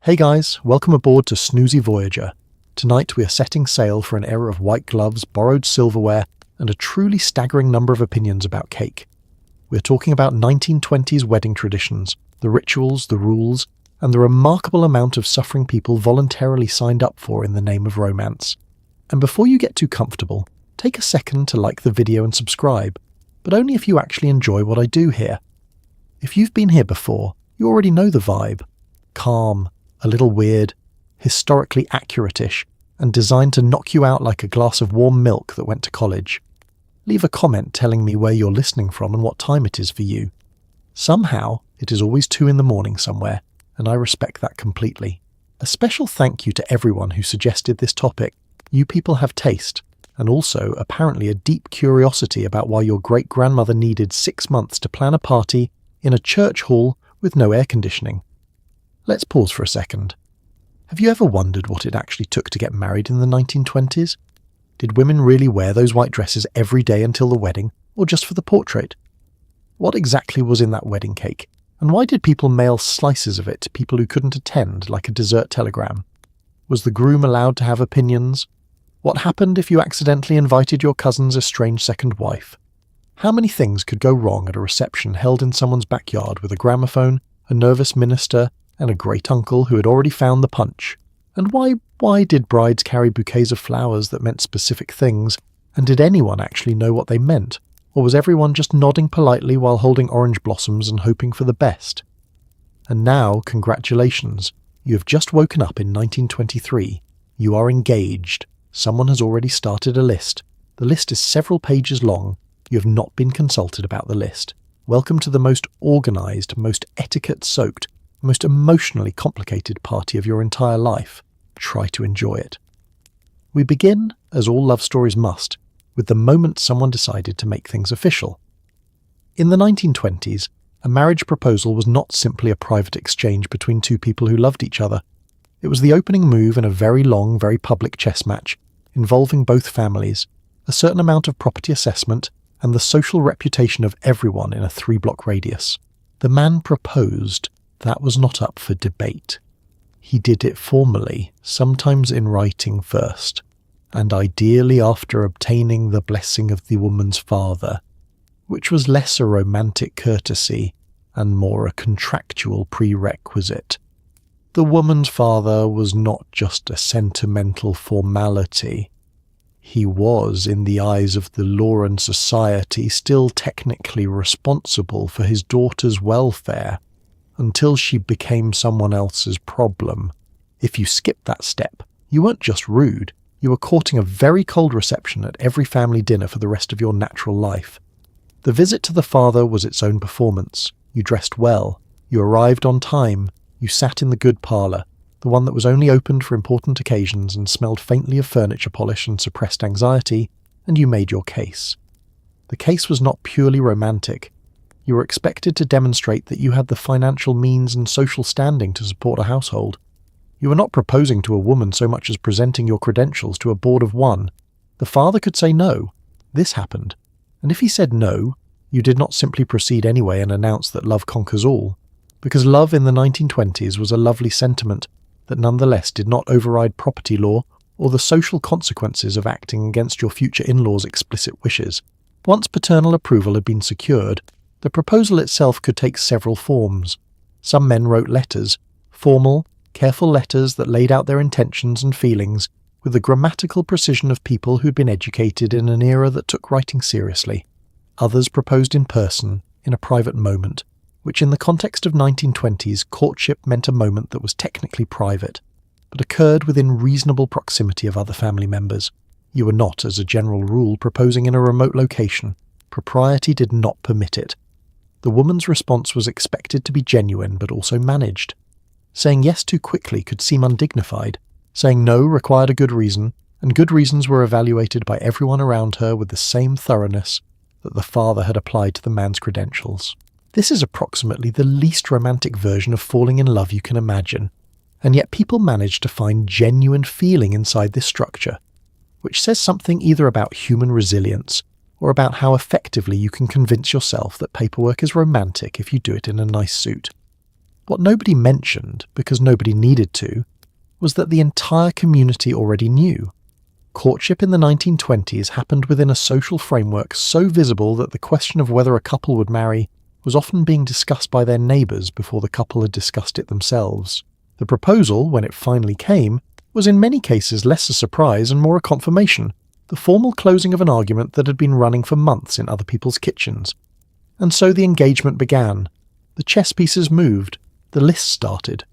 Hey guys, welcome aboard to Snoozy Voyager. Tonight we are setting sail for an era of white gloves, borrowed silverware, and a truly staggering number of opinions about cake. We're talking about 1920s wedding traditions, the rituals, the rules, and the remarkable amount of suffering people voluntarily signed up for in the name of romance. And before you get too comfortable, take a second to like the video and subscribe, but only if you actually enjoy what I do here. If you've been here before, you already know the vibe. Calm, a little weird, historically accurate-ish, and designed to knock you out like a glass of warm milk that went to college. Leave a comment telling me where you're listening from and what time it is for you. Somehow, it is always 2 a.m. somewhere, and I respect that completely. A special thank you to everyone who suggested this topic. You people have taste, and also apparently a deep curiosity about why your great-grandmother needed 6 months to plan a party in a church hall with no air conditioning. Let's pause for a second. Have you ever wondered what it actually took to get married in the 1920s? Did women really wear those white dresses every day until the wedding, or just for the portrait? What exactly was in that wedding cake, and why did people mail slices of it to people who couldn't attend, like a dessert telegram? Was the groom allowed to have opinions? What happened if you accidentally invited your cousin's estranged second wife? How many things could go wrong at a reception held in someone's backyard with a gramophone, a nervous minister, and a great uncle who had already found the punch? And why did brides carry bouquets of flowers that meant specific things, and did anyone actually know what they meant? Or was everyone just nodding politely while holding orange blossoms and hoping for the best? And now, congratulations, you have just woken up in 1923. You are engaged. Someone has already started a list. The list is several pages long. You have not been consulted about the list. Welcome to the most organised, most etiquette-soaked, most emotionally complicated party of your entire life. Try to enjoy it. We begin, as all love stories must, with the moment someone decided to make things official. In the 1920s, a marriage proposal was not simply a private exchange between two people who loved each other. It was the opening move in a very long, very public chess match, involving both families, a certain amount of property assessment, and the social reputation of everyone in a 3-block radius. The man proposed. That was not up for debate. He did it formally, sometimes in writing first, and ideally after obtaining the blessing of the woman's father, which was less a romantic courtesy and more a contractual prerequisite. The woman's father was not just a sentimental formality. He was, in the eyes of the law and society, still technically responsible for his daughter's welfare, until she became someone else's problem. If you skipped that step, you weren't just rude, you were courting a very cold reception at every family dinner for the rest of your natural life. The visit to the father was its own performance. You dressed well, you arrived on time, you sat in the good parlour, the one that was only opened for important occasions and smelled faintly of furniture polish and suppressed anxiety, and you made your case. The case was not purely romantic. You were expected to demonstrate that you had the financial means and social standing to support a household. You were not proposing to a woman so much as presenting your credentials to a board of 1. The father could say no. This happened. And if he said no, you did not simply proceed anyway and announce that love conquers all, because love in the 1920s was a lovely sentiment that nonetheless did not override property law or the social consequences of acting against your future in-laws' explicit wishes. Once paternal approval had been secured, the proposal itself could take several forms. Some men wrote letters, formal, careful letters that laid out their intentions and feelings with the grammatical precision of people who'd been educated in an era that took writing seriously. Others proposed in person, in a private moment, which in the context of 1920s courtship meant a moment that was technically private, but occurred within reasonable proximity of other family members. You were not, as a general rule, proposing in a remote location. Propriety did not permit it. The woman's response was expected to be genuine but also managed. Saying yes too quickly could seem undignified. Saying no required a good reason, and good reasons were evaluated by everyone around her with the same thoroughness that the father had applied to the man's credentials. This is approximately the least romantic version of falling in love you can imagine, and yet people managed to find genuine feeling inside this structure, which says something either about human resilience or about how effectively you can convince yourself that paperwork is romantic if you do it in a nice suit. What nobody mentioned, because nobody needed to, was that the entire community already knew. Courtship in the 1920s happened within a social framework so visible that the question of whether a couple would marry was often being discussed by their neighbours before the couple had discussed it themselves. The proposal, when it finally came, was in many cases less a surprise and more a confirmation, the formal closing of an argument that had been running for months in other people's kitchens. And so the engagement began. The chess pieces moved. The list started.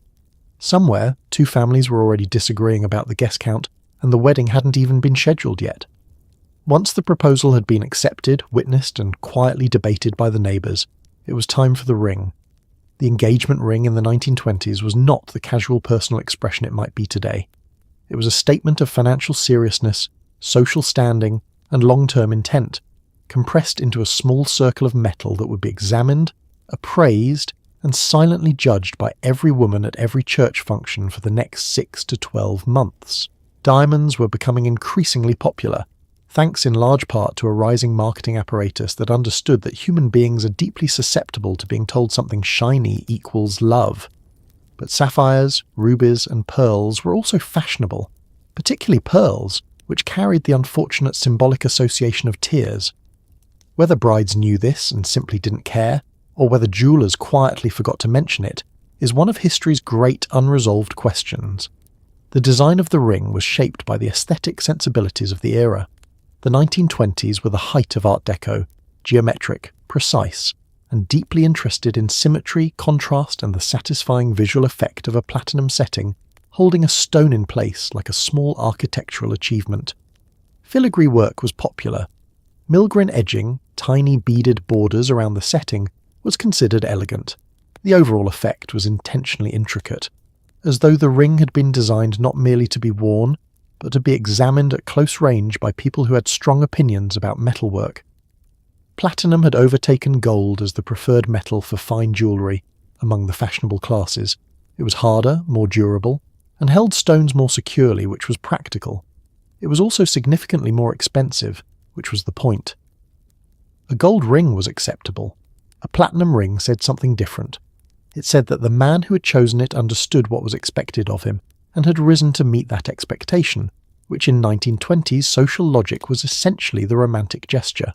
Somewhere, two families were already disagreeing about the guest count, and the wedding hadn't even been scheduled yet. Once the proposal had been accepted, witnessed, and quietly debated by the neighbours, it was time for the ring. The engagement ring in the 1920s was not the casual personal expression it might be today. It was a statement of financial seriousness, social standing, and long-term intent, compressed into a small circle of metal that would be examined, appraised, and silently judged by every woman at every church function for the next 6 to 12 months. Diamonds were becoming increasingly popular, thanks in large part to a rising marketing apparatus that understood that human beings are deeply susceptible to being told something shiny equals love. But sapphires, rubies, and pearls were also fashionable, particularly pearls, which carried the unfortunate symbolic association of tears. Whether brides knew this and simply didn't care, or whether jewellers quietly forgot to mention it, is one of history's great unresolved questions. The design of the ring was shaped by the aesthetic sensibilities of the era. The 1920s were the height of Art Deco, geometric, precise, and deeply interested in symmetry, contrast, and the satisfying visual effect of a platinum setting holding a stone in place like a small architectural achievement. Filigree work was popular. Milgren edging, tiny beaded borders around the setting, was considered elegant. The overall effect was intentionally intricate, as though the ring had been designed not merely to be worn, but to be examined at close range by people who had strong opinions about metalwork. Platinum had overtaken gold as the preferred metal for fine jewellery among the fashionable classes. It was harder, more durable, and held stones more securely, which was practical. It was also significantly more expensive, which was the point. A gold ring was acceptable. A platinum ring said something different. It said that the man who had chosen it understood what was expected of him, and had risen to meet that expectation, which in 1920s social logic was essentially the romantic gesture.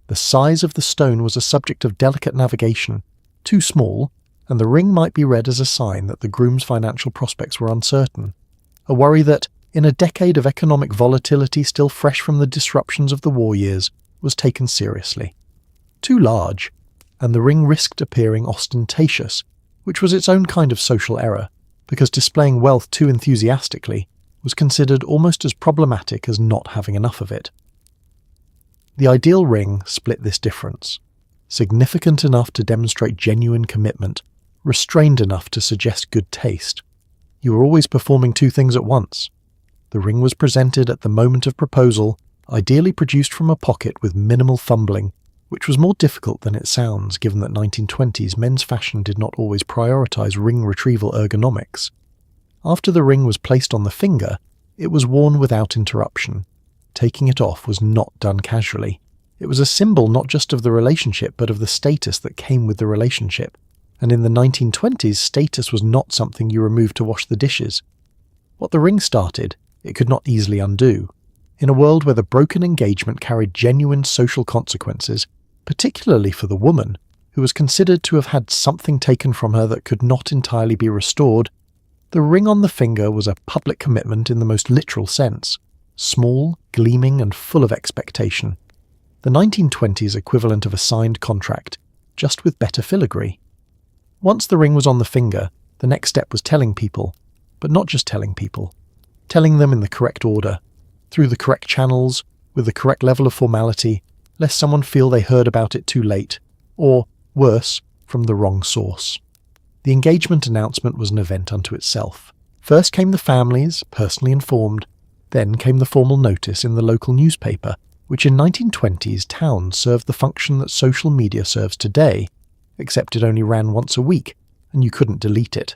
The size of the stone was a subject of delicate navigation, too small, and the ring might be read as a sign that the groom's financial prospects were uncertain, a worry that, in a decade of economic volatility still fresh from the disruptions of the war years, was taken seriously. Too large, and the ring risked appearing ostentatious, which was its own kind of social error, because displaying wealth too enthusiastically was considered almost as problematic as not having enough of it. The ideal ring split this difference, significant enough to demonstrate genuine commitment, restrained enough to suggest good taste. You were always performing two things at once. The ring was presented at the moment of proposal, ideally produced from a pocket with minimal fumbling, which was more difficult than it sounds given that 1920s men's fashion did not always prioritise ring retrieval ergonomics. After the ring was placed on the finger, it was worn without interruption. Taking it off was not done casually. It was a symbol not just of the relationship but of the status that came with the relationship. And in the 1920s, status was not something you removed to wash the dishes. What the ring started, it could not easily undo. In a world where the broken engagement carried genuine social consequences, particularly for the woman, who was considered to have had something taken from her that could not entirely be restored, the ring on the finger was a public commitment in the most literal sense, small, gleaming, and full of expectation. The 1920s equivalent of a signed contract, just with better filigree. Once the ring was on the finger, the next step was telling people, but not just telling people, telling them in the correct order, through the correct channels, with the correct level of formality, lest someone feel they heard about it too late, or, worse, from the wrong source. The engagement announcement was an event unto itself. First came the families, personally informed, then came the formal notice in the local newspaper, which in 1920s towns served the function that social media serves today, except it only ran once a week, and you couldn't delete it.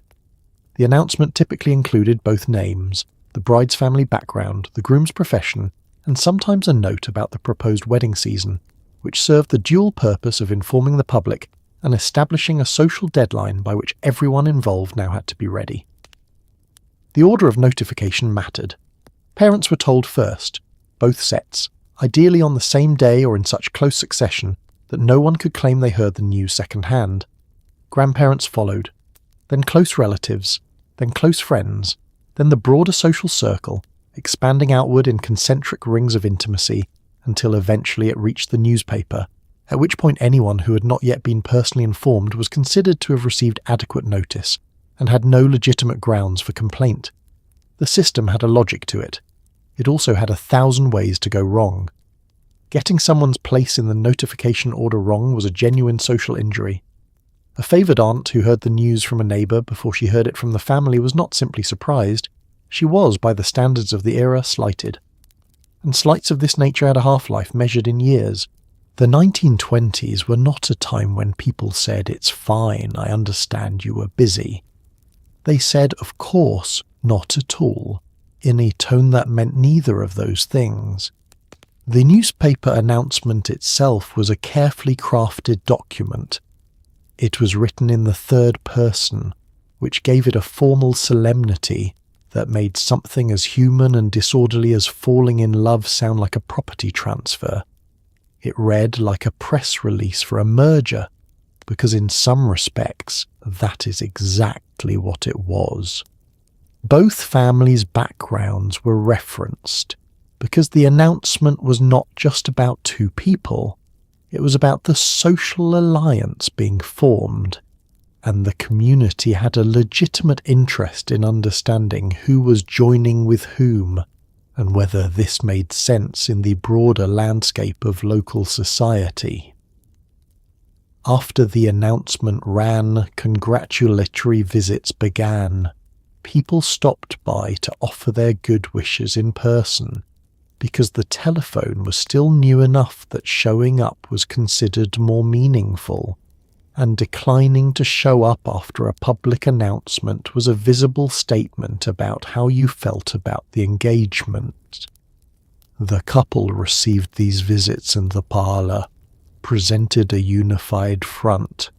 The announcement typically included both names, the bride's family background, the groom's profession, and sometimes a note about the proposed wedding season, which served the dual purpose of informing the public and establishing a social deadline by which everyone involved now had to be ready. The order of notification mattered. Parents were told first, both sets, ideally on the same day or in such close succession that no one could claim they heard the news second-hand. Grandparents followed, then close relatives, then close friends, then the broader social circle, expanding outward in concentric rings of intimacy until eventually it reached the newspaper, at which point anyone who had not yet been personally informed was considered to have received adequate notice and had no legitimate grounds for complaint. The system had a logic to it. It also had 1,000 ways to go wrong. Getting someone's place in the notification order wrong was a genuine social injury. A favoured aunt who heard the news from a neighbour before she heard it from the family was not simply surprised, she was, by the standards of the era, slighted. And slights of this nature had a half-life measured in years. The 1920s were not a time when people said, "It's fine, I understand you were busy." They said, "Of course, not at all," in a tone that meant neither of those things. The newspaper announcement itself was a carefully crafted document. It was written in the third person, which gave it a formal solemnity that made something as human and disorderly as falling in love sound like a property transfer. It read like a press release for a merger, because in some respects, that is exactly what it was. Both families' backgrounds were referenced, because the announcement was not just about two people, it was about the social alliance being formed, and the community had a legitimate interest in understanding who was joining with whom, and whether this made sense in the broader landscape of local society. After the announcement ran, congratulatory visits began. People stopped by to offer their good wishes in person, because the telephone was still new enough that showing up was considered more meaningful, and declining to show up after a public announcement was a visible statement about how you felt about the engagement. The couple received these visits in the parlour, presented a unified front,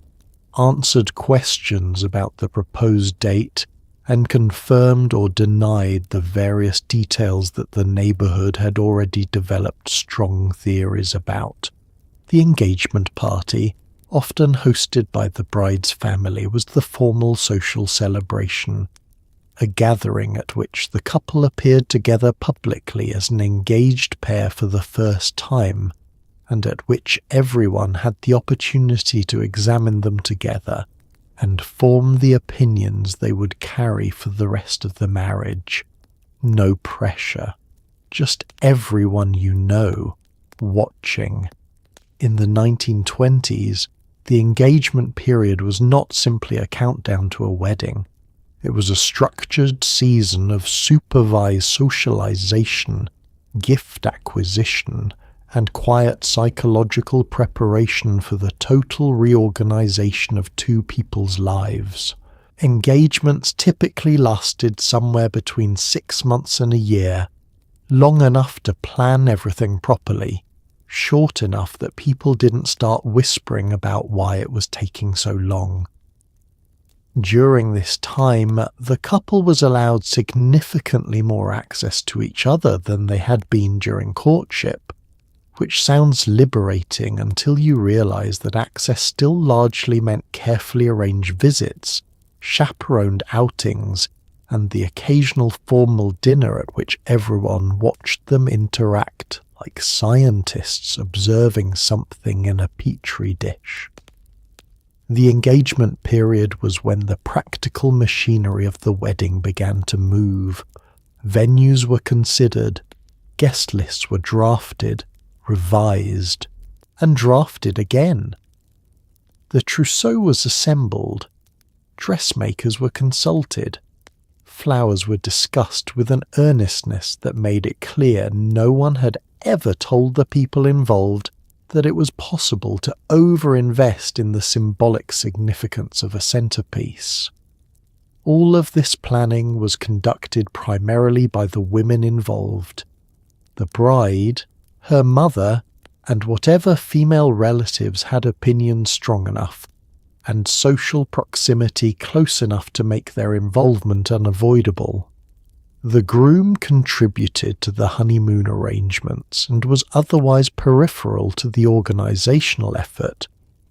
answered questions about the proposed date, and confirmed or denied the various details that the neighbourhood had already developed strong theories about. The engagement party, often hosted by the bride's family, was the formal social celebration, a gathering at which the couple appeared together publicly as an engaged pair for the first time, and at which everyone had the opportunity to examine them together and form the opinions they would carry for the rest of the marriage. No pressure, just everyone you know, watching. In the 1920s, the engagement period was not simply a countdown to a wedding. It was a structured season of supervised socialization, gift acquisition, and quiet psychological preparation for the total reorganization of two people's lives. Engagements typically lasted somewhere between 6 months and a year, long enough to plan everything properly, short enough that people didn't start whispering about why it was taking so long. During this time, the couple was allowed significantly more access to each other than they had been during courtship, which sounds liberating until you realise that access still largely meant carefully arranged visits, chaperoned outings, and the occasional formal dinner at which everyone watched them interact like scientists observing something in a petri dish. The engagement period was when the practical machinery of the wedding began to move. Venues were considered, guest lists were drafted, revised, and drafted again. The trousseau was assembled, dressmakers were consulted, flowers were discussed with an earnestness that made it clear no one had ever told the people involved that it was possible to over-invest in the symbolic significance of a centerpiece. All of this planning was conducted primarily by the women involved. The bride, her mother, and whatever female relatives had opinions strong enough and social proximity close enough to make their involvement unavoidable. The groom contributed to the honeymoon arrangements and was otherwise peripheral to the organisational effort,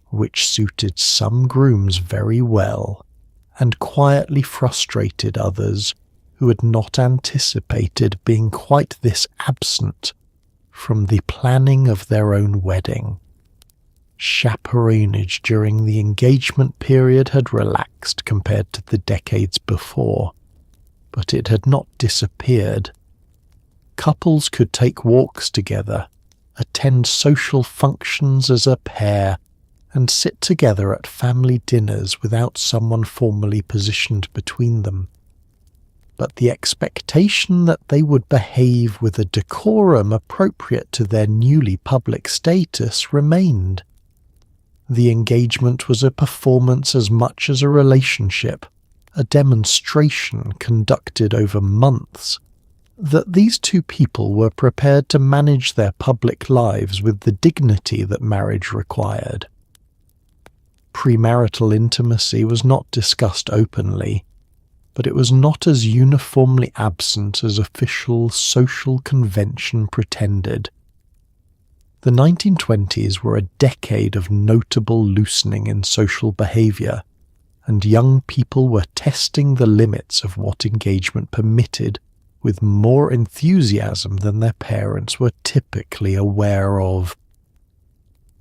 which suited some grooms very well and quietly frustrated others who had not anticipated being quite this absent from the planning of their own wedding. Chaperonage during the engagement period had relaxed compared to the decades before, but it had not disappeared. Couples could take walks together, attend social functions as a pair, and sit together at family dinners without someone formally positioned between them. But the expectation that they would behave with a decorum appropriate to their newly public status remained. The engagement was a performance as much as a relationship, a demonstration conducted over months, that these two people were prepared to manage their public lives with the dignity that marriage required. Premarital intimacy was not discussed openly, but it was not as uniformly absent as official social convention pretended. The 1920s were a decade of notable loosening in social behaviour, and young people were testing the limits of what engagement permitted with more enthusiasm than their parents were typically aware of.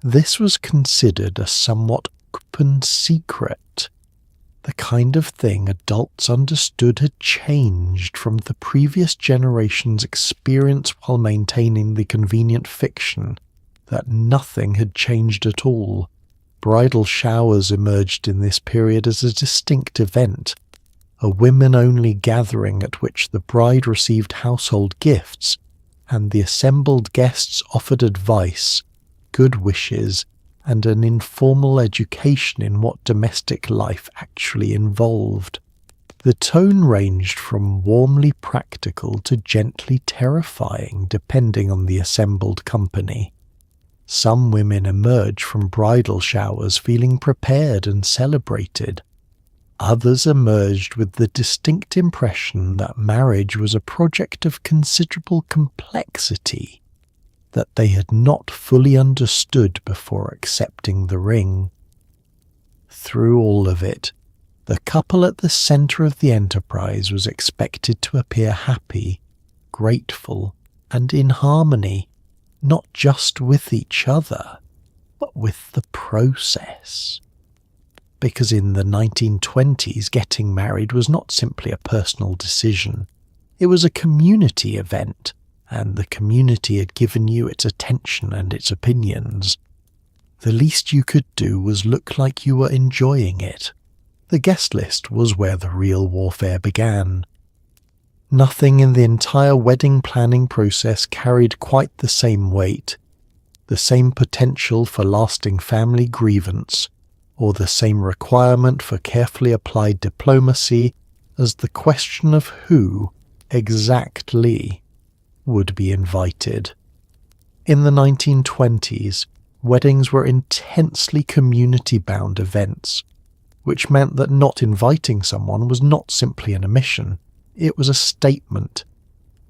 This was considered a somewhat open secret, the kind of thing adults understood had changed from the previous generation's experience while maintaining the convenient fiction that nothing had changed at all. Bridal showers emerged in this period as a distinct event, a women-only gathering at which the bride received household gifts and the assembled guests offered advice, good wishes, and an informal education in what domestic life actually involved. The tone ranged from warmly practical to gently terrifying, depending on the assembled company. Some women emerge from bridal showers feeling prepared and celebrated. Others emerged with the distinct impression that marriage was a project of considerable complexity that they had not fully understood before accepting the ring. Through all of it, the couple at the centre of the enterprise was expected to appear happy, grateful, and in harmony, not just with each other, but with the process. Because in the 1920s, getting married was not simply a personal decision. It was a community event, and the community had given you its attention and its opinions. The least you could do was look like you were enjoying it. The guest list was where the real warfare began. Nothing in the entire wedding planning process carried quite the same weight, the same potential for lasting family grievance, or the same requirement for carefully applied diplomacy as the question of who, exactly, would be invited. In the 1920s, weddings were intensely community-bound events, which meant that not inviting someone was not simply an omission, it was a statement.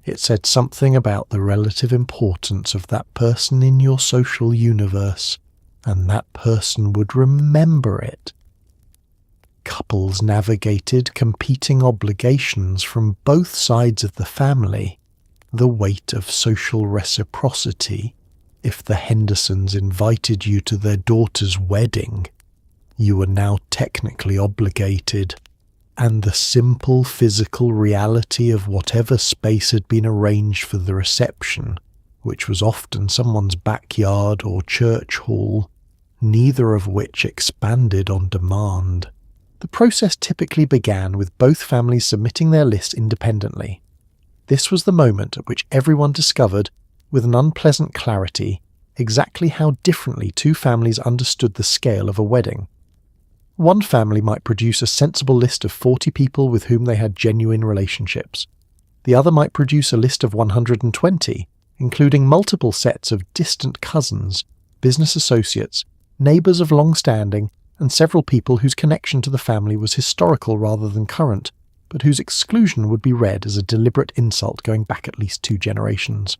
It said something about the relative importance of that person in your social universe, and that person would remember it. Couples navigated competing obligations from both sides of the family, the weight of social reciprocity. If the Hendersons invited you to their daughter's wedding, you were now technically obligated, and the simple physical reality of whatever space had been arranged for the reception, which was often someone's backyard or church hall, neither of which expanded on demand. The process typically began with both families submitting their list independently. This was the moment at which everyone discovered, with an unpleasant clarity, exactly how differently two families understood the scale of a wedding. One family might produce a sensible list of 40 people with whom they had genuine relationships. The other might produce a list of 120, including multiple sets of distant cousins, business associates, neighbours of long standing, and several people whose connection to the family was historical rather than current, but whose exclusion would be read as a deliberate insult going back at least 2 generations.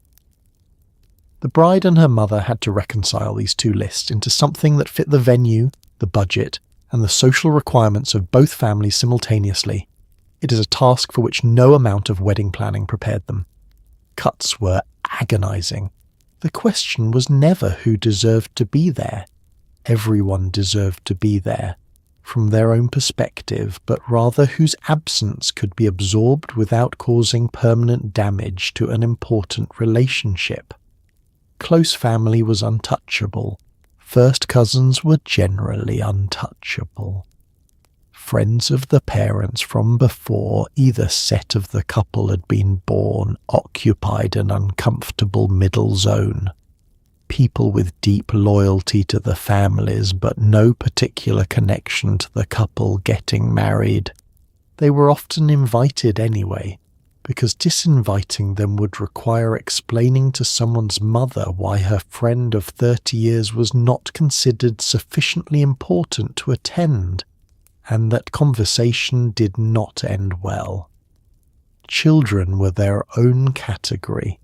The bride and her mother had to reconcile these 2 lists into something that fit the venue, the budget, and the social requirements of both families simultaneously. It is a task for which no amount of wedding planning prepared them. Cuts were agonizing. The question was never who deserved to be there. Everyone deserved to be there, from their own perspective, but rather whose absence could be absorbed without causing permanent damage to an important relationship. Close family was untouchable. First cousins were generally untouchable. Friends of the parents from before either set of the couple had been born occupied an uncomfortable middle zone. People with deep loyalty to the families but no particular connection to the couple getting married. They were often invited anyway, because disinviting them would require explaining to someone's mother why her friend of 30 years was not considered sufficiently important to attend, and that conversation did not end well. Children were their own category.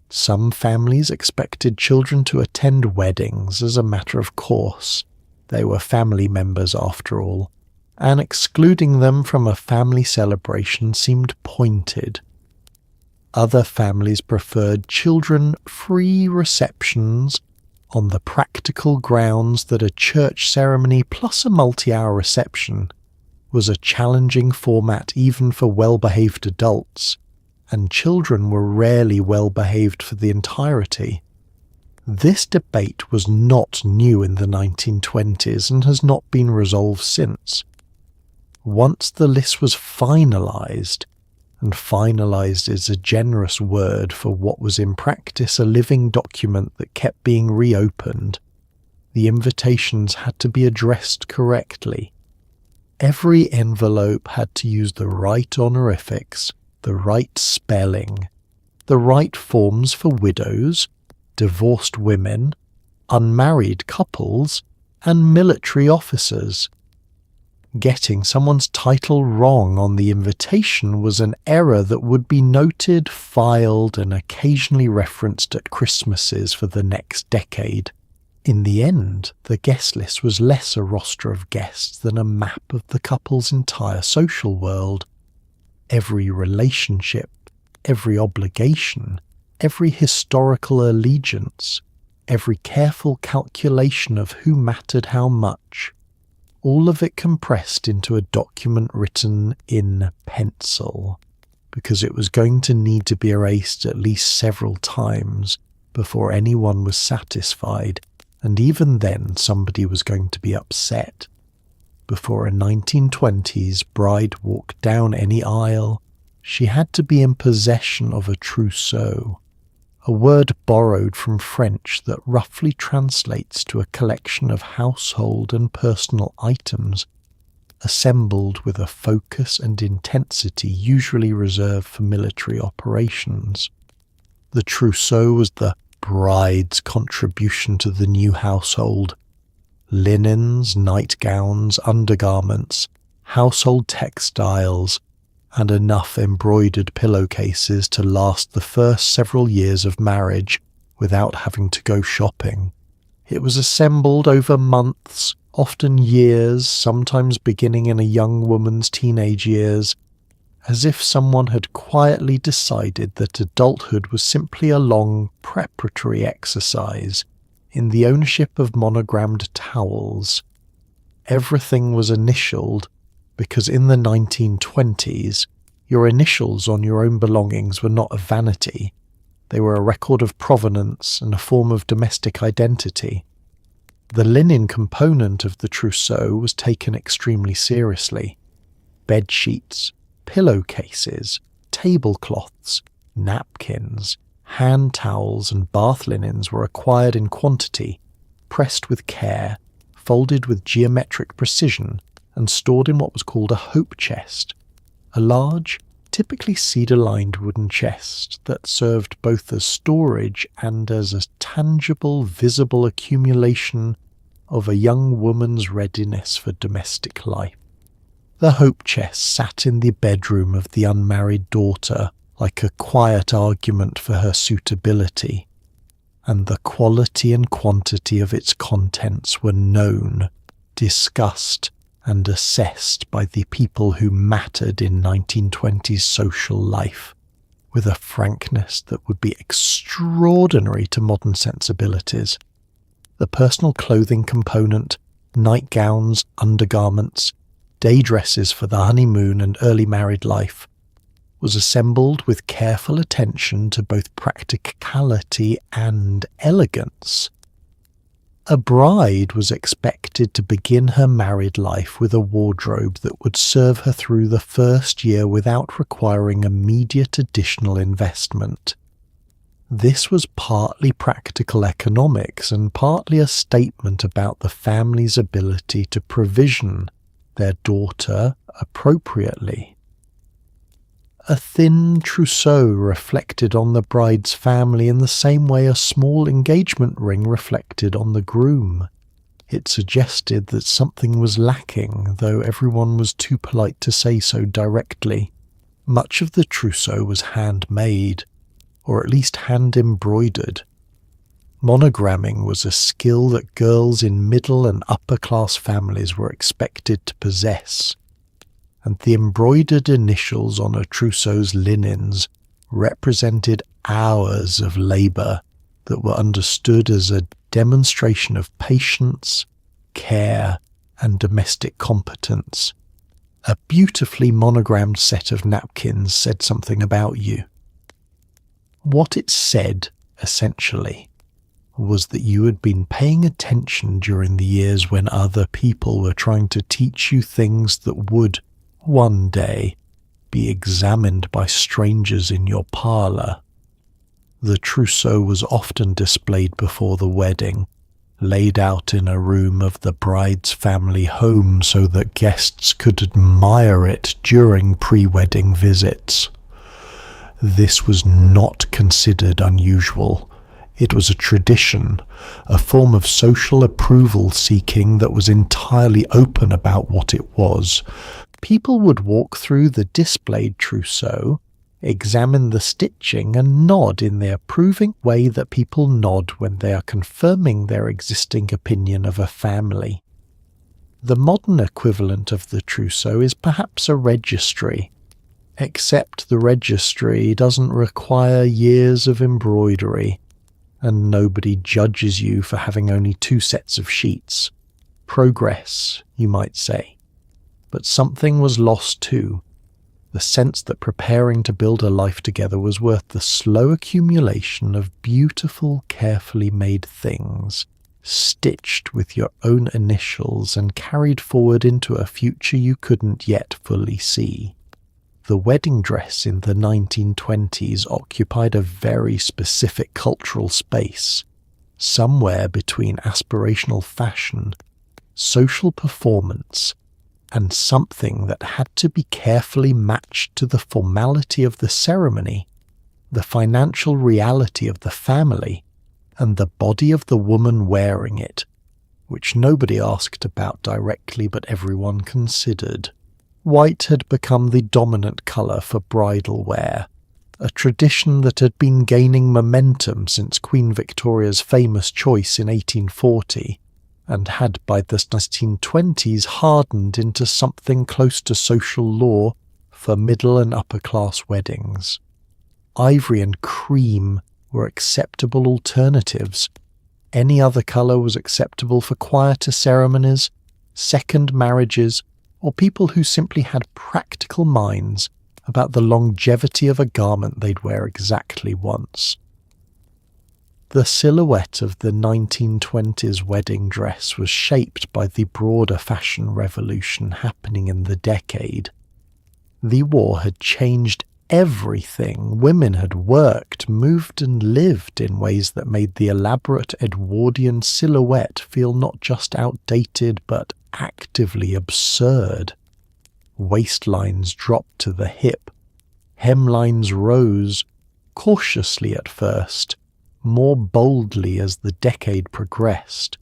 Some families expected children to attend weddings as a matter of course. They were family members after all, and excluding them from a family celebration seemed pointed. Other families preferred children-free receptions on the practical grounds that a church ceremony plus a multi-hour reception was a challenging format even for well-behaved adults, and children were rarely well-behaved for the entirety. This debate was not new in the 1920s and has not been resolved since. Once the list was finalised, and finalised is a generous word for what was in practice a living document that kept being reopened, the invitations had to be addressed correctly. Every envelope had to use the right honorifics, the right spelling, the right forms for widows, divorced women, unmarried couples, and military officers. Getting someone's title wrong on the invitation was an error that would be noted, filed, and occasionally referenced at Christmases for the next decade. In the end, the guest list was less a roster of guests than a map of the couple's entire social world. Every relationship, every obligation, every historical allegiance, every careful calculation of who mattered how much, all of it compressed into a document written in pencil, because it was going to need to be erased at least several times before anyone was satisfied, and even then somebody was going to be upset. Before a 1920s bride walked down any aisle, she had to be in possession of a trousseau, a word borrowed from French that roughly translates to a collection of household and personal items, assembled with a focus and intensity usually reserved for military operations. The trousseau was the bride's contribution to the new household. Linens, nightgowns, undergarments, household textiles, and enough embroidered pillowcases to last the first several years of marriage without having to go shopping. It was assembled over months, often years, sometimes beginning in a young woman's teenage years, as if someone had quietly decided that adulthood was simply a long preparatory exercise in the ownership of monogrammed towels. Everything was initialed because in the 1920s, your initials on your own belongings were not a vanity. They were a record of provenance and a form of domestic identity. The linen component of the trousseau was taken extremely seriously. Bed sheets, pillowcases, tablecloths, napkins, hand towels and bath linens were acquired in quantity, pressed with care, folded with geometric precision, and stored in what was called a hope chest, a large, typically cedar-lined wooden chest that served both as storage and as a tangible, visible accumulation of a young woman's readiness for domestic life. The hope chest sat in the bedroom of the unmarried daughter like a quiet argument for her suitability, and the quality and quantity of its contents were known, discussed, and assessed by the people who mattered in 1920s social life, with a frankness that would be extraordinary to modern sensibilities. The personal clothing component, nightgowns, undergarments, day dresses for the honeymoon and early married life, was assembled with careful attention to both practicality and elegance. A bride was expected to begin her married life with a wardrobe that would serve her through the first year without requiring immediate additional investment. This was partly practical economics and partly a statement about the family's ability to provision their daughter appropriately. A thin trousseau reflected on the bride's family in the same way a small engagement ring reflected on the groom. It suggested that something was lacking, though everyone was too polite to say so directly. Much of the trousseau was handmade, or at least hand-embroidered. Monogramming was a skill that girls in middle and upper-class families were expected to possess, and the embroidered initials on a trousseau's linens represented hours of labour that were understood as a demonstration of patience, care, and domestic competence. A beautifully monogrammed set of napkins said something about you. What it said, essentially, was that you had been paying attention during the years when other people were trying to teach you things that would, one day, be examined by strangers in your parlour. The trousseau was often displayed before the wedding, laid out in a room of the bride's family home so that guests could admire it during pre-wedding visits. This was not considered unusual. It was a tradition, a form of social approval seeking that was entirely open about what it was. People would walk through the displayed trousseau, examine the stitching, and nod in the approving way that people nod when they are confirming their existing opinion of a family. The modern equivalent of the trousseau is perhaps a registry, except the registry doesn't require years of embroidery, and nobody judges you for having only 2 sets of sheets. Progress, you might say. But something was lost too. The sense that preparing to build a life together was worth the slow accumulation of beautiful, carefully made things, stitched with your own initials and carried forward into a future you couldn't yet fully see. The wedding dress in the 1920s occupied a very specific cultural space, somewhere between aspirational fashion, social performance, and something that had to be carefully matched to the formality of the ceremony, the financial reality of the family, and the body of the woman wearing it, which nobody asked about directly but everyone considered. White had become the dominant colour for bridal wear, a tradition that had been gaining momentum since Queen Victoria's famous choice in 1840, and had by the 1920s hardened into something close to social law for middle and upper class weddings. Ivory and cream were acceptable alternatives. Any other colour was acceptable for quieter ceremonies, second marriages, or people who simply had practical minds about the longevity of a garment they'd wear exactly once. The silhouette of the 1920s wedding dress was shaped by the broader fashion revolution happening in the decade. The war had changed everything. Women had worked, moved and lived in ways that made the elaborate Edwardian silhouette feel not just outdated but actively absurd. Waistlines dropped to the hip. Hemlines rose, cautiously at first, more boldly as the decade progressed.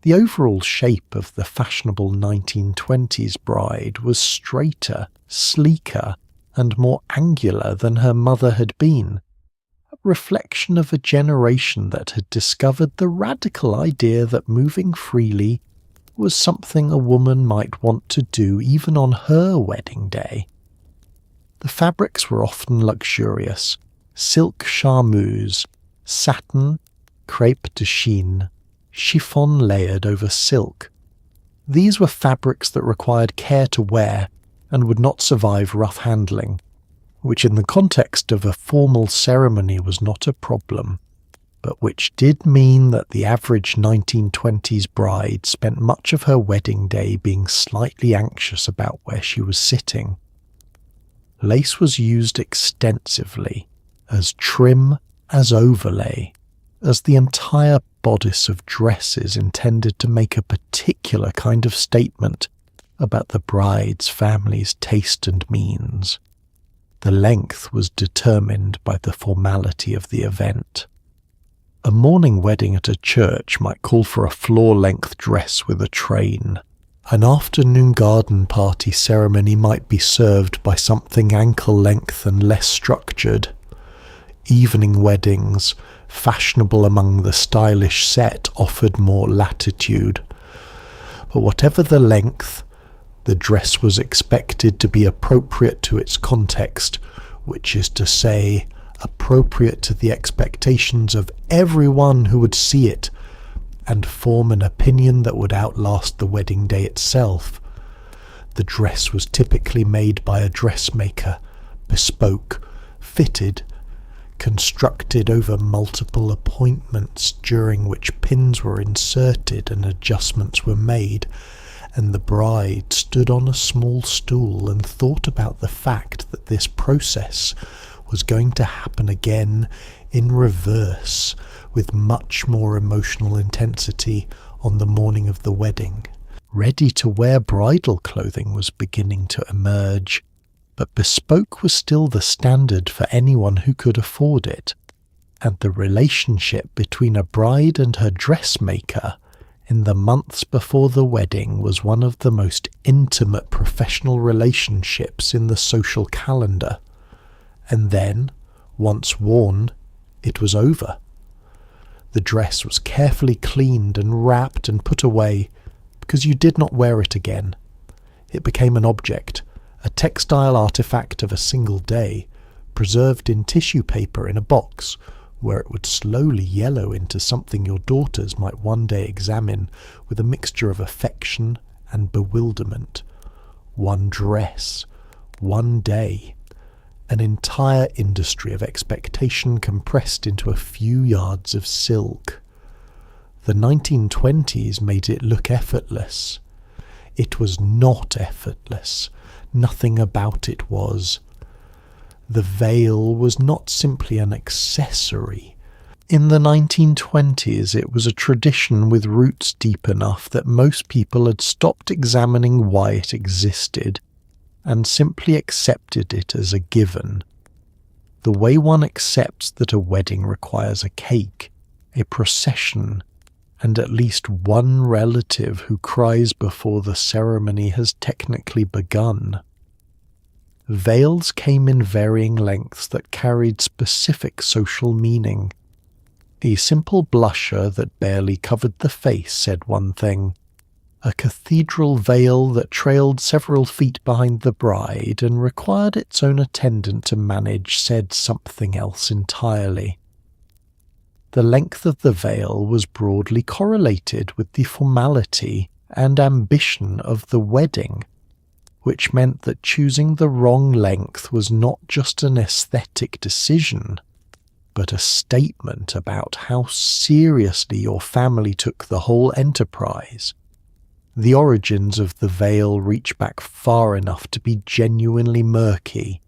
The overall shape of the fashionable 1920s bride was straighter, sleeker, and more angular than her mother had been, a reflection of a generation that had discovered the radical idea that moving freely was something a woman might want to do even on her wedding day. The fabrics were often luxurious: silk charmeuse, satin, crêpe de chine, chiffon layered over silk. These were fabrics that required care to wear and would not survive rough handling, which in the context of a formal ceremony was not a problem, but which did mean that the average 1920s bride spent much of her wedding day being slightly anxious about where she was sitting. Lace was used extensively, as trim, as overlay, as the entire bodice of dresses intended to make a particular kind of statement about the bride's family's taste and means. The length was determined by the formality of the event. A morning wedding at a church might call for a floor-length dress with a train. An afternoon garden party ceremony might be served by something ankle-length and less structured. Evening weddings, fashionable among the stylish set, offered more latitude. But whatever the length, the dress was expected to be appropriate to its context, which is to say, appropriate to the expectations of everyone who would see it, and form an opinion that would outlast the wedding day itself. The dress was typically made by a dressmaker, bespoke, fitted, constructed over multiple appointments during which pins were inserted and adjustments were made, and the bride stood on a small stool and thought about the fact that this process was going to happen again in reverse, with much more emotional intensity on the morning of the wedding. Ready-to-wear bridal clothing was beginning to emerge, but bespoke was still the standard for anyone who could afford it, and the relationship between a bride and her dressmaker in the months before the wedding was one of the most intimate professional relationships in the social calendar. And then, once worn, it was over. The dress was carefully cleaned and wrapped and put away, because you did not wear it again. It became an object, a textile artifact of a single day, preserved in tissue paper in a box, where it would slowly yellow into something your daughters might one day examine with a mixture of affection and bewilderment. One dress, one day, an entire industry of expectation compressed into a few yards of silk. The 1920s made it look effortless. It was not effortless. Nothing about it was. The veil was not simply an accessory. In the 1920s, it was a tradition with roots deep enough that most people had stopped examining why it existed and simply accepted it as a given. The way one accepts that a wedding requires a cake, a procession, and at least one relative who cries before the ceremony has technically begun. Veils came in varying lengths that carried specific social meaning. A simple blusher that barely covered the face said one thing. A cathedral veil that trailed several feet behind the bride and required its own attendant to manage said something else entirely. The length of the veil was broadly correlated with the formality and ambition of the wedding, which meant that choosing the wrong length was not just an aesthetic decision, but a statement about how seriously your family took the whole enterprise. The origins of the veil reach back far enough to be genuinely murky.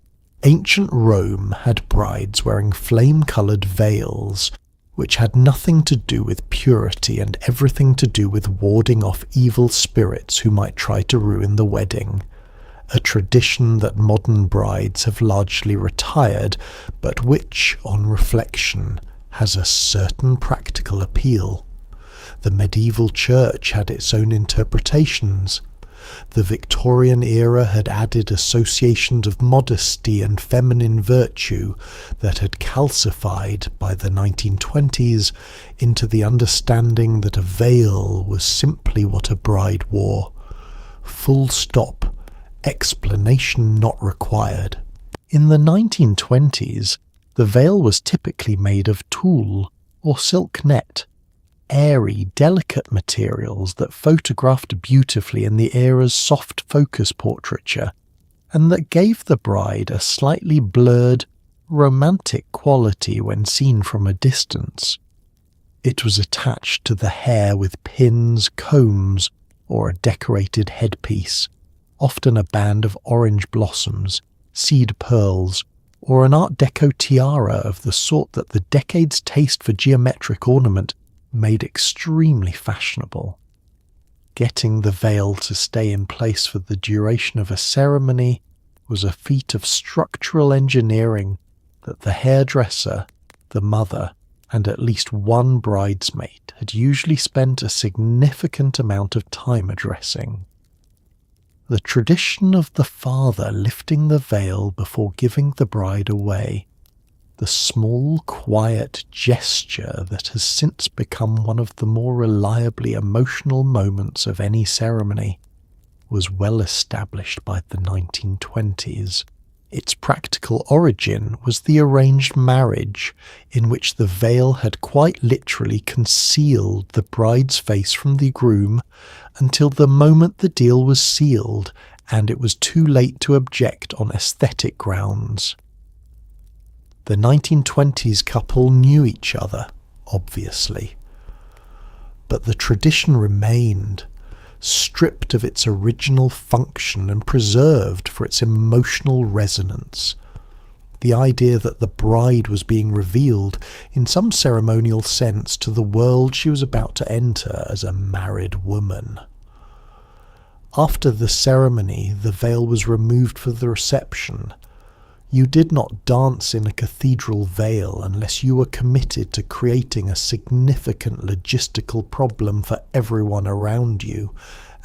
Ancient Rome had brides wearing flame-coloured veils, which had nothing to do with purity and everything to do with warding off evil spirits who might try to ruin the wedding. A tradition that modern brides have largely retired, but which, on reflection, has a certain practical appeal. The medieval church had its own interpretations. The Victorian era had added associations of modesty and feminine virtue that had calcified by the 1920s into the understanding that a veil was simply what a bride wore. Full stop. Explanation not required. In the 1920s, the veil was typically made of tulle or silk net, airy, delicate materials that photographed beautifully in the era's soft focus portraiture, and that gave the bride a slightly blurred, romantic quality when seen from a distance. It was attached to the hair with pins, combs, or a decorated headpiece, often a band of orange blossoms, seed pearls, or an Art Deco tiara of the sort that the decade's taste for geometric ornament made extremely fashionable. Getting the veil to stay in place for the duration of a ceremony was a feat of structural engineering that the hairdresser, the mother, and at least one bridesmaid had usually spent a significant amount of time addressing. The tradition of the father lifting the veil before giving the bride away, the small, quiet gesture that has since become one of the more reliably emotional moments of any ceremony, was well established by the 1920s. Its practical origin was the arranged marriage, in which the veil had quite literally concealed the bride's face from the groom until the moment the deal was sealed and it was too late to object on aesthetic grounds. The 1920s couple knew each other, obviously, but the tradition remained, stripped of its original function and preserved for its emotional resonance. The idea that the bride was being revealed, in some ceremonial sense, to the world she was about to enter as a married woman. After the ceremony, the veil was removed for the reception. You did not dance in a cathedral veil unless you were committed to creating a significant logistical problem for everyone around you,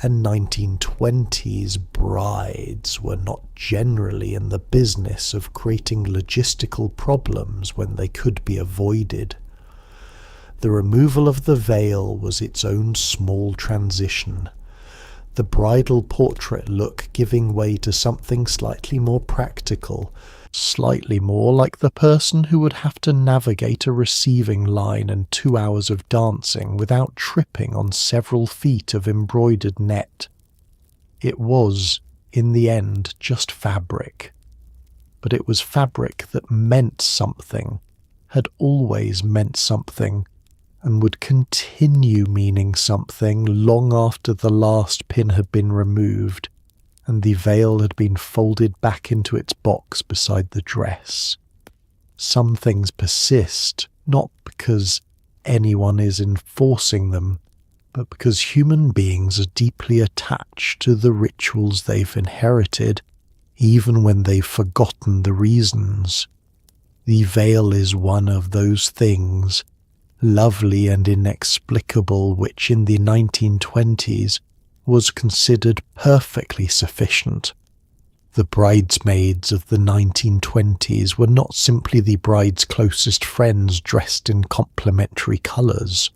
and 1920s brides were not generally in the business of creating logistical problems when they could be avoided. The removal of the veil was its own small transition, the bridal portrait look giving way to something slightly more practical, slightly more like the person who would have to navigate a receiving line and 2 hours of dancing without tripping on several feet of embroidered net. It was, in the end, just fabric. But it was fabric that meant something, had always meant something, and would continue meaning something long after the last pin had been removed and the veil had been folded back into its box beside the dress. Some things persist, not because anyone is enforcing them, but because human beings are deeply attached to the rituals they've inherited, even when they've forgotten the reasons. The veil is one of those things, lovely and inexplicable, which in the 1920s was considered perfectly sufficient. The bridesmaids of the 1920s were not simply the bride's closest friends dressed in complementary colours.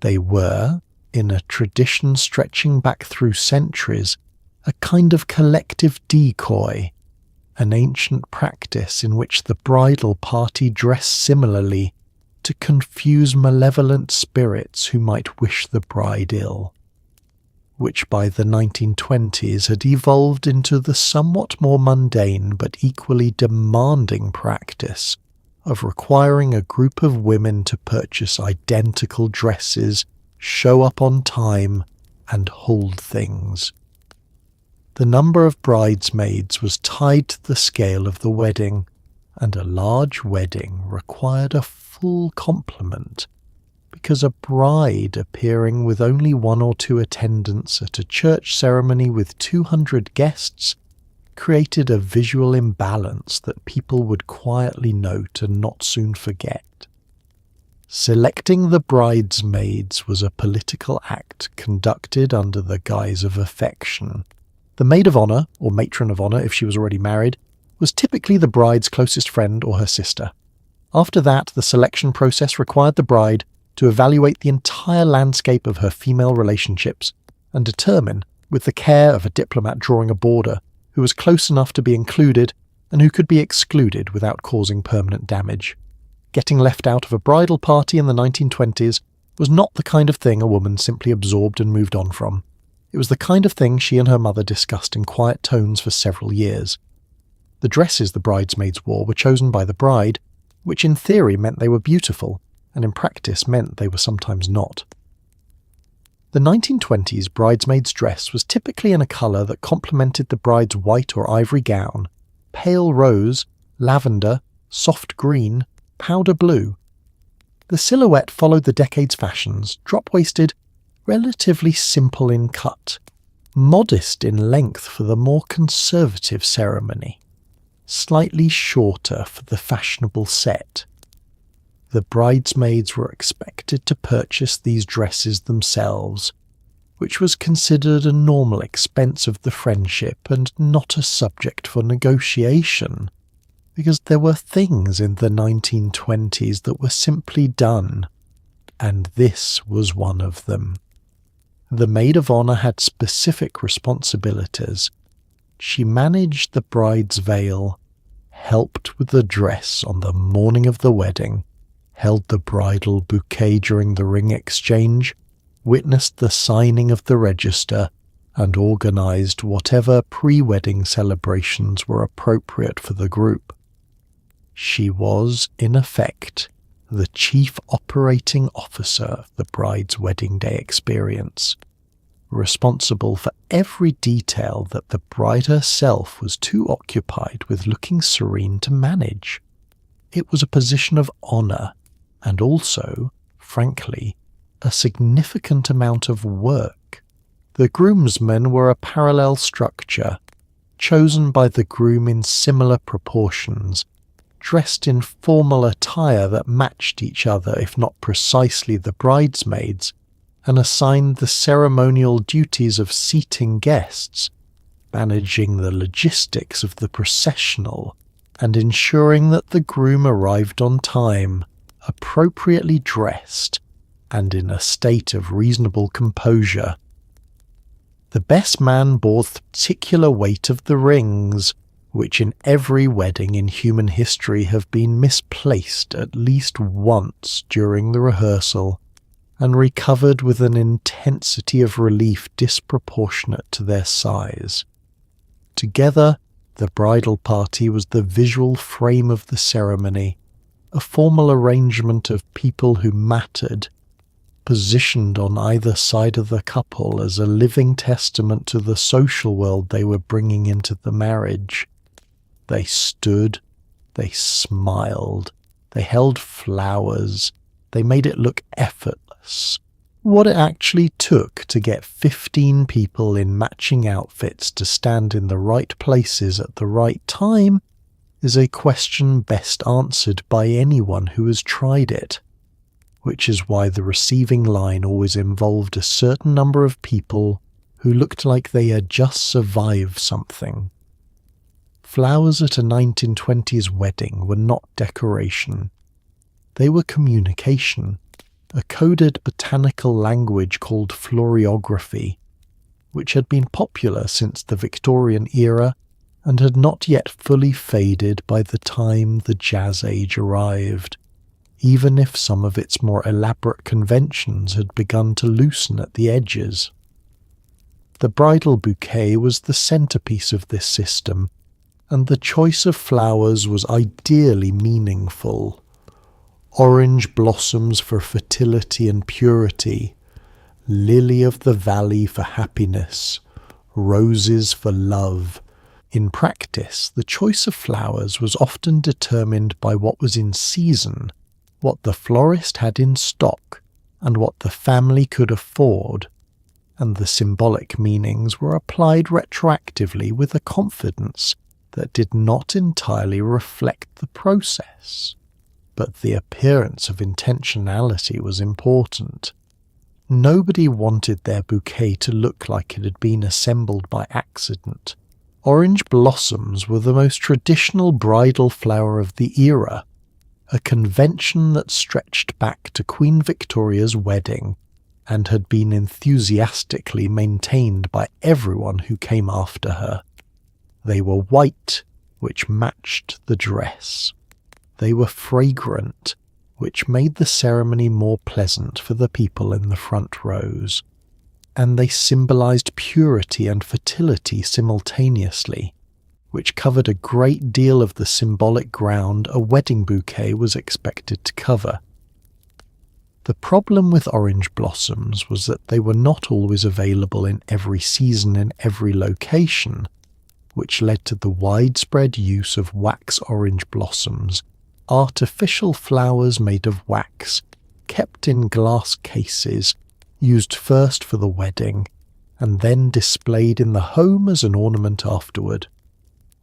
They were, in a tradition stretching back through centuries, a kind of collective decoy, an ancient practice in which the bridal party dressed similarly to confuse malevolent spirits who might wish the bride ill, which by the 1920s had evolved into the somewhat more mundane but equally demanding practice of requiring a group of women to purchase identical dresses, show up on time, and hold things. The number of bridesmaids was tied to the scale of the wedding, and a large wedding required a full complement, because a bride appearing with only 1 or 2 attendants at a church ceremony with 200 guests created a visual imbalance that people would quietly note and not soon forget. Selecting the bridesmaids was a political act conducted under the guise of affection. The maid of honour, or matron of honour if she was already married, was typically the bride's closest friend or her sister. After that, the selection process required the bride to evaluate the entire landscape of her female relationships and determine, with the care of a diplomat drawing a border, who was close enough to be included and who could be excluded without causing permanent damage. Getting left out of a bridal party in the 1920s was not the kind of thing a woman simply absorbed and moved on from. It was the kind of thing she and her mother discussed in quiet tones for several years. The dresses the bridesmaids wore were chosen by the bride, which in theory meant they were beautiful, and in practice meant they were sometimes not. The 1920s bridesmaid's dress was typically in a colour that complemented the bride's white or ivory gown: pale rose, lavender, soft green, powder blue. The silhouette followed the decade's fashions, drop-waisted, relatively simple in cut, modest in length for the more conservative ceremony, slightly shorter for the fashionable set. The bridesmaids were expected to purchase these dresses themselves, which was considered a normal expense of the friendship and not a subject for negotiation, because there were things in the 1920s that were simply done, and this was one of them. The maid of honour had specific responsibilities. She managed the bride's veil, helped with the dress on the morning of the wedding, held the bridal bouquet during the ring exchange, witnessed the signing of the register, and organised whatever pre-wedding celebrations were appropriate for the group. She was, in effect, the chief operating officer of the bride's wedding day experience, responsible for every detail that the bride herself was too occupied with looking serene to manage. It was a position of honour, and also, frankly, a significant amount of work. The groomsmen were a parallel structure, chosen by the groom in similar proportions, dressed in formal attire that matched each other if not precisely the bridesmaids, and assigned the ceremonial duties of seating guests, managing the logistics of the processional, and ensuring that the groom arrived on time, appropriately dressed, and in a state of reasonable composure. The best man bore the particular weight of the rings, which in every wedding in human history have been misplaced at least once during the rehearsal, and recovered with an intensity of relief disproportionate to their size. Together, the bridal party was the visual frame of the ceremony, a formal arrangement of people who mattered, positioned on either side of the couple as a living testament to the social world they were bringing into the marriage. They stood, they smiled, they held flowers, they made it look effortless. What it actually took to get 15 people in matching outfits to stand in the right places at the right time is a question best answered by anyone who has tried it, which is why the receiving line always involved a certain number of people who looked like they had just survived something. Flowers at a 1920s wedding were not decoration. They were communication, a coded botanical language called florography, which had been popular since the Victorian era and had not yet fully faded by the time the Jazz Age arrived, even if some of its more elaborate conventions had begun to loosen at the edges. The bridal bouquet was the centerpiece of this system, and the choice of flowers was ideally meaningful. Orange blossoms for fertility and purity, lily of the valley for happiness, roses for love. In practice, the choice of flowers was often determined by what was in season, what the florist had in stock, and what the family could afford, and the symbolic meanings were applied retroactively with a confidence that did not entirely reflect the process. but the appearance of intentionality was important. Nobody wanted their bouquet to look like it had been assembled by accident. Orange blossoms were the most traditional bridal flower of the era, a convention that stretched back to Queen Victoria's wedding and had been enthusiastically maintained by everyone who came after her. They were white, which matched the dress. They were fragrant, which made the ceremony more pleasant for the people in the front rows. And they symbolized purity and fertility simultaneously, which covered a great deal of the symbolic ground a wedding bouquet was expected to cover. The problem with orange blossoms was that they were not always available in every season in every location, which led to the widespread use of wax orange blossoms, artificial flowers made of wax, kept in glass cases, used first for the wedding, and then displayed in the home as an ornament afterward.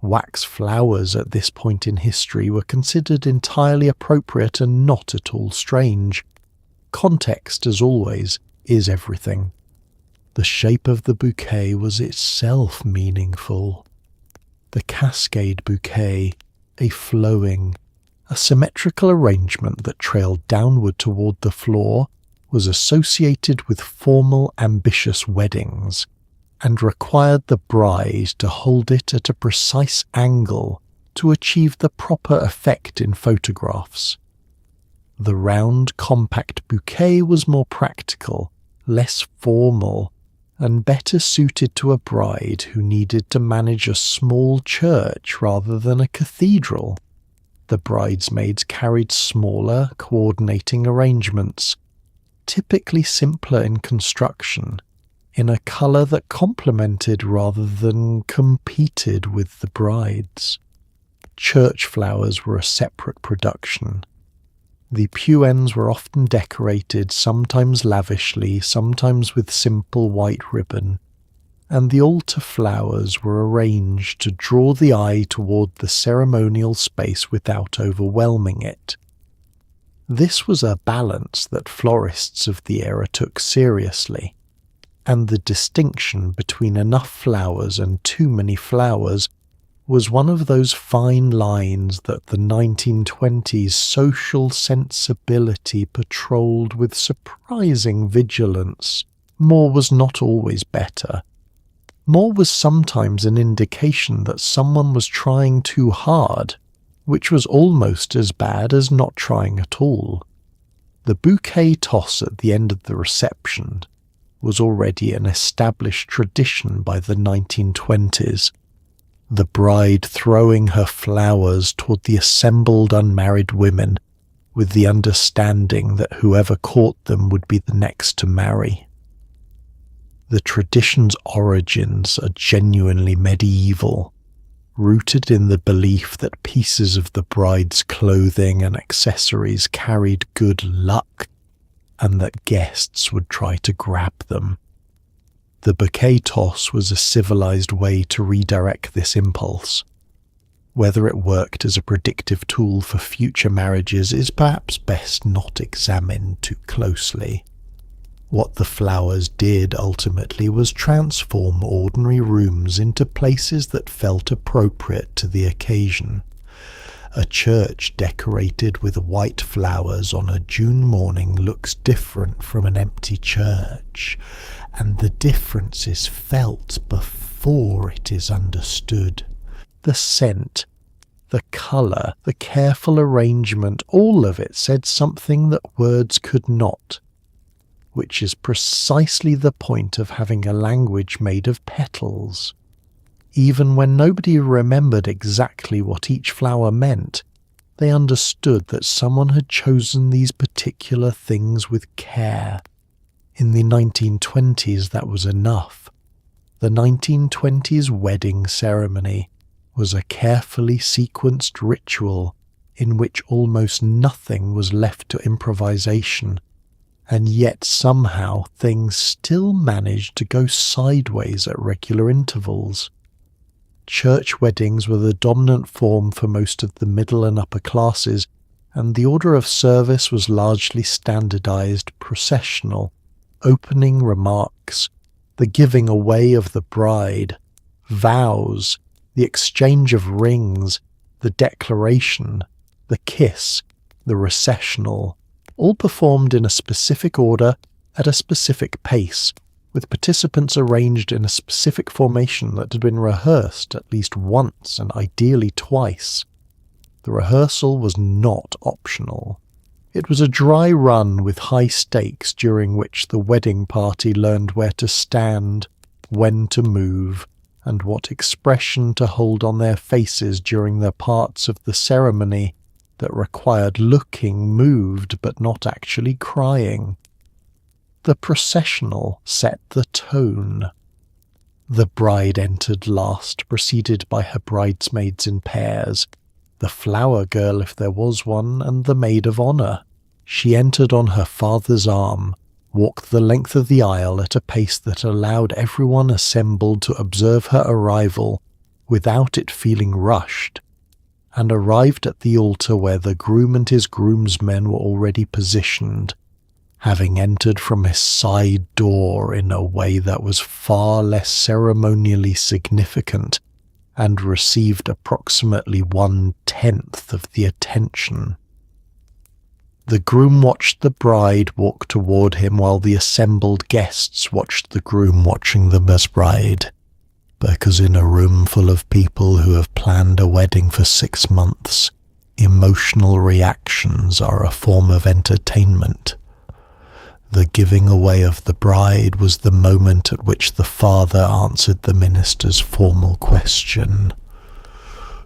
Wax flowers at this point in history were considered entirely appropriate and not at all strange. Context, as always, is everything. The shape of the bouquet was itself meaningful. The cascade bouquet, a flowing, a symmetrical arrangement that trailed downward toward the floor, was associated with formal, ambitious weddings, and required the bride to hold it at a precise angle to achieve the proper effect in photographs. The round, compact bouquet was more practical, less formal, and better suited to a bride who needed to manage a small church rather than a cathedral. The bridesmaids carried smaller, coordinating arrangements, typically simpler in construction, in a colour that complemented rather than competed with the bride's. Church flowers were a separate production. The pew ends were often decorated, sometimes lavishly, sometimes with simple white ribbon, and the altar flowers were arranged to draw the eye toward the ceremonial space without overwhelming it. This was a balance that florists of the era took seriously, and the distinction between enough flowers and too many flowers was one of those fine lines that the 1920s social sensibility patrolled with surprising vigilance. More was not always better. More was sometimes an indication that someone was trying too hard, which was almost as bad as not trying at all. The bouquet toss at the end of the reception was already an established tradition by the 1920s. The bride throwing her flowers toward the assembled unmarried women, with the understanding that whoever caught them would be the next to marry. The tradition's origins are genuinely medieval, rooted in the belief that pieces of the bride's clothing and accessories carried good luck, and that guests would try to grab them. The bouquet toss was a civilized way to redirect this impulse. Whether it worked as a predictive tool for future marriages is perhaps best not examined too closely. What the flowers did ultimately was transform ordinary rooms into places that felt appropriate to the occasion. A church decorated with white flowers on a June morning looks different from an empty church, and the difference is felt before it is understood. The scent, the colour, the careful arrangement, all of it said something that words could not, which is precisely the point of having a language made of petals. Even when nobody remembered exactly what each flower meant, they understood that someone had chosen these particular things with care. In the 1920s, that was enough. The 1920s wedding ceremony was a carefully sequenced ritual in which almost nothing was left to improvisation, and yet somehow things still managed to go sideways at regular intervals. Church weddings were the dominant form for most of the middle and upper classes, and the order of service was largely standardized, processional, opening remarks, the giving away of the bride, vows, the exchange of rings, the declaration, the kiss, the recessional, all performed in a specific order at a specific pace, with participants arranged in a specific formation that had been rehearsed at least once and ideally twice. The rehearsal was not optional. It was a dry run with high stakes during which the wedding party learned where to stand, when to move, and what expression to hold on their faces during the parts of the ceremony that required looking moved but not actually crying. The processional set the tone. The bride entered last, preceded by her bridesmaids in pairs, the flower girl if there was one, and the maid of honour. She entered on her father's arm, walked the length of the aisle at a pace that allowed everyone assembled to observe her arrival without it feeling rushed, and arrived at the altar where the groom and his groomsmen were already positioned, having entered from his side door in a way that was far less ceremonially significant and received approximately 1/10 of the attention. The groom watched the bride walk toward him while the assembled guests watched the groom watching the bride, because in a room full of people who have planned a wedding for 6 months, emotional reactions are a form of entertainment. The giving away of the bride was the moment at which the father answered the minister's formal question,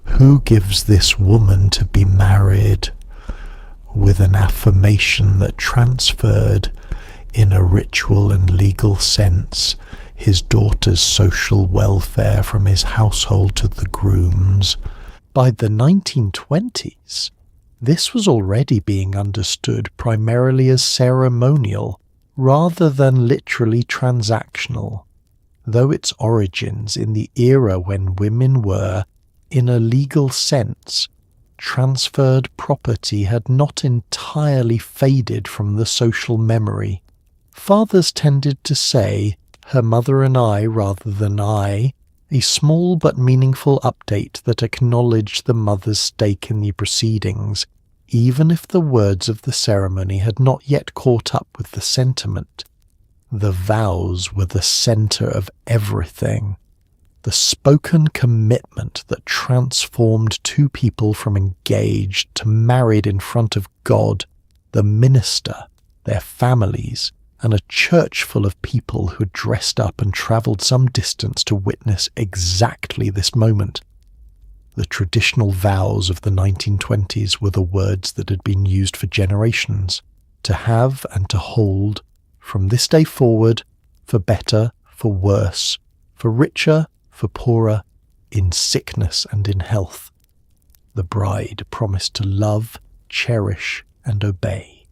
"Who gives this woman to be married?" with an affirmation that transferred, in a ritual and legal sense, his daughter's social welfare from his household to the groom's. By the 1920s, this was already being understood primarily as ceremonial rather than literally transactional, though its origins in the era when women were, in a legal sense, transferred property had not entirely faded from the social memory. Fathers tended to say, "her mother and I," rather than "I," a small but meaningful update that acknowledged the mother's stake in the proceedings, even if the words of the ceremony had not yet caught up with the sentiment. The vows were the centre of everything. The spoken commitment that transformed two people from engaged to married in front of God, the minister, their families, and a church full of people who had dressed up and travelled some distance to witness exactly this moment. The traditional vows of the 1920s were the words that had been used for generations, to have and to hold, from this day forward, for better, for worse, for richer, for poorer, in sickness and in health. The bride promised to love, cherish, and obey.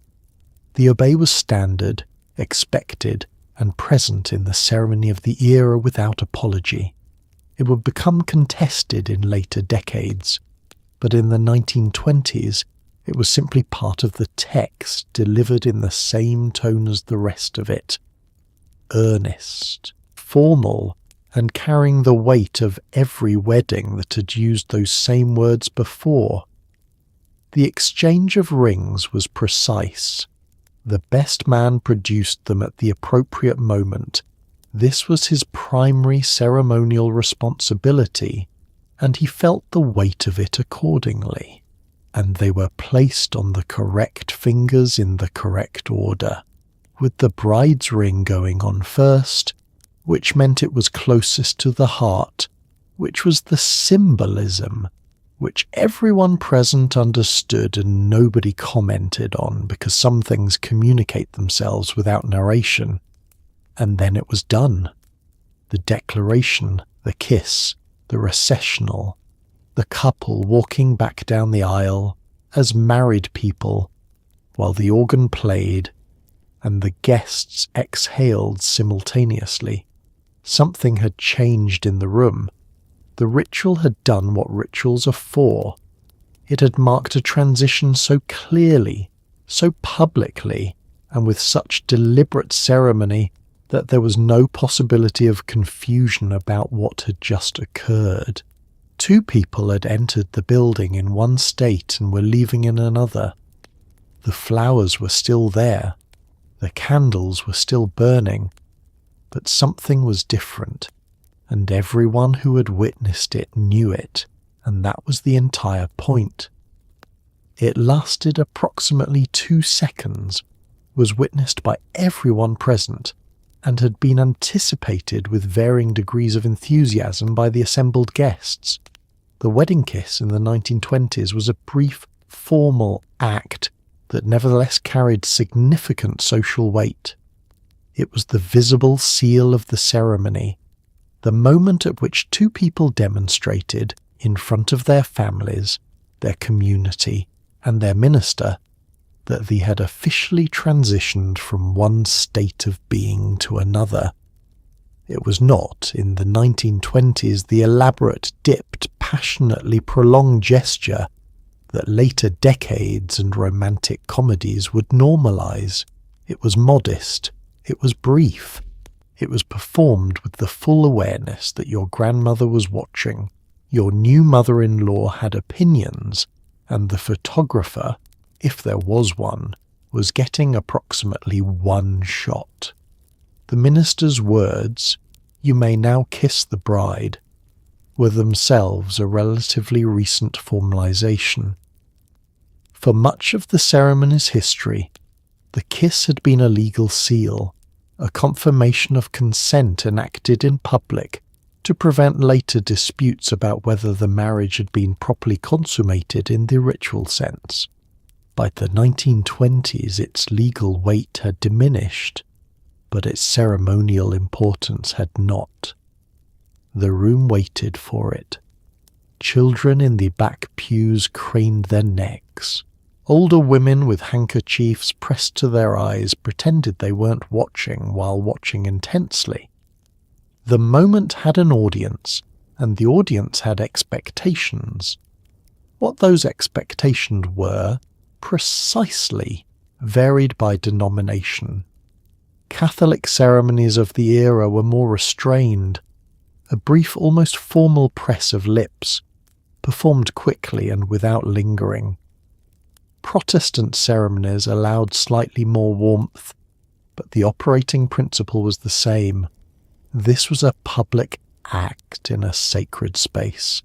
The obey was standard, expected, and present in the ceremony of the era without apology. It would become contested in later decades, but in the 1920s it was simply part of the text delivered in the same tone as the rest of it. Earnest, formal, and carrying the weight of every wedding that had used those same words before. The exchange of rings was precise. The best man produced them at the appropriate moment. This was his primary ceremonial responsibility, and he felt the weight of it accordingly, and they were placed on the correct fingers in the correct order, with the bride's ring going on first, which meant it was closest to the heart, which was the symbolism, which everyone present understood and nobody commented on because some things communicate themselves without narration. And then it was done. The declaration, the kiss, the recessional, the couple walking back down the aisle as married people, while the organ played and the guests exhaled simultaneously. Something had changed in the room. The ritual had done what rituals are for. It had marked a transition so clearly, so publicly, and with such deliberate ceremony that there was no possibility of confusion about what had just occurred. Two people had entered the building in one state and were leaving in another. The flowers were still there, the candles were still burning, but something was different, and everyone who had witnessed it knew it, and that was the entire point. It lasted approximately 2 seconds, was witnessed by everyone present, and had been anticipated with varying degrees of enthusiasm by the assembled guests. The wedding kiss in the 1920s was a brief, formal act that nevertheless carried significant social weight. It was the visible seal of the ceremony, the moment at which two people demonstrated, in front of their families, their community, and their minister, that they had officially transitioned from one state of being to another. It was not, in the 1920s, the elaborate, dipped, passionately prolonged gesture that later decades and romantic comedies would normalize. It was modest, it was brief, it was performed with the full awareness that your grandmother was watching, your new mother-in-law had opinions, and the photographer, if there was one, was getting approximately one shot. The minister's words, "You may now kiss the bride," were themselves a relatively recent formalization. For much of the ceremony's history, the kiss had been a legal seal, a confirmation of consent enacted in public to prevent later disputes about whether the marriage had been properly consummated in the ritual sense. By the 1920s, its legal weight had diminished, but its ceremonial importance had not. The room waited for it. Children in the back pews craned their necks. Older women with handkerchiefs pressed to their eyes pretended they weren't watching while watching intensely. The moment had an audience, and the audience had expectations. What those expectations were, precisely, varied by denomination. Catholic ceremonies of the era were more restrained, a brief, almost formal press of lips, performed quickly and without lingering. Protestant ceremonies allowed slightly more warmth, but the operating principle was the same. This was a public act in a sacred space,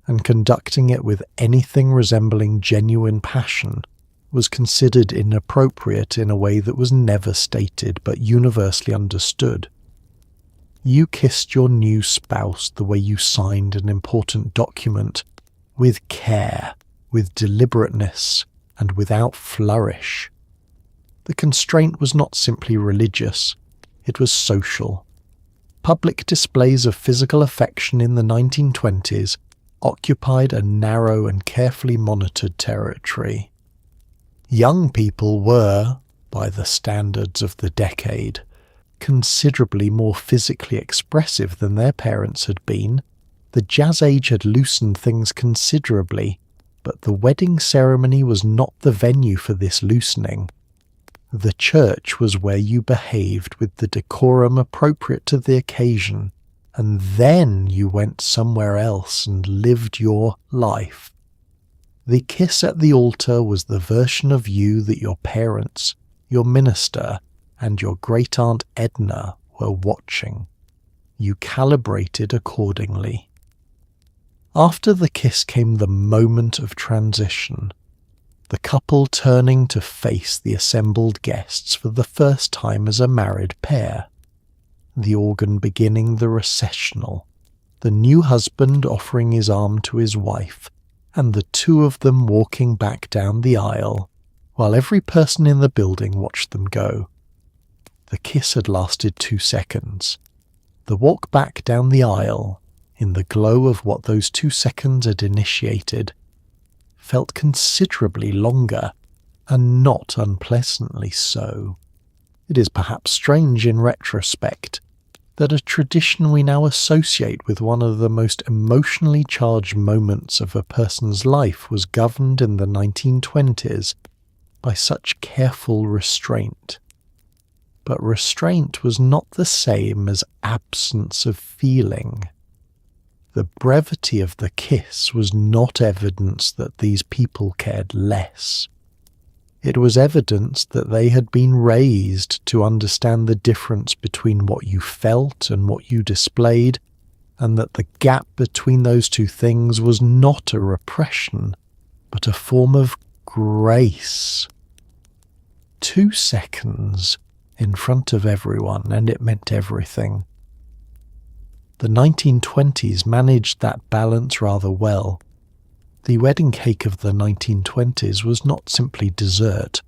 and conducting it with anything resembling genuine passion was considered inappropriate in a way that was never stated but universally understood. You kissed your new spouse the way you signed an important document, with care, with deliberateness, and without flourish. The constraint was not simply religious, it was social. Public displays of physical affection in the 1920s occupied a narrow and carefully monitored territory. Young people were, by the standards of the decade, considerably more physically expressive than their parents had been. The jazz age had loosened things considerably, but the wedding ceremony was not the venue for this loosening. The church was where you behaved with the decorum appropriate to the occasion, and then you went somewhere else and lived your life. The kiss at the altar was the version of you that your parents, your minister, and your great-aunt Edna were watching. You calibrated accordingly. After the kiss came the moment of transition, the couple turning to face the assembled guests for the first time as a married pair. The organ beginning the recessional, the new husband offering his arm to his wife, and the two of them walking back down the aisle, while every person in the building watched them go. The kiss had lasted 2 seconds. The walk back down the aisle, in the glow of what those 2 seconds had initiated, felt considerably longer, and not unpleasantly so. It is perhaps strange in retrospect, that a tradition we now associate with one of the most emotionally charged moments of a person's life was governed in the 1920s by such careful restraint. But restraint was not the same as absence of feeling. The brevity of the kiss was not evidence that these people cared less. It was evidence that they had been raised to understand the difference between what you felt and what you displayed, and that the gap between those two things was not a repression, but a form of grace. 2 seconds in front of everyone, and it meant everything. The 1920s managed that balance rather well. The wedding cake of the 1920s was not simply dessert.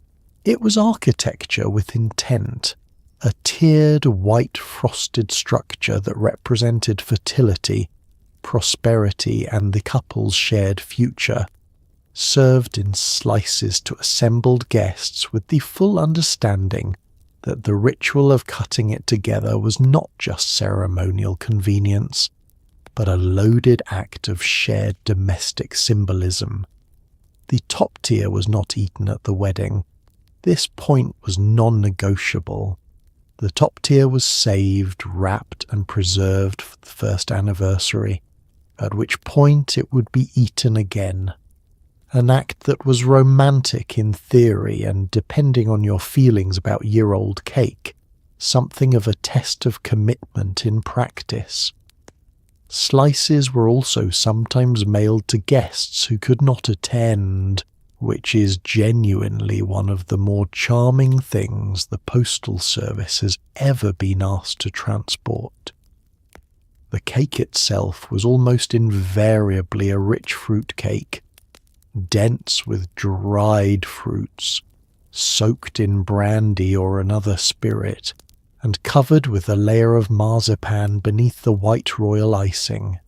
It was architecture with intent, a tiered white frosted structure that represented fertility, prosperity, and the couple's shared future, served in slices to assembled guests with the full understanding that the ritual of cutting it together was not just ceremonial convenience, but a loaded act of shared domestic symbolism. The top tier was not eaten at the wedding. This point was non-negotiable. The top tier was saved, wrapped, and preserved for the first anniversary, at which point it would be eaten again. An act that was romantic in theory and, depending on your feelings about year-old cake, something of a test of commitment in practice. Slices were also sometimes mailed to guests who could not attend, which is genuinely one of the more charming things the postal service has ever been asked to transport. The cake itself was almost invariably a rich fruit cake, dense with dried fruits, soaked in brandy or another spirit, and covered with a layer of marzipan beneath the white royal icing.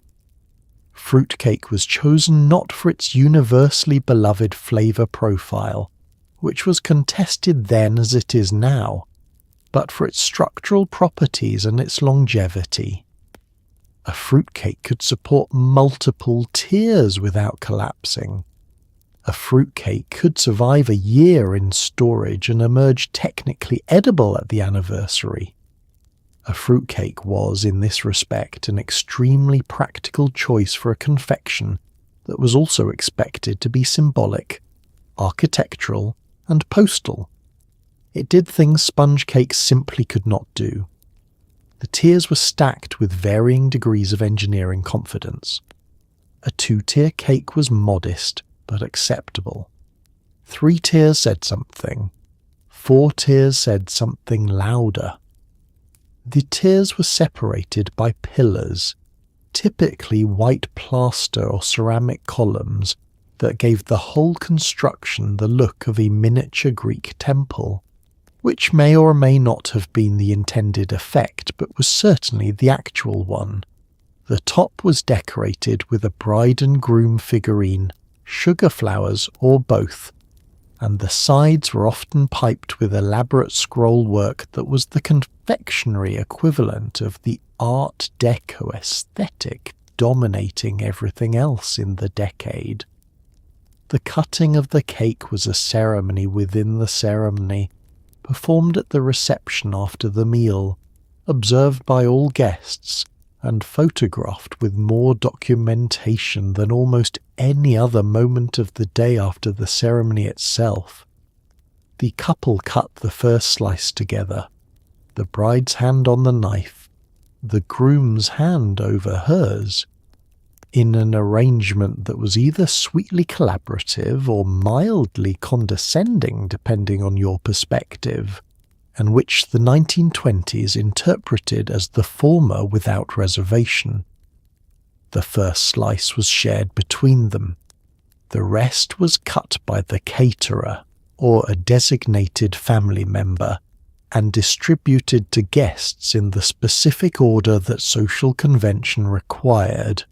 Fruitcake was chosen not for its universally beloved flavour profile, which was contested then as it is now, but for its structural properties and its longevity. A fruitcake could support multiple tiers without collapsing. A fruitcake could survive a year in storage and emerge technically edible at the anniversary. A fruitcake was, in this respect, an extremely practical choice for a confection that was also expected to be symbolic, architectural, and postal. It did things sponge cakes simply could not do. The tiers were stacked with varying degrees of engineering confidence. A 2-tier cake was modest, but acceptable. 3 tiers said something. 4 tiers said something louder. The tiers were separated by pillars, typically white plaster or ceramic columns that gave the whole construction the look of a miniature Greek temple, which may or may not have been the intended effect, but was certainly the actual one. The top was decorated with a bride and groom figurine, sugar flowers, or both, and the sides were often piped with elaborate scroll work that was the confectionery equivalent of the Art Deco aesthetic dominating everything else in the decade. The cutting of the cake was a ceremony within the ceremony, performed at the reception after the meal, observed by all guests, and photographed with more documentation than almost any other moment of the day after the ceremony itself. The couple cut the first slice together, the bride's hand on the knife, the groom's hand over hers, in an arrangement that was either sweetly collaborative or mildly condescending depending on your perspective, and which the 1920s interpreted as the former without reservation. The first slice was shared between them. The rest was cut by the caterer, or a designated family member, and distributed to guests in the specific order that social convention required,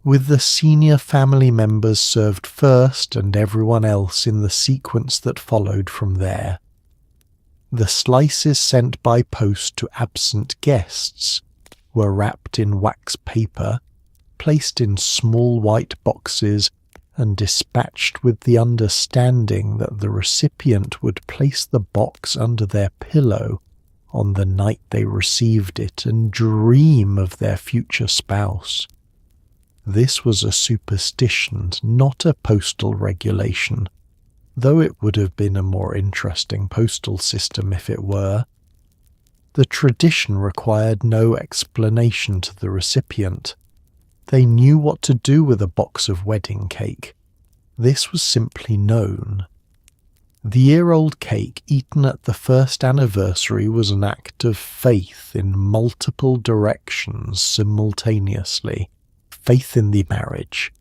with the senior family members served first and everyone else in the sequence that followed from there. The slices sent by post to absent guests, were wrapped in wax paper, placed in small white boxes, and dispatched with the understanding that the recipient would place the box under their pillow on the night they received it and dream of their future spouse. This was a superstition, not a postal regulation, though it would have been a more interesting postal system if it were. The tradition required no explanation to the recipient. They knew what to do with a box of wedding cake. This was simply known. The year-old cake eaten at the first anniversary was an act of faith in multiple directions simultaneously. Faith in the marriage,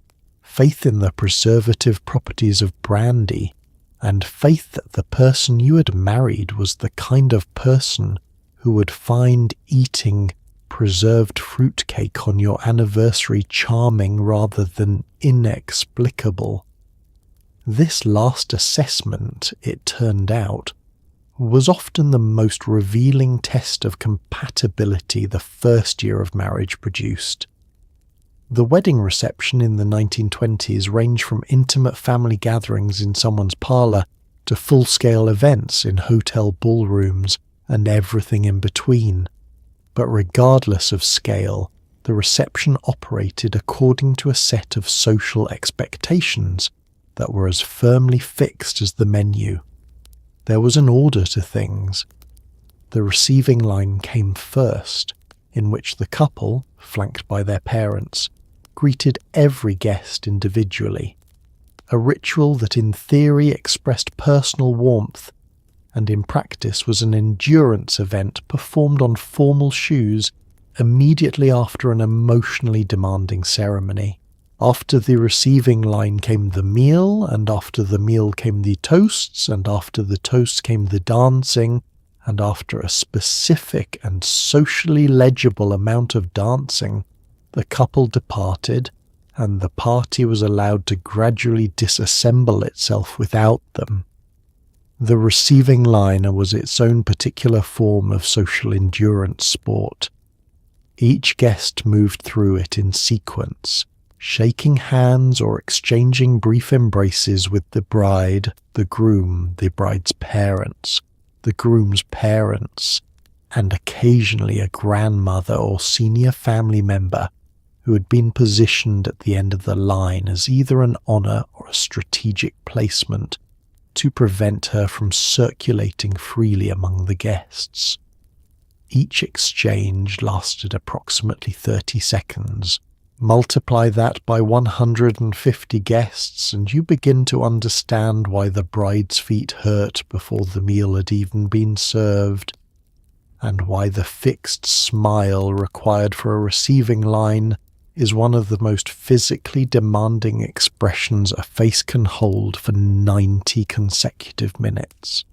faith in the preservative properties of brandy, and faith that the person you had married was the kind of person who would find eating preserved fruitcake on your anniversary charming rather than inexplicable. This last assessment, it turned out, was often the most revealing test of compatibility the first year of marriage produced. The wedding reception in the 1920s ranged from intimate family gatherings in someone's parlour to full-scale events in hotel ballrooms and everything in between. But regardless of scale, the reception operated according to a set of social expectations that were as firmly fixed as the menu. There was an order to things. The receiving line came first, in which the couple, flanked by their parents, greeted every guest individually, a ritual that in theory expressed personal warmth and in practice was an endurance event performed on formal shoes immediately after an emotionally demanding ceremony. After the receiving line came the meal, and after the meal came the toasts, and after the toasts came the dancing, and after a specific and socially legible amount of dancing, the couple departed, and the party was allowed to gradually disassemble itself without them. The receiving line was its own particular form of social endurance sport. Each guest moved through it in sequence, shaking hands or exchanging brief embraces with the bride, the groom, the bride's parents, the groom's parents, and occasionally a grandmother or senior family member who had been positioned at the end of the line as either an honour or a strategic placement to prevent her from circulating freely among the guests. Each exchange lasted approximately 30 seconds. Multiply that by 150 guests and you begin to understand why the bride's feet hurt before the meal had even been served, and why the fixed smile required for a receiving line is one of the most physically demanding expressions a face can hold for 90 consecutive minutes.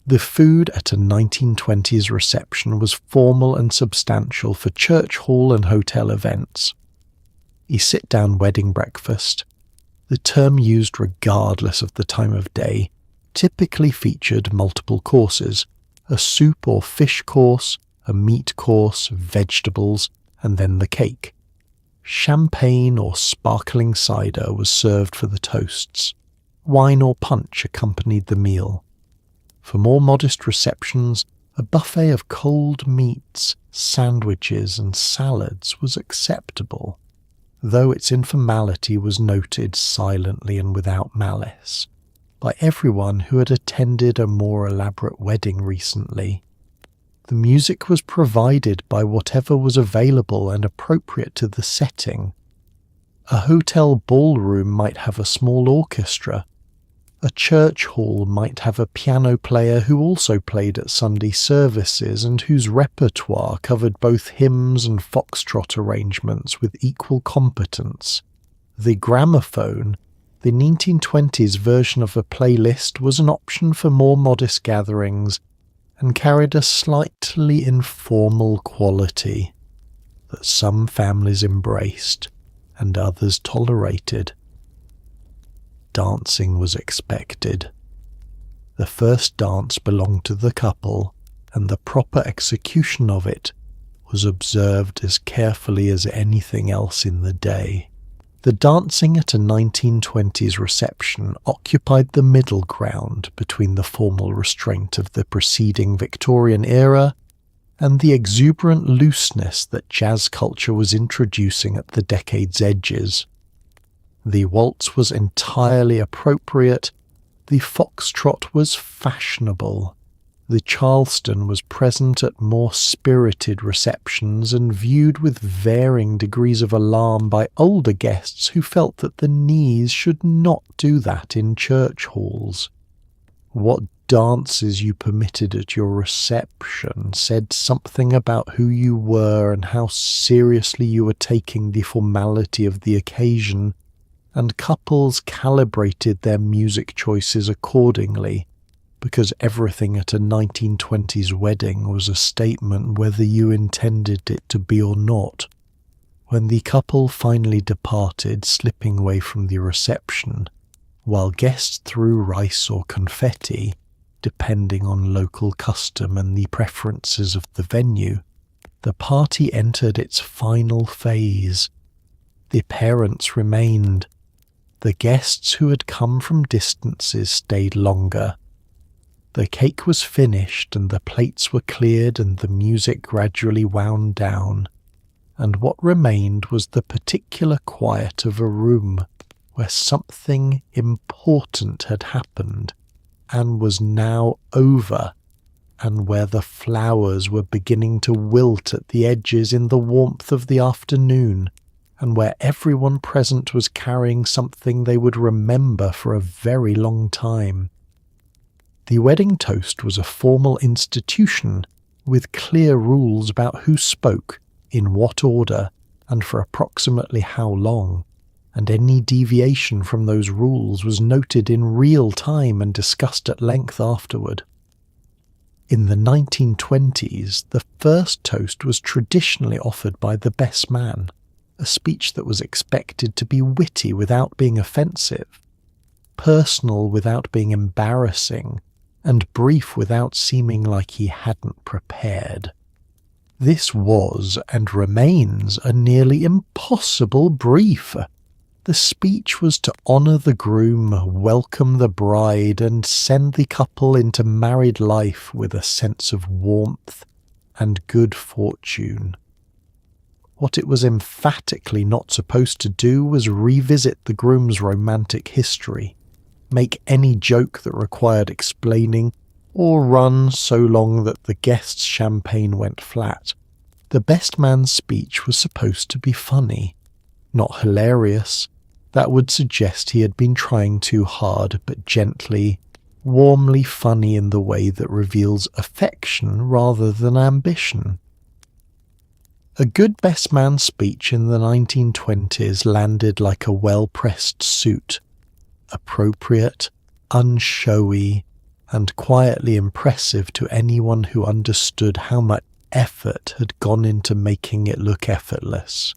The food at a 1920s reception was formal and substantial for church hall and hotel events. A sit-down wedding breakfast, the term used regardless of the time of day, typically featured multiple courses, a soup or fish course, a meat course, vegetables, and then the cake. Champagne or sparkling cider was served for the toasts. Wine or punch accompanied the meal. For more modest receptions, a buffet of cold meats, sandwiches, and salads was acceptable, though its informality was noted silently and without malice by everyone who had attended a more elaborate wedding recently. The music was provided by whatever was available and appropriate to the setting. A hotel ballroom might have a small orchestra. A church hall might have a piano player who also played at Sunday services and whose repertoire covered both hymns and foxtrot arrangements with equal competence. The gramophone, the 1920s version of a playlist, was an option for more modest gatherings and carried a slightly informal quality that some families embraced and others tolerated. Dancing was expected. The first dance belonged to the couple, and the proper execution of it was observed as carefully as anything else in the day. The dancing at a 1920s reception occupied the middle ground between the formal restraint of the preceding Victorian era and the exuberant looseness that jazz culture was introducing at the decade's edges. The waltz was entirely appropriate, the foxtrot was fashionable, the Charleston was present at more spirited receptions and viewed with varying degrees of alarm by older guests who felt that the knees should not do that in church halls. What dances you permitted at your reception said something about who you were and how seriously you were taking the formality of the occasion, and couples calibrated their music choices accordingly, because everything at a 1920s wedding was a statement whether you intended it to be or not. When the couple finally departed, slipping away from the reception, while guests threw rice or confetti, depending on local custom and the preferences of the venue, the party entered its final phase. The parents remained. The guests who had come from distances stayed longer. The cake was finished and the plates were cleared and the music gradually wound down, and what remained was the particular quiet of a room where something important had happened and was now over, and where the flowers were beginning to wilt at the edges in the warmth of the afternoon, and where everyone present was carrying something they would remember for a very long time. The wedding toast was a formal institution with clear rules about who spoke, in what order, and for approximately how long, and any deviation from those rules was noted in real time and discussed at length afterward. In the 1920s, the first toast was traditionally offered by the best man, a speech that was expected to be witty without being offensive, personal without being embarrassing, and brief without seeming like he hadn't prepared. This was and remains a nearly impossible brief. The speech was to honour the groom, welcome the bride, and send the couple into married life with a sense of warmth and good fortune. What it was emphatically not supposed to do was revisit the groom's romantic history, make any joke that required explaining, or run so long that the guest's champagne went flat. The best man's speech was supposed to be funny, not hilarious. That would suggest he had been trying too hard, but gently, warmly funny in the way that reveals affection rather than ambition. A good best man speech in the 1920s landed like a well-pressed suit, appropriate, unshowy, and quietly impressive to anyone who understood how much effort had gone into making it look effortless.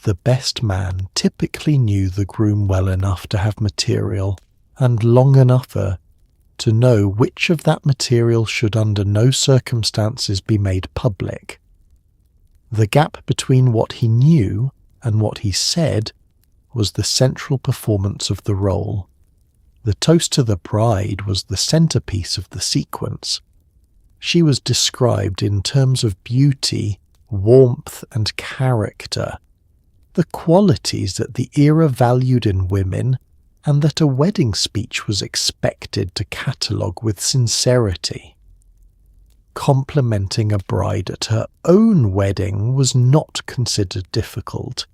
The best man typically knew the groom well enough to have material, and long enough to know which of that material should under no circumstances be made public. The gap between what he knew and what he said was the central performance of the role. The toast to the bride was the centerpiece of the sequence. She was described in terms of beauty, warmth, and character, the qualities that the era valued in women and that a wedding speech was expected to catalogue with sincerity. Complimenting a bride at her own wedding was not considered difficult,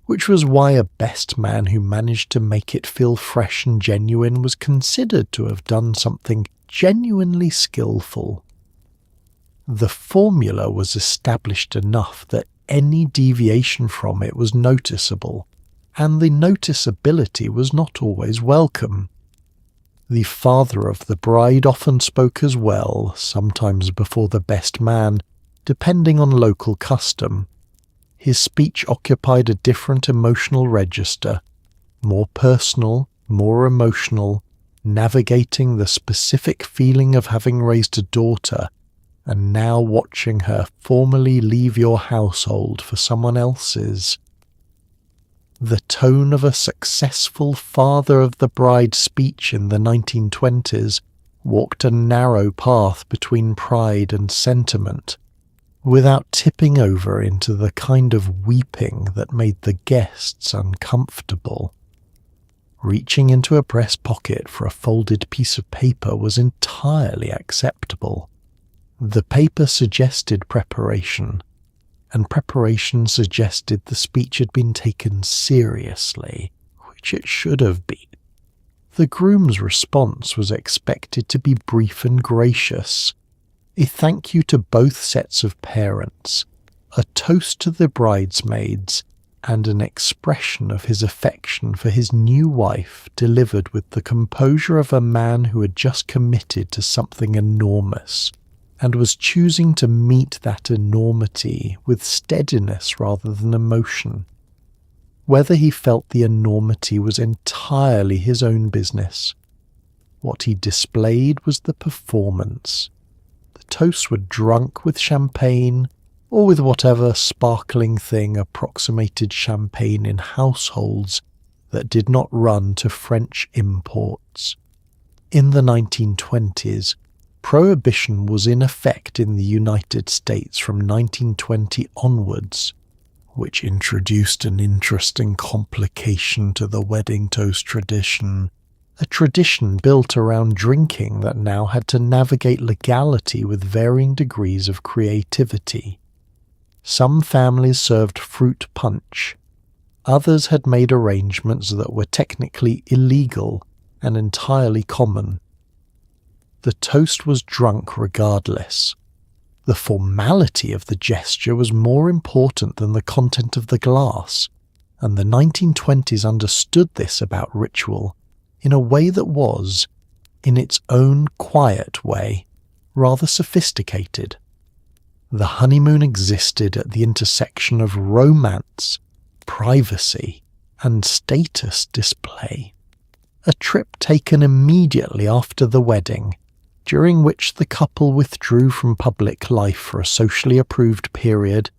which was why a best man who managed to make it feel fresh and genuine was considered to have done something genuinely skillful. The formula was established enough that any deviation from it was noticeable, and the noticeability was not always welcome. The father of the bride often spoke as well, sometimes before the best man, depending on local custom. His speech occupied a different emotional register, more personal, more emotional, navigating the specific feeling of having raised a daughter, and now watching her formally leave your household for someone else's. The tone of a successful father of the bride speech in the 1920s walked a narrow path between pride and sentiment, without tipping over into the kind of weeping that made the guests uncomfortable. Reaching into a breast pocket for a folded piece of paper was entirely acceptable. The paper suggested preparation, and preparation suggested the speech had been taken seriously, which it should have been. The groom's response was expected to be brief and gracious, a thank you to both sets of parents, a toast to the bridesmaids, and an expression of his affection for his new wife delivered with the composure of a man who had just committed to something enormous and was choosing to meet that enormity with steadiness rather than emotion. Whether he felt the enormity was entirely his own business. What he displayed was the performance. The toasts were drunk with champagne, or with whatever sparkling thing approximated champagne in households that did not run to French imports. In the 1920s, Prohibition was in effect in the United States from 1920 onwards, which introduced an interesting complication to the wedding toast tradition, a tradition built around drinking that now had to navigate legality with varying degrees of creativity. Some families served fruit punch. Others had made arrangements that were technically illegal and entirely common. The toast was drunk regardless. The formality of the gesture was more important than the content of the glass, and the 1920s understood this about ritual in a way that was, in its own quiet way, rather sophisticated. The honeymoon existed at the intersection of romance, privacy, and status display. A trip taken immediately after the wedding, during which the couple withdrew from public life for a socially approved period,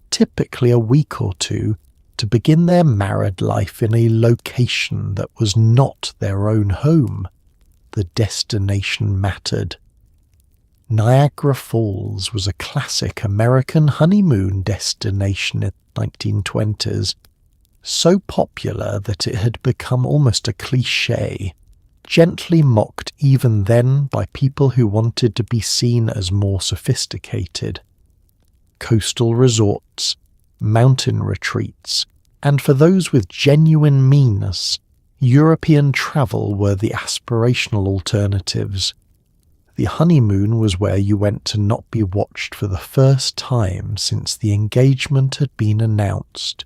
typically a week or two, to begin their married life in a location that was not their own home. The destination mattered. Niagara Falls was a classic American honeymoon destination in the 1920s, so popular that it had become almost a cliché, gently mocked even then by people who wanted to be seen as more sophisticated. Coastal resorts, mountain retreats, and for those with genuine means, European travel were the aspirational alternatives. The honeymoon was where you went to not be watched for the first time since the engagement had been announced,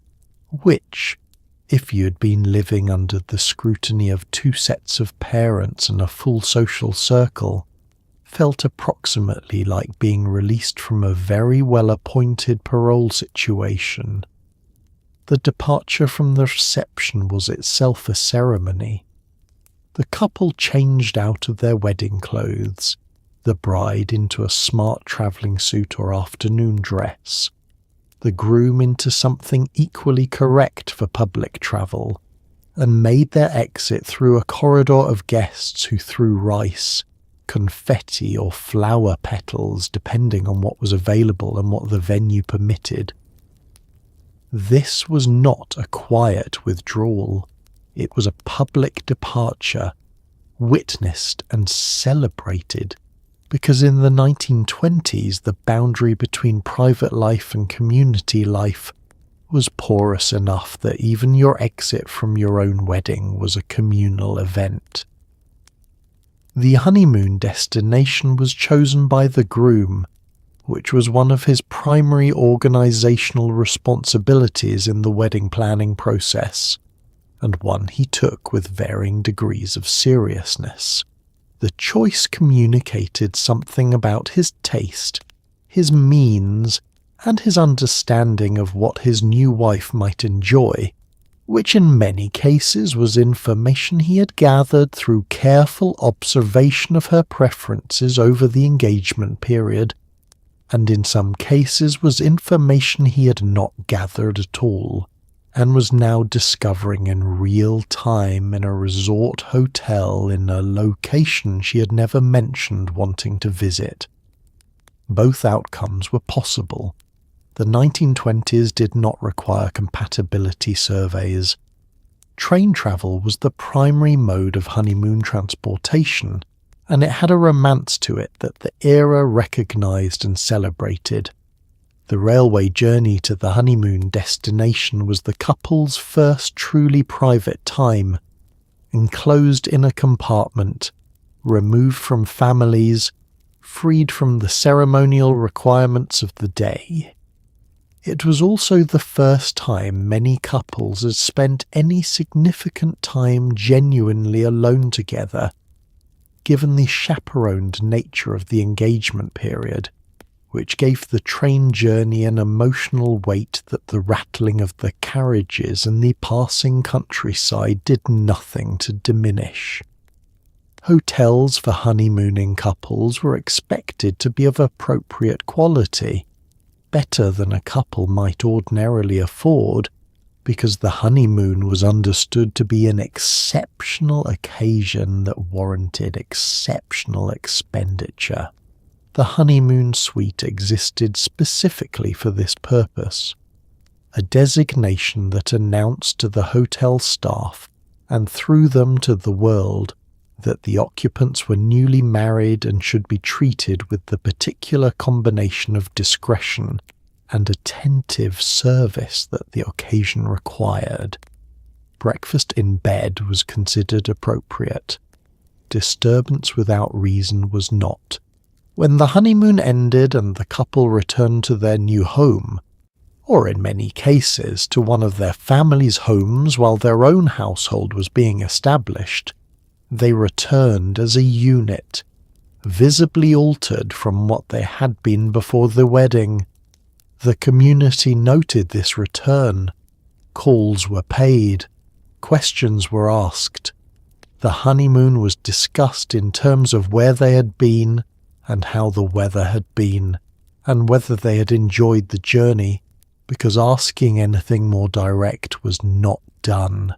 which, if you had been living under the scrutiny of two sets of parents and a full social circle, felt approximately like being released from a very well-appointed parole situation. The departure from the reception was itself a ceremony. The couple changed out of their wedding clothes, the bride into a smart travelling suit or afternoon dress, the groom into something equally correct for public travel, and made their exit through a corridor of guests who threw rice, confetti or flower petals depending on what was available and what the venue permitted. This was not a quiet withdrawal. It was a public departure, witnessed and celebrated, because in the 1920s the boundary between private life and community life was porous enough that even your exit from your own wedding was a communal event. The honeymoon destination was chosen by the groom, which was one of his primary organisational responsibilities in the wedding planning process, and one he took with varying degrees of seriousness. The choice communicated something about his taste, his means, and his understanding of what his new wife might enjoy, which in many cases was information he had gathered through careful observation of her preferences over the engagement period, and in some cases was information he had not gathered at all, and was now discovering in real time in a resort hotel in a location she had never mentioned wanting to visit. Both outcomes were possible. The 1920s did not require compatibility surveys. Train travel was the primary mode of honeymoon transportation, and it had a romance to it that the era recognised and celebrated. The railway journey to the honeymoon destination was the couple's first truly private time, enclosed in a compartment, removed from families, freed from the ceremonial requirements of the day. It was also the first time many couples had spent any significant time genuinely alone together, given the chaperoned nature of the engagement period, which gave the train journey an emotional weight that the rattling of the carriages and the passing countryside did nothing to diminish. Hotels for honeymooning couples were expected to be of appropriate quality, better than a couple might ordinarily afford, because the honeymoon was understood to be an exceptional occasion that warranted exceptional expenditure. The honeymoon suite existed specifically for this purpose, a designation that announced to the hotel staff, and through them to the world, that the occupants were newly married and should be treated with the particular combination of discretion and attentive service that the occasion required. Breakfast in bed was considered appropriate. Disturbance without reason was not. When the honeymoon ended and the couple returned to their new home, or in many cases to one of their family's homes while their own household was being established, they returned as a unit, visibly altered from what they had been before the wedding. The community noted this return. Calls were paid. Questions were asked. The honeymoon was discussed in terms of where they had been and how the weather had been, and whether they had enjoyed the journey, because asking anything more direct was not done.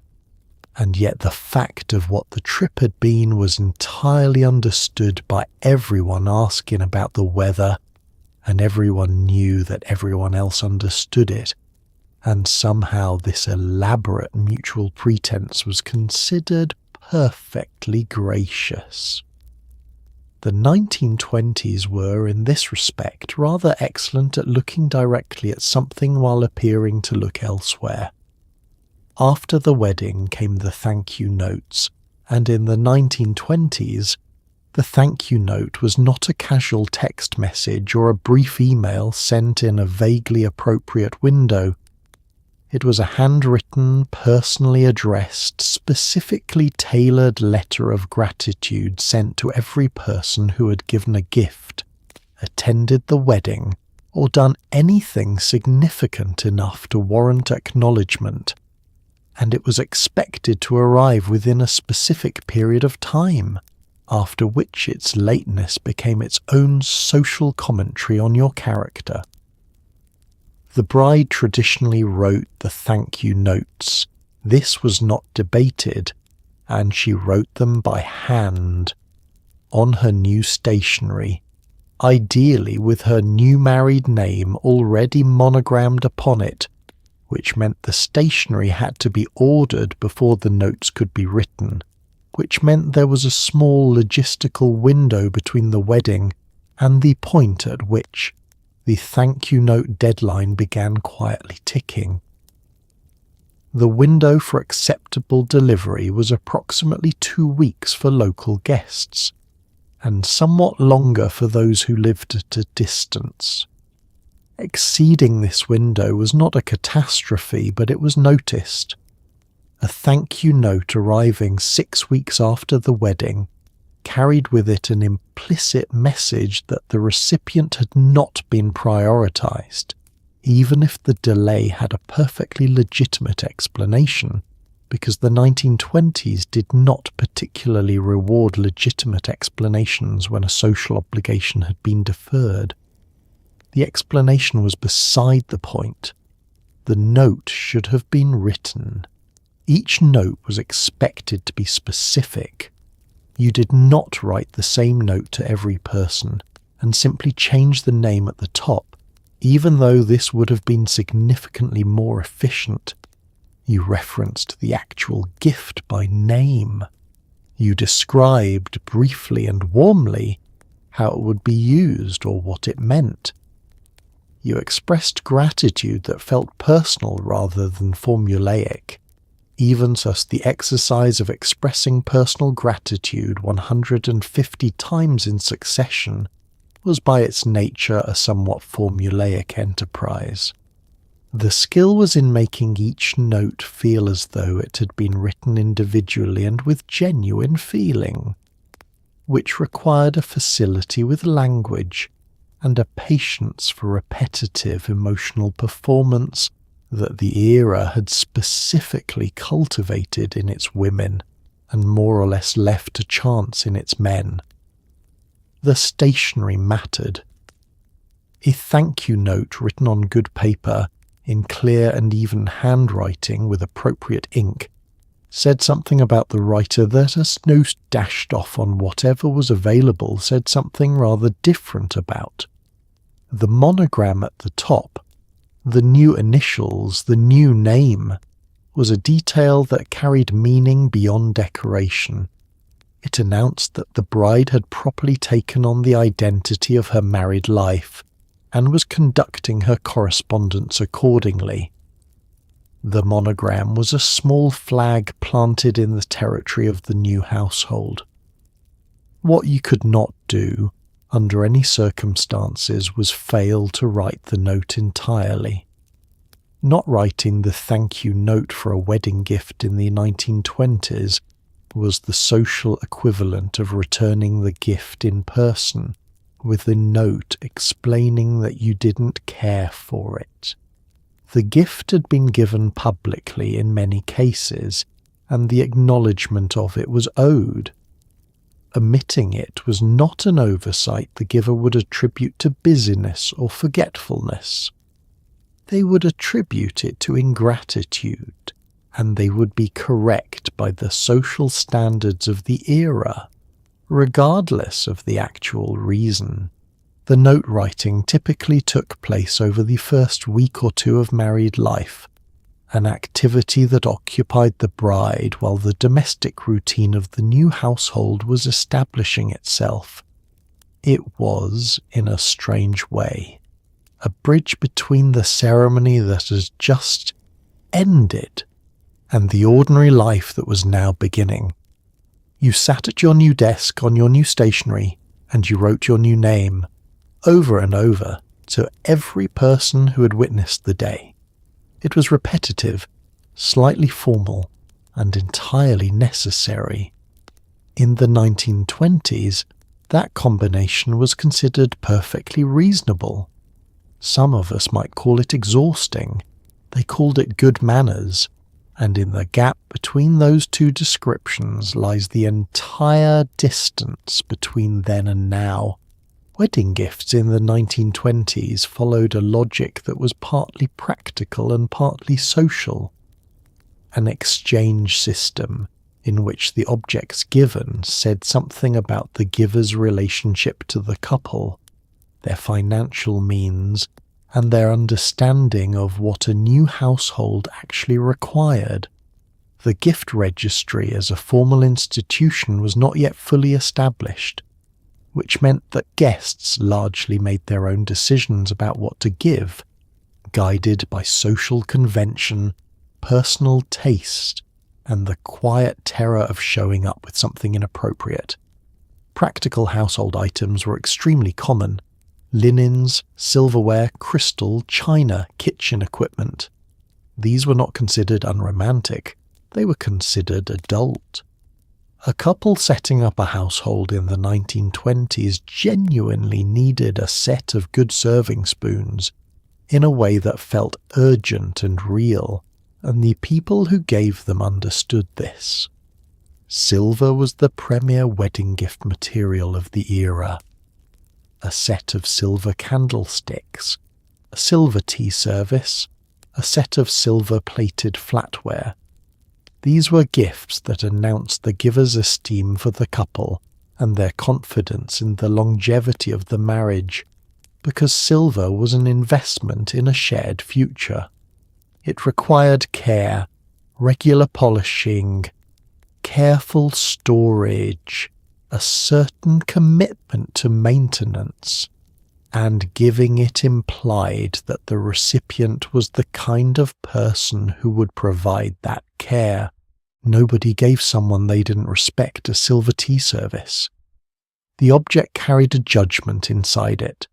And yet the fact of what the trip had been was entirely understood by everyone asking about the weather, and everyone knew that everyone else understood it, and somehow this elaborate mutual pretense was considered perfectly gracious. The 1920s were, in this respect, rather excellent at looking directly at something while appearing to look elsewhere. After the wedding came the thank you notes, and in the 1920s, the thank you note was not a casual text message or a brief email sent in a vaguely appropriate window. It was a handwritten, personally addressed, specifically tailored letter of gratitude sent to every person who had given a gift, attended the wedding, or done anything significant enough to warrant acknowledgement, and it was expected to arrive within a specific period of time, after which its lateness became its own social commentary on your character. The bride traditionally wrote the thank you notes. This was not debated, and she wrote them by hand, on her new stationery, ideally with her new married name already monogrammed upon it, which meant the stationery had to be ordered before the notes could be written, which meant there was a small logistical window between the wedding and the point at which the thank you note deadline began quietly ticking. The window for acceptable delivery was approximately 2 weeks for local guests, and somewhat longer for those who lived at a distance. Exceeding this window was not a catastrophe, but it was noticed. A thank you note arriving 6 weeks after the wedding carried with it an implicit message that the recipient had not been prioritized, even if the delay had a perfectly legitimate explanation, because the 1920s did not particularly reward legitimate explanations when a social obligation had been deferred. The explanation was beside the point. The note should have been written. Each note was expected to be specific. You did not write the same note to every person and simply change the name at the top, even though this would have been significantly more efficient. You referenced the actual gift by name. You described briefly and warmly how it would be used or what it meant. You expressed gratitude that felt personal rather than formulaic. Even thus, the exercise of expressing personal gratitude 150 times in succession was by its nature a somewhat formulaic enterprise. The skill was in making each note feel as though it had been written individually and with genuine feeling, which required a facility with language and a patience for repetitive emotional performance that the era had specifically cultivated in its women and more or less left to chance in its men. The stationery mattered. A thank you note written on good paper in clear and even handwriting with appropriate ink said something about the writer that a note dashed off on whatever was available said something rather different about. The monogram at the top, the new initials, the new name, was a detail that carried meaning beyond decoration. It announced that the bride had properly taken on the identity of her married life and was conducting her correspondence accordingly. The monogram was a small flag planted in the territory of the new household. What you could not do, under any circumstances, was fail to write the note entirely. Not writing the thank you note for a wedding gift in the 1920s was the social equivalent of returning the gift in person, with a note explaining that you didn't care for it. The gift had been given publicly in many cases, and the acknowledgement of it was owed. Omitting it was not an oversight the giver would attribute to busyness or forgetfulness. They would attribute it to ingratitude, and they would be correct by the social standards of the era, regardless of the actual reason. The note writing typically took place over the first week or two of married life, an activity that occupied the bride while the domestic routine of the new household was establishing itself. It was, in a strange way, a bridge between the ceremony that has just ended and the ordinary life that was now beginning. You sat at your new desk on your new stationery, and you wrote your new name, over and over, to every person who had witnessed the day. It was repetitive, slightly formal, and entirely necessary. In the 1920s, that combination was considered perfectly reasonable. Some of us might call it exhausting. They called it good manners, and in the gap between those two descriptions lies the entire distance between then and now. Wedding gifts in the 1920s followed a logic that was partly practical and partly social. An exchange system in which the objects given said something about the giver's relationship to the couple, their financial means, and their understanding of what a new household actually required. The gift registry as a formal institution was not yet fully established, which meant that guests largely made their own decisions about what to give, guided by social convention, personal taste, and the quiet terror of showing up with something inappropriate. Practical household items were extremely common: linens, silverware, crystal, china, kitchen equipment. These were not considered unromantic, they were considered adult. A couple setting up a household in the 1920s genuinely needed a set of good serving spoons in a way that felt urgent and real, and the people who gave them understood this. Silver was the premier wedding gift material of the era. a set of silver candlesticks, a silver tea service, a set of silver-plated flatware. These were gifts that announced the giver's esteem for the couple and their confidence in the longevity of the marriage, because silver was an investment in a shared future. It required care, regular polishing, careful storage, a certain commitment to maintenance, and giving it implied that the recipient was the kind of person who would provide that care. Nobody gave someone they didn't respect a silver tea service. The object carried a judgment inside it,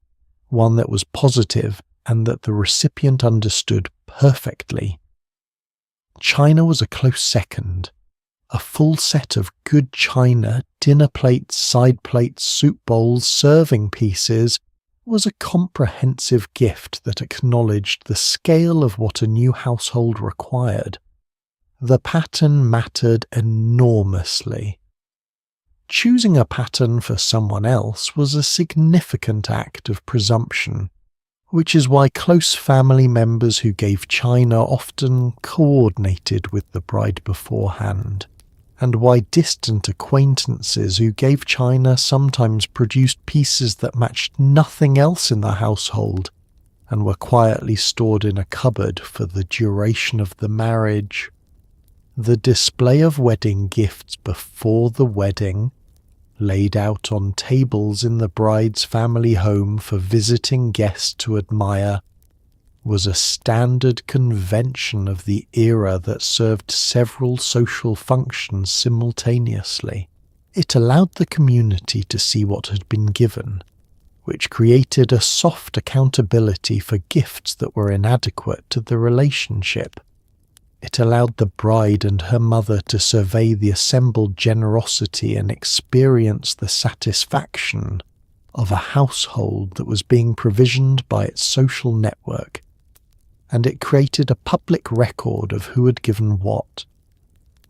one that was positive and that the recipient understood perfectly. China was a close second. A full set of good china, dinner plates, side plates, soup bowls, serving pieces was a comprehensive gift that acknowledged the scale of what a new household required. The pattern mattered enormously. Choosing a pattern for someone else was a significant act of presumption, which is why close family members who gave china often coordinated with the bride beforehand, and why distant acquaintances who gave china sometimes produced pieces that matched nothing else in the household and were quietly stored in a cupboard for the duration of the marriage. The display of wedding gifts before the wedding, laid out on tables in the bride's family home for visiting guests to admire, was a standard convention of the era that served several social functions simultaneously. It allowed the community to see what had been given, which created a soft accountability for gifts that were inadequate to the relationship. It allowed the bride and her mother to survey the assembled generosity and experience the satisfaction of a household that was being provisioned by its social network, and it created a public record of who had given what,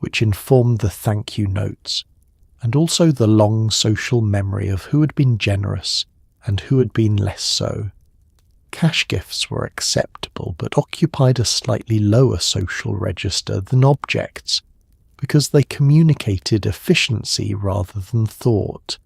which informed the thank you notes, and also the long social memory of who had been generous and who had been less so. Cash gifts were acceptable but occupied a slightly lower social register than objects because they communicated efficiency rather than thought.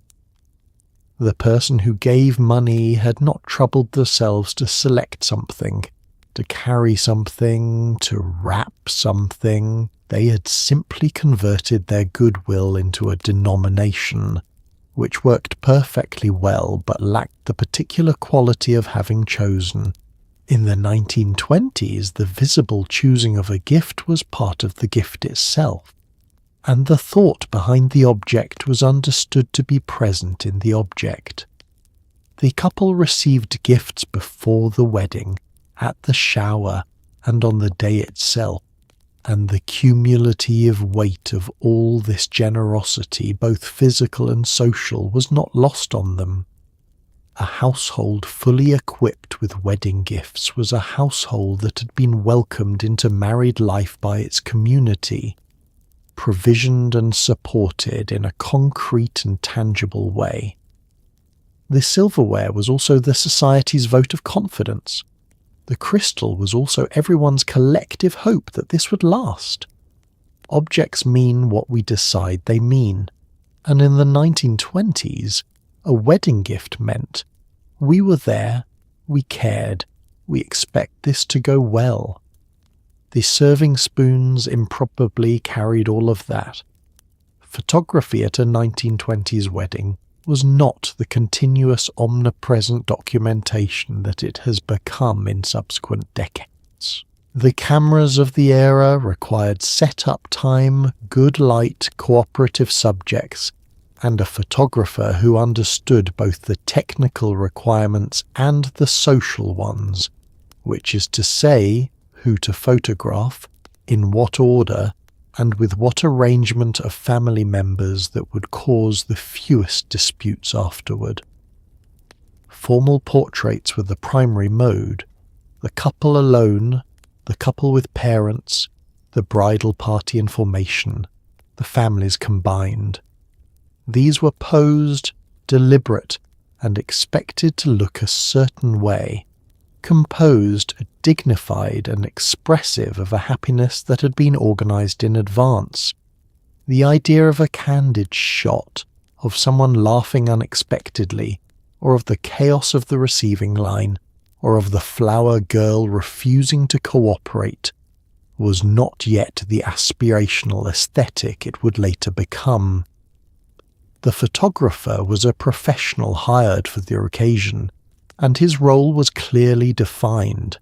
The person who gave money had not troubled themselves to select something, to carry something, to wrap something. They had simply converted their goodwill into a denomination, which worked perfectly well but lacked the particular quality of having chosen. In the 1920s, the visible choosing of a gift was part of the gift itself, and the thought behind the object was understood to be present in the object. The couple received gifts before the wedding, at the shower, and on the day itself, and the cumulative weight of all this generosity, both physical and social, was not lost on them. A household fully equipped with wedding gifts was a household that had been welcomed into married life by its community, provisioned and supported in a concrete and tangible way. The silverware was also the society's vote of confidence. The crystal was also everyone's collective hope that this would last. Objects mean what we decide they mean, and in the 1920s, a wedding gift meant we were there, we cared, we expect this to go well. The serving spoons improbably carried all of that. Photography at a 1920s wedding was not the continuous omnipresent documentation that it has become in subsequent decades. The cameras of the era required set-up time, good light, cooperative subjects, and a photographer who understood both the technical requirements and the social ones, which is to say, who to photograph, in what order, and with what arrangement of family members that would cause the fewest disputes afterward. Formal portraits were the primary mode, the couple alone, the couple with parents, the bridal party in formation, the families combined. These were posed, deliberate, and expected to look a certain way, composed, dignified and expressive of a happiness that had been organised in advance. The idea of a candid shot, of someone laughing unexpectedly, or of the chaos of the receiving line, or of the flower girl refusing to cooperate, was not yet the aspirational aesthetic it would later become. The photographer was a professional hired for the occasion, and his role was clearly defined.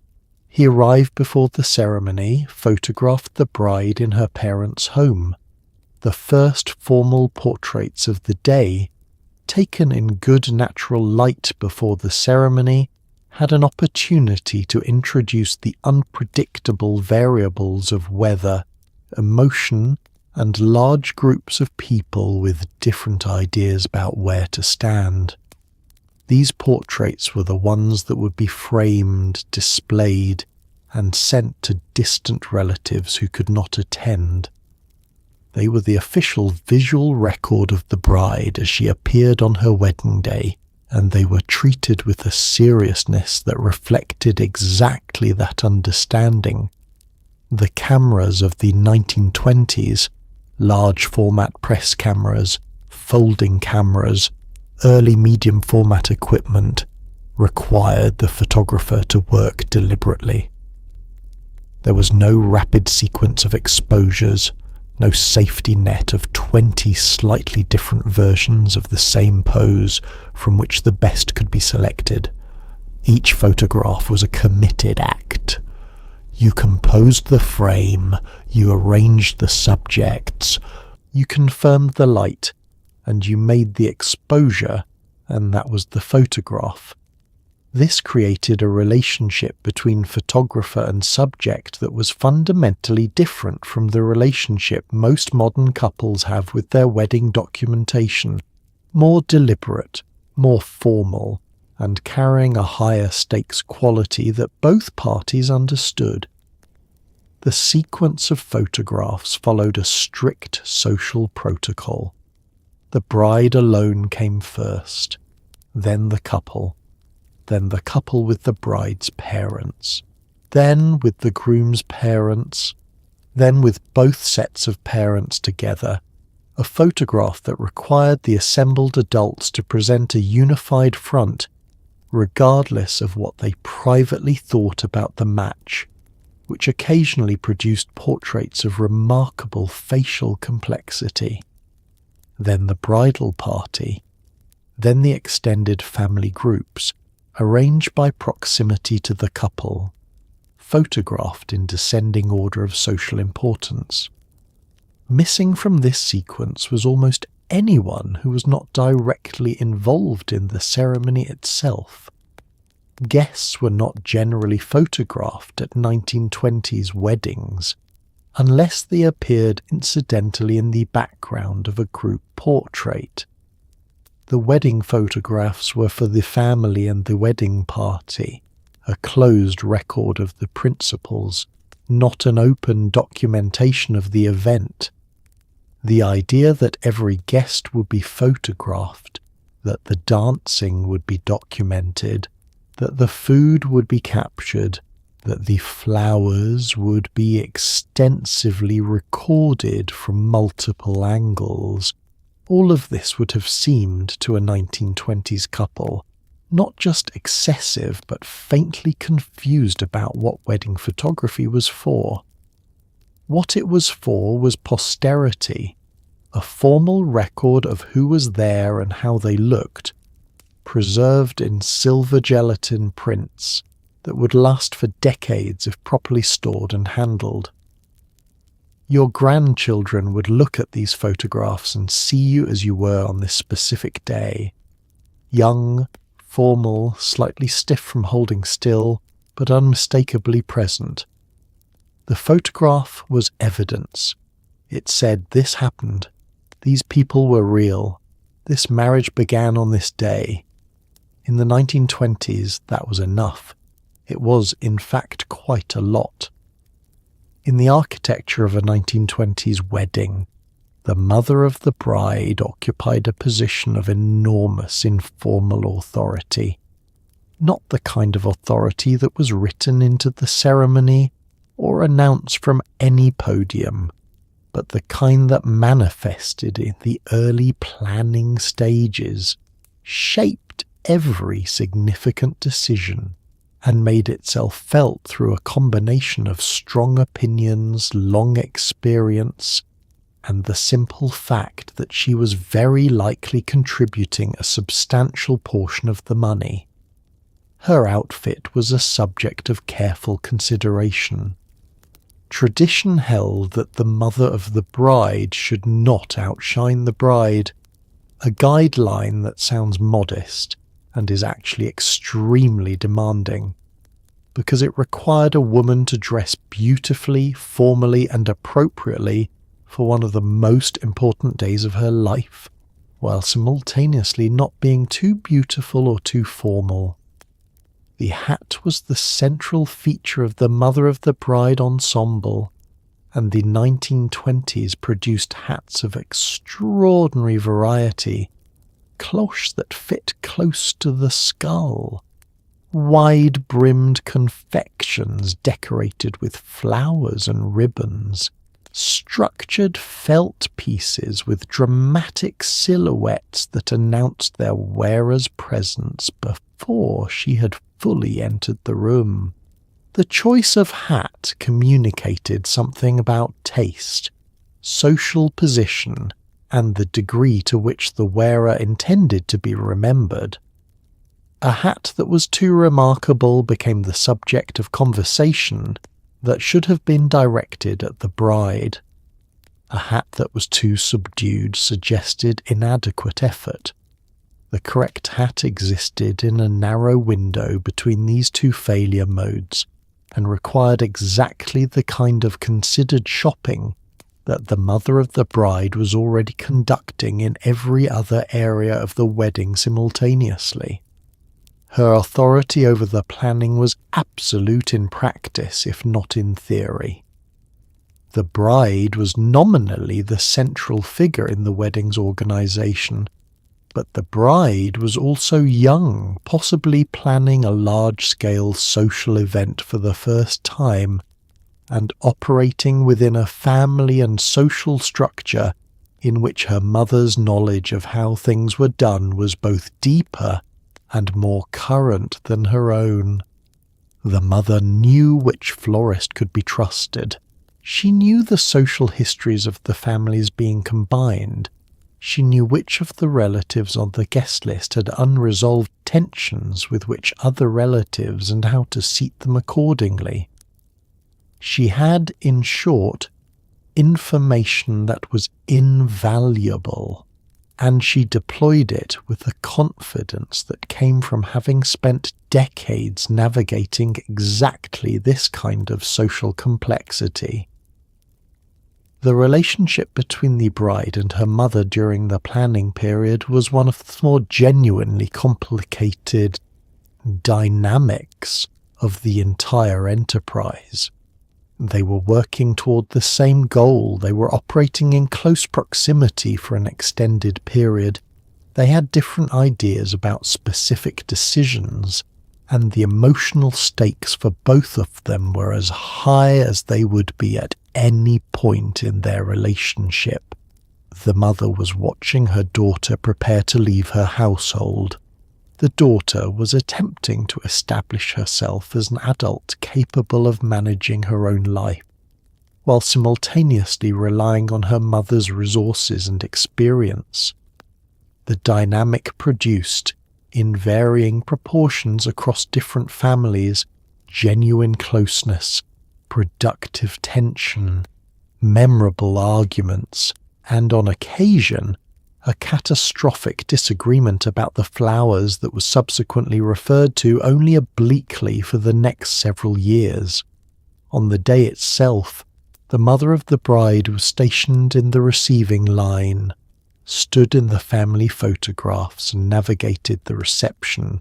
He arrived before the ceremony, photographed the bride in her parents' home. The first formal portraits of the day, taken in good natural light before the ceremony, had an opportunity to introduce the unpredictable variables of weather, emotion, and large groups of people with different ideas about where to stand. These portraits were the ones that would be framed, displayed, and sent to distant relatives who could not attend. They were the official visual record of the bride as she appeared on her wedding day, and they were treated with a seriousness that reflected exactly that understanding. The cameras of the 1920s, large format press cameras, folding cameras, early medium format equipment, required the photographer to work deliberately. There was no rapid sequence of exposures, no safety net of 20 slightly different versions of the same pose from which the best could be selected. Each photograph was a committed act. You composed the frame, you arranged the subjects, you confirmed the light, and you made the exposure, and that was the photograph. This created a relationship between photographer and subject that was fundamentally different from the relationship most modern couples have with their wedding documentation, more deliberate, more formal, and carrying a higher stakes quality that both parties understood. The sequence of photographs followed a strict social protocol. The bride alone came first, then the couple with the bride's parents, then with the groom's parents, then with both sets of parents together, a photograph that required the assembled adults to present a unified front, regardless of what they privately thought about the match, which occasionally produced portraits of remarkable facial complexity. Then the bridal party, then the extended family groups, arranged by proximity to the couple, photographed in descending order of social importance. Missing from this sequence was almost anyone who was not directly involved in the ceremony itself. Guests were not generally photographed at 1920s weddings, unless they appeared incidentally in the background of a group portrait. The wedding photographs were for the family and the wedding party, a closed record of the principles, not an open documentation of the event. The idea that every guest would be photographed, that the dancing would be documented, that the food would be captured, that the flowers would be extensively recorded from multiple angles, all of this would have seemed to a 1920s couple not just excessive but faintly confused about what wedding photography was for. What it was for was posterity, a formal record of who was there and how they looked, preserved in silver gelatin prints that would last for decades if properly stored and handled. Your grandchildren would look at these photographs and see you as you were on this specific day. Young, formal, slightly stiff from holding still, but unmistakably present. The photograph was evidence. It said this happened. These people were real. This marriage began on this day. In the 1920s, that was enough. It was, in fact, quite a lot. In the architecture of a 1920s wedding, the mother of the bride occupied a position of enormous informal authority. Not the kind of authority that was written into the ceremony or announced from any podium, but the kind that manifested in the early planning stages, shaped every significant decision, and made itself felt through a combination of strong opinions, long experience, and the simple fact that she was very likely contributing a substantial portion of the money. Her outfit was a subject of careful consideration. Tradition held that the mother of the bride should not outshine the bride, a guideline that sounds modest and is actually extremely demanding, because it required a woman to dress beautifully, formally, and appropriately for one of the most important days of her life, while simultaneously not being too beautiful or too formal. The hat was the central feature of the mother of the bride ensemble, and the 1920s produced hats of extraordinary variety, cloches that fit close to the skull, wide-brimmed confections decorated with flowers and ribbons, structured felt pieces with dramatic silhouettes that announced their wearer's presence before she had fully entered the room. The choice of hat communicated something about taste, social position, and the degree to which the wearer intended to be remembered. A hat that was too remarkable became the subject of conversation that should have been directed at the bride. A hat that was too subdued suggested inadequate effort. The correct hat existed in a narrow window between these two failure modes, and required exactly the kind of considered shopping that the mother of the bride was already conducting in every other area of the wedding simultaneously. Her authority over the planning was absolute in practice, if not in theory. The bride was nominally the central figure in the wedding's organization, but the bride was also young, possibly planning a large-scale social event for the first time, and operating within a family and social structure in which her mother's knowledge of how things were done was both deeper and more current than her own. The mother knew which florist could be trusted. She knew the social histories of the families being combined. She knew which of the relatives on the guest list had unresolved tensions with which other relatives and how to seat them accordingly. She had, in short, information that was invaluable, and she deployed it with a confidence that came from having spent decades navigating exactly this kind of social complexity. The relationship between the bride and her mother during the planning period was one of the more genuinely complicated dynamics of the entire enterprise. They were working toward the same goal. They were operating in close proximity for an extended period. They had different ideas about specific decisions, and the emotional stakes for both of them were as high as they would be at any point in their relationship. The mother was watching her daughter prepare to leave her household. The daughter was attempting to establish herself as an adult capable of managing her own life, while simultaneously relying on her mother's resources and experience. The dynamic produced, in varying proportions across different families, genuine closeness, productive tension, memorable arguments, and on occasion, a catastrophic disagreement about the flowers that was subsequently referred to only obliquely for the next several years. On the day itself, the mother of the bride was stationed in the receiving line, stood in the family photographs and navigated the reception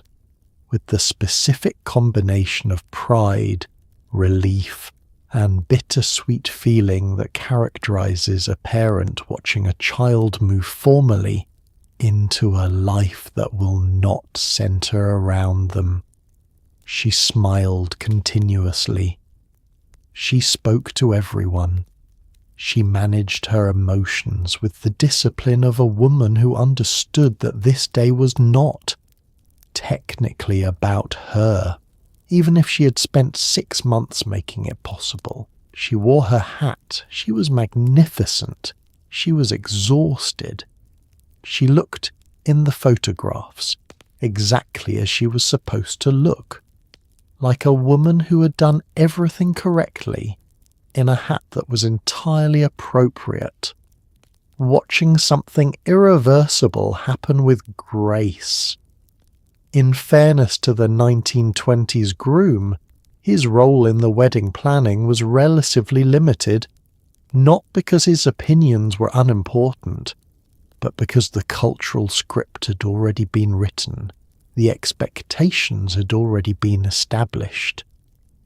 with the specific combination of pride, relief, and bittersweet feeling that characterizes a parent watching a child move formally into a life that will not center around them. She smiled continuously. She spoke to everyone. She managed her emotions with the discipline of a woman who understood that this day was not technically about her. Even if she had spent 6 months making it possible, she wore her hat, she was magnificent, she was exhausted. She looked, in the photographs, exactly as she was supposed to look, like a woman who had done everything correctly in a hat that was entirely appropriate, watching something irreversible happen with grace. In fairness to the 1920s groom, his role in the wedding planning was relatively limited, not because his opinions were unimportant, but because the cultural script had already been written, the expectations had already been established,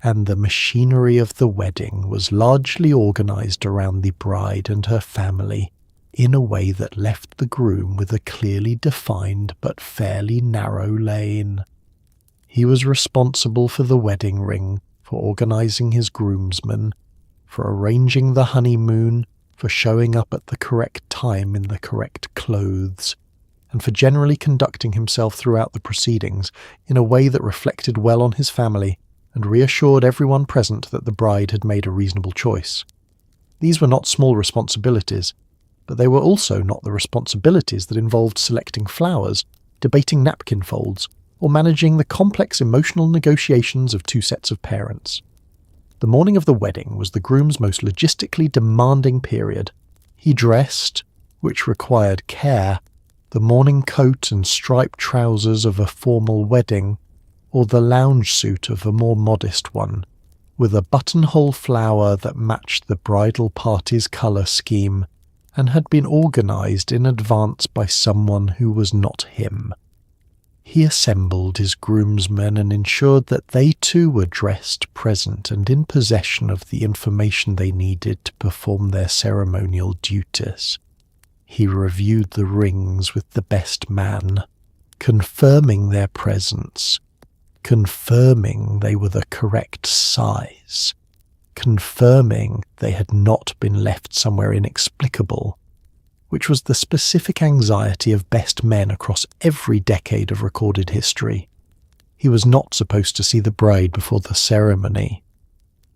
and the machinery of the wedding was largely organized around the bride and her family in a way that left the groom with a clearly defined but fairly narrow lane. He was responsible for the wedding ring, for organizing his groomsmen, for arranging the honeymoon, for showing up at the correct time in the correct clothes, and for generally conducting himself throughout the proceedings in a way that reflected well on his family and reassured everyone present that the bride had made a reasonable choice. These were not small responsibilities, but they were also not the responsibilities that involved selecting flowers, debating napkin folds, or managing the complex emotional negotiations of 2 sets of parents. The morning of the wedding was the groom's most logistically demanding period. He dressed, which required care, the morning coat and striped trousers of a formal wedding, or the lounge suit of a more modest one, with a buttonhole flower that matched the bridal party's colour scheme and had been organised in advance by someone who was not him. He assembled his groomsmen and ensured that they too were dressed, present, and in possession of the information they needed to perform their ceremonial duties. He reviewed the rings with the best man, confirming their presence, confirming they were the correct size, confirming they had not been left somewhere inexplicable, which was the specific anxiety of best men across every decade of recorded history. He was not supposed to see the bride before the ceremony.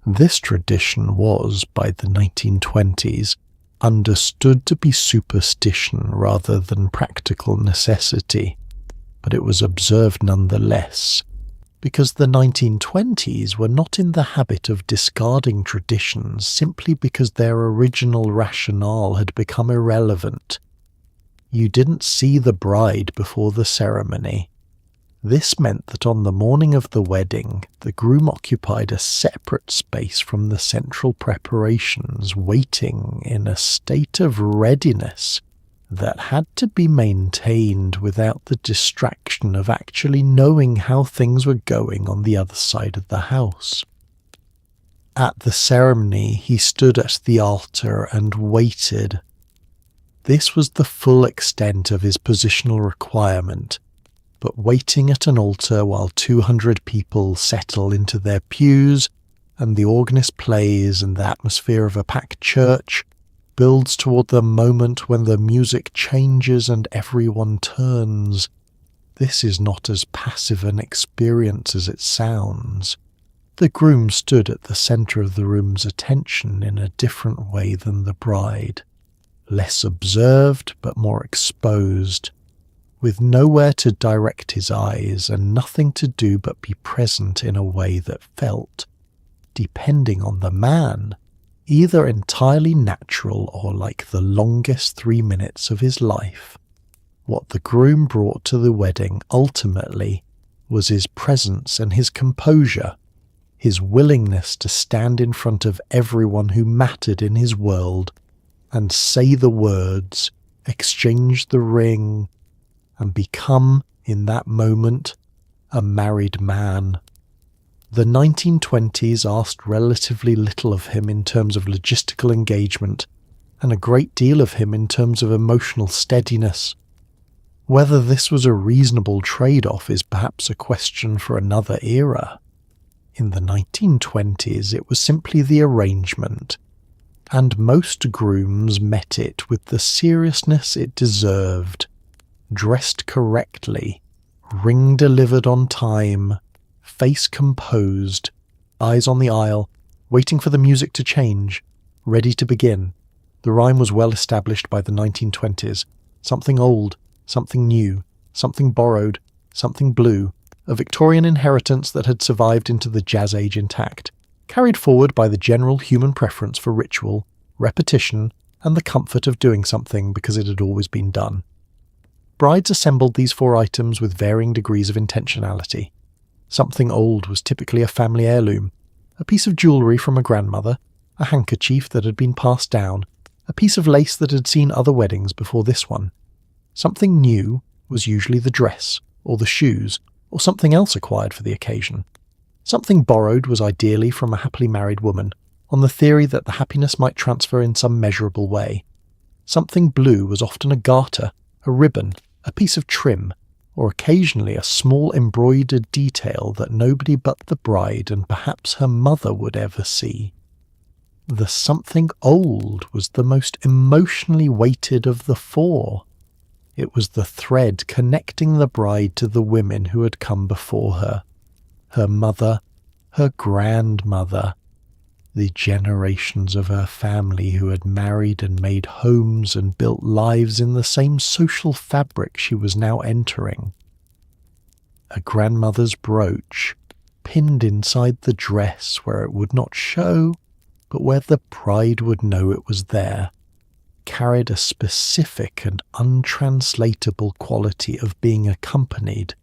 This tradition was, by the 1920s, understood to be superstition rather than practical necessity, but it was observed nonetheless, because the 1920s were not in the habit of discarding traditions simply because their original rationale had become irrelevant. You didn't see the bride before the ceremony. This meant that on the morning of the wedding, the groom occupied a separate space from the central preparations, waiting in a state of readiness that had to be maintained without the distraction of actually knowing how things were going on the other side of the house. At the ceremony, he stood at the altar and waited. This was the full extent of his positional requirement, but waiting at an altar while 200 people settle into their pews and the organist plays and the atmosphere of a packed church builds toward the moment when the music changes and everyone turns. This is not as passive an experience as it sounds. The groom stood at the centre of the room's attention in a different way than the bride, less observed but more exposed, with nowhere to direct his eyes and nothing to do but be present in a way that felt, depending on the man, either entirely natural or like the longest 3 minutes of his life. What the groom brought to the wedding ultimately was his presence and his composure, his willingness to stand in front of everyone who mattered in his world and say the words, exchange the ring, and become, in that moment, a married man. The 1920s asked relatively little of him in terms of logistical engagement, and a great deal of him in terms of emotional steadiness. Whether this was a reasonable trade-off is perhaps a question for another era. In the 1920s, it was simply the arrangement, and most grooms met it with the seriousness it deserved, dressed correctly, ring delivered on time, face composed, eyes on the aisle, waiting for the music to change, ready to begin. The rhyme was well established by the 1920s. Something old, something new, something borrowed, something blue, a Victorian inheritance that had survived into the Jazz Age intact, carried forward by the general human preference for ritual, repetition, and the comfort of doing something because it had always been done. Brides assembled these 4 items with varying degrees of intentionality. Something old was typically a family heirloom, a piece of jewellery from a grandmother, a handkerchief that had been passed down, a piece of lace that had seen other weddings before this one. Something new was usually the dress, or the shoes, or something else acquired for the occasion. Something borrowed was ideally from a happily married woman, on the theory that the happiness might transfer in some measurable way. Something blue was often a garter, a ribbon, a piece of trim, or occasionally a small embroidered detail that nobody but the bride and perhaps her mother would ever see. The something old was the most emotionally weighted of the 4. It was the thread connecting the bride to the women who had come before her. Her mother, her grandmother, the generations of her family who had married and made homes and built lives in the same social fabric she was now entering. A grandmother's brooch, pinned inside the dress where it would not show, but where the bride would know it was there, carried a specific and untranslatable quality of being accompanied.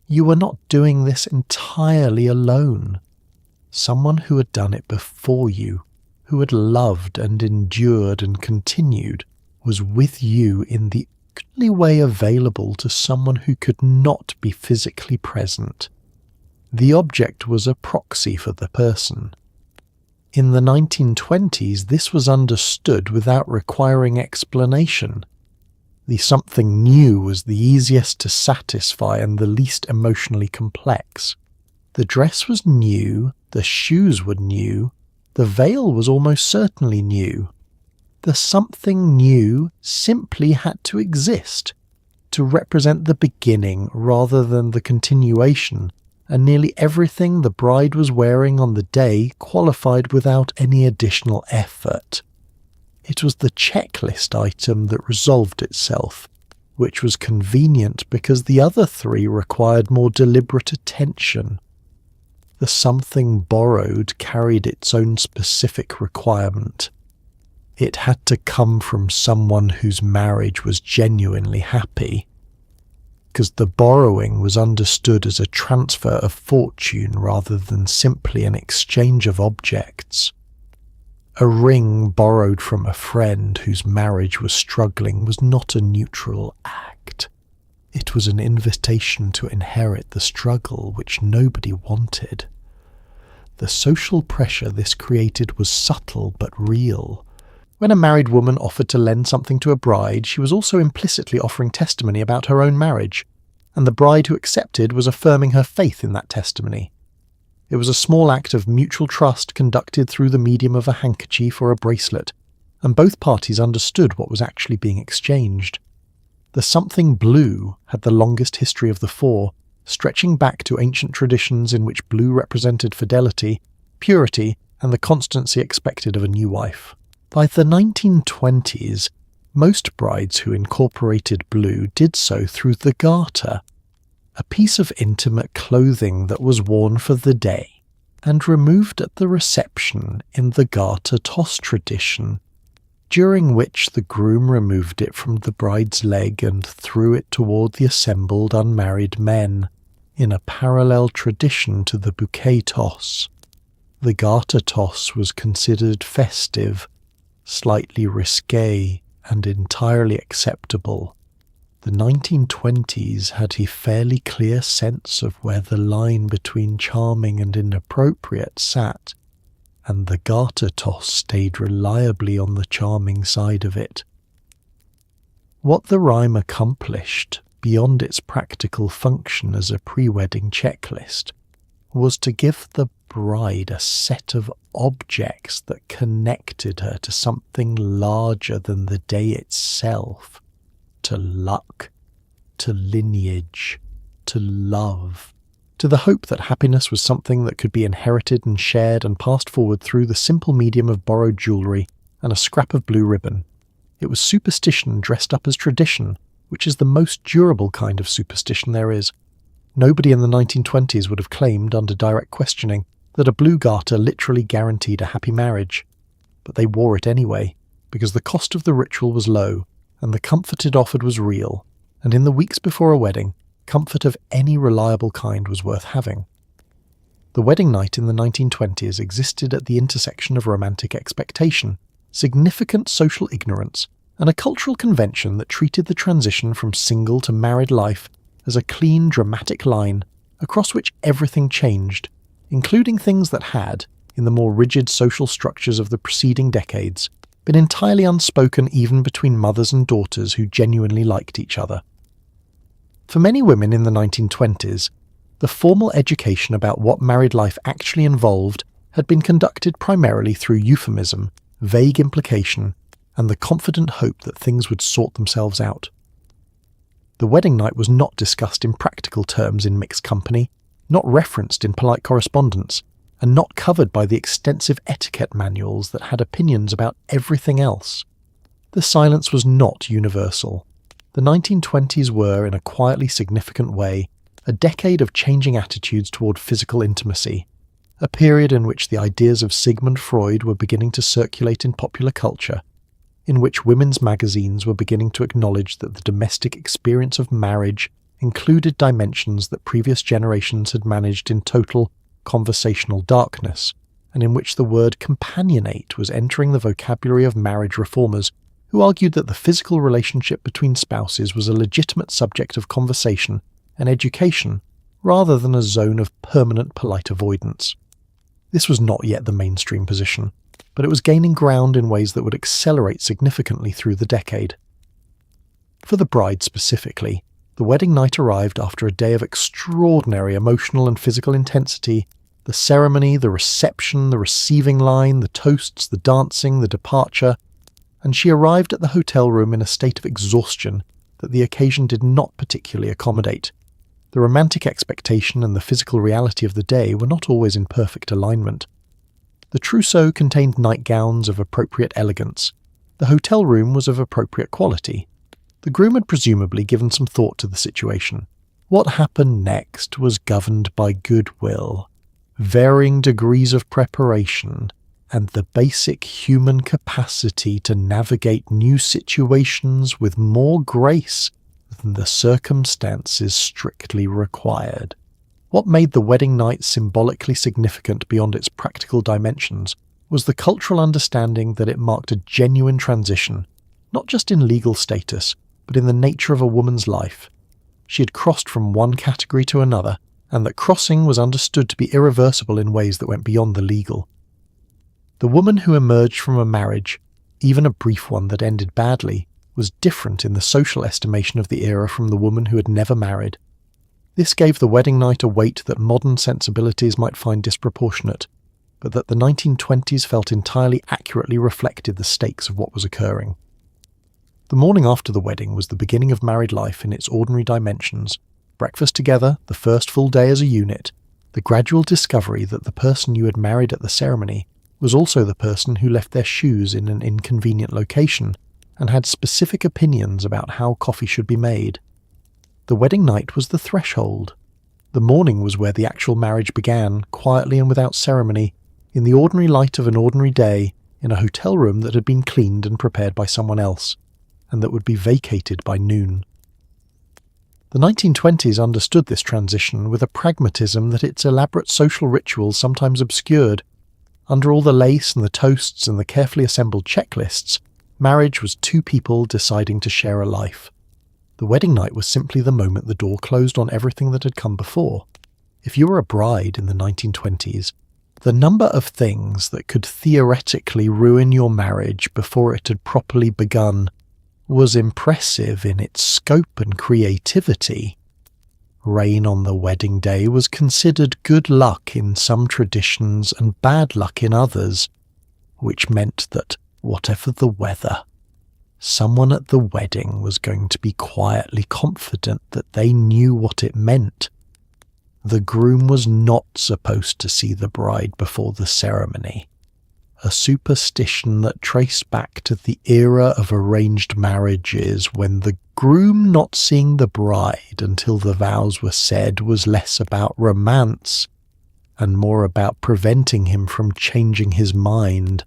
You were not doing this entirely alone. Someone who had done it before you, who had loved and endured and continued, was with you in the only way available to someone who could not be physically present. The object was a proxy for the person. In the 1920s, this was understood without requiring explanation. The something new was the easiest to satisfy and the least emotionally complex. The dress was new, the shoes were new, the veil was almost certainly new. The something new simply had to exist, to represent the beginning rather than the continuation, and nearly everything the bride was wearing on the day qualified without any additional effort. It was the checklist item that resolved itself, which was convenient because the other 3 required more deliberate attention. The something borrowed carried its own specific requirement. It had to come from someone whose marriage was genuinely happy, because the borrowing was understood as a transfer of fortune rather than simply an exchange of objects. A ring borrowed from a friend whose marriage was struggling was not a neutral act. It was an invitation to inherit the struggle which nobody wanted. The social pressure this created was subtle but real. When a married woman offered to lend something to a bride, she was also implicitly offering testimony about her own marriage, and the bride who accepted was affirming her faith in that testimony. It was a small act of mutual trust conducted through the medium of a handkerchief or a bracelet, and both parties understood what was actually being exchanged. The something blue had the longest history of the 4, stretching back to ancient traditions in which blue represented fidelity, purity, and the constancy expected of a new wife. By the 1920s, most brides who incorporated blue did so through the garter, a piece of intimate clothing that was worn for the day, and removed at the reception in the garter toss tradition, during which the groom removed it from the bride's leg and threw it toward the assembled unmarried men, in a parallel tradition to the bouquet toss. The garter toss was considered festive, slightly risque, and entirely acceptable. The 1920s had a fairly clear sense of where the line between charming and inappropriate sat, and the garter toss stayed reliably on the charming side of it. What the rhyme accomplished, beyond its practical function as a pre-wedding checklist, was to give the bride a set of objects that connected her to something larger than the day itself, to luck, to lineage, to love, to the hope that happiness was something that could be inherited and shared and passed forward through the simple medium of borrowed jewellery and a scrap of blue ribbon. It was superstition dressed up as tradition, which is the most durable kind of superstition there is. Nobody in the 1920s would have claimed, under direct questioning, that a blue garter literally guaranteed a happy marriage. But they wore it anyway, because the cost of the ritual was low, and the comfort it offered was real, and in the weeks before a wedding, comfort of any reliable kind was worth having. The wedding night in the 1920s existed at the intersection of romantic expectation, significant social ignorance, and a cultural convention that treated the transition from single to married life as a clean, dramatic line across which everything changed, including things that had, in the more rigid social structures of the preceding decades, been entirely unspoken even between mothers and daughters who genuinely liked each other. For many women in the 1920s, the formal education about what married life actually involved had been conducted primarily through euphemism, vague implication, and the confident hope that things would sort themselves out. The wedding night was not discussed in practical terms in mixed company, not referenced in polite correspondence, and not covered by the extensive etiquette manuals that had opinions about everything else. The silence was not universal. The 1920s were, in a quietly significant way, a decade of changing attitudes toward physical intimacy, a period in which the ideas of Sigmund Freud were beginning to circulate in popular culture, in which women's magazines were beginning to acknowledge that the domestic experience of marriage included dimensions that previous generations had managed in total conversational darkness, and in which the word companionate was entering the vocabulary of marriage reformers who argued that the physical relationship between spouses was a legitimate subject of conversation and education rather than a zone of permanent polite avoidance. This was not yet the mainstream position, but it was gaining ground in ways that would accelerate significantly through the decade. For the bride specifically, the wedding night arrived after a day of extraordinary emotional and physical intensity. The ceremony, the reception, the receiving line, the toasts, the dancing, the departure, and she arrived at the hotel room in a state of exhaustion that the occasion did not particularly accommodate. The romantic expectation and the physical reality of the day were not always in perfect alignment. The trousseau contained nightgowns of appropriate elegance. The hotel room was of appropriate quality. The groom had presumably given some thought to the situation. What happened next was governed by goodwill, varying degrees of preparation, and the basic human capacity to navigate new situations with more grace than the circumstances strictly required. What made the wedding night symbolically significant beyond its practical dimensions was the cultural understanding that it marked a genuine transition, not just in legal status, but in the nature of a woman's life. She had crossed from one category to another, and that crossing was understood to be irreversible in ways that went beyond the legal. The woman who emerged from a marriage, even a brief one that ended badly, was different in the social estimation of the era from the woman who had never married. This gave the wedding night a weight that modern sensibilities might find disproportionate, but that the 1920s felt entirely accurately reflected the stakes of what was occurring. The morning after the wedding was the beginning of married life in its ordinary dimensions. Breakfast together, the first full day as a unit, the gradual discovery that the person you had married at the ceremony was also the person who left their shoes in an inconvenient location and had specific opinions about how coffee should be made. The wedding night was the threshold. The morning was where the actual marriage began, quietly and without ceremony, in the ordinary light of an ordinary day, in a hotel room that had been cleaned and prepared by someone else, and that would be vacated by noon. The 1920s understood this transition with a pragmatism that its elaborate social rituals sometimes obscured. Under all the lace and the toasts and the carefully assembled checklists, marriage was two people deciding to share a life. The wedding night was simply the moment the door closed on everything that had come before. If you were a bride in the 1920s, the number of things that could theoretically ruin your marriage before it had properly begun was impressive in its scope and creativity. Rain on the wedding day was considered good luck in some traditions and bad luck in others, which meant that, whatever the weather, someone at the wedding was going to be quietly confident that they knew what it meant. The groom was not supposed to see the bride before the ceremony, a superstition that traced back to the era of arranged marriages when the groom not seeing the bride until the vows were said was less about romance and more about preventing him from changing his mind,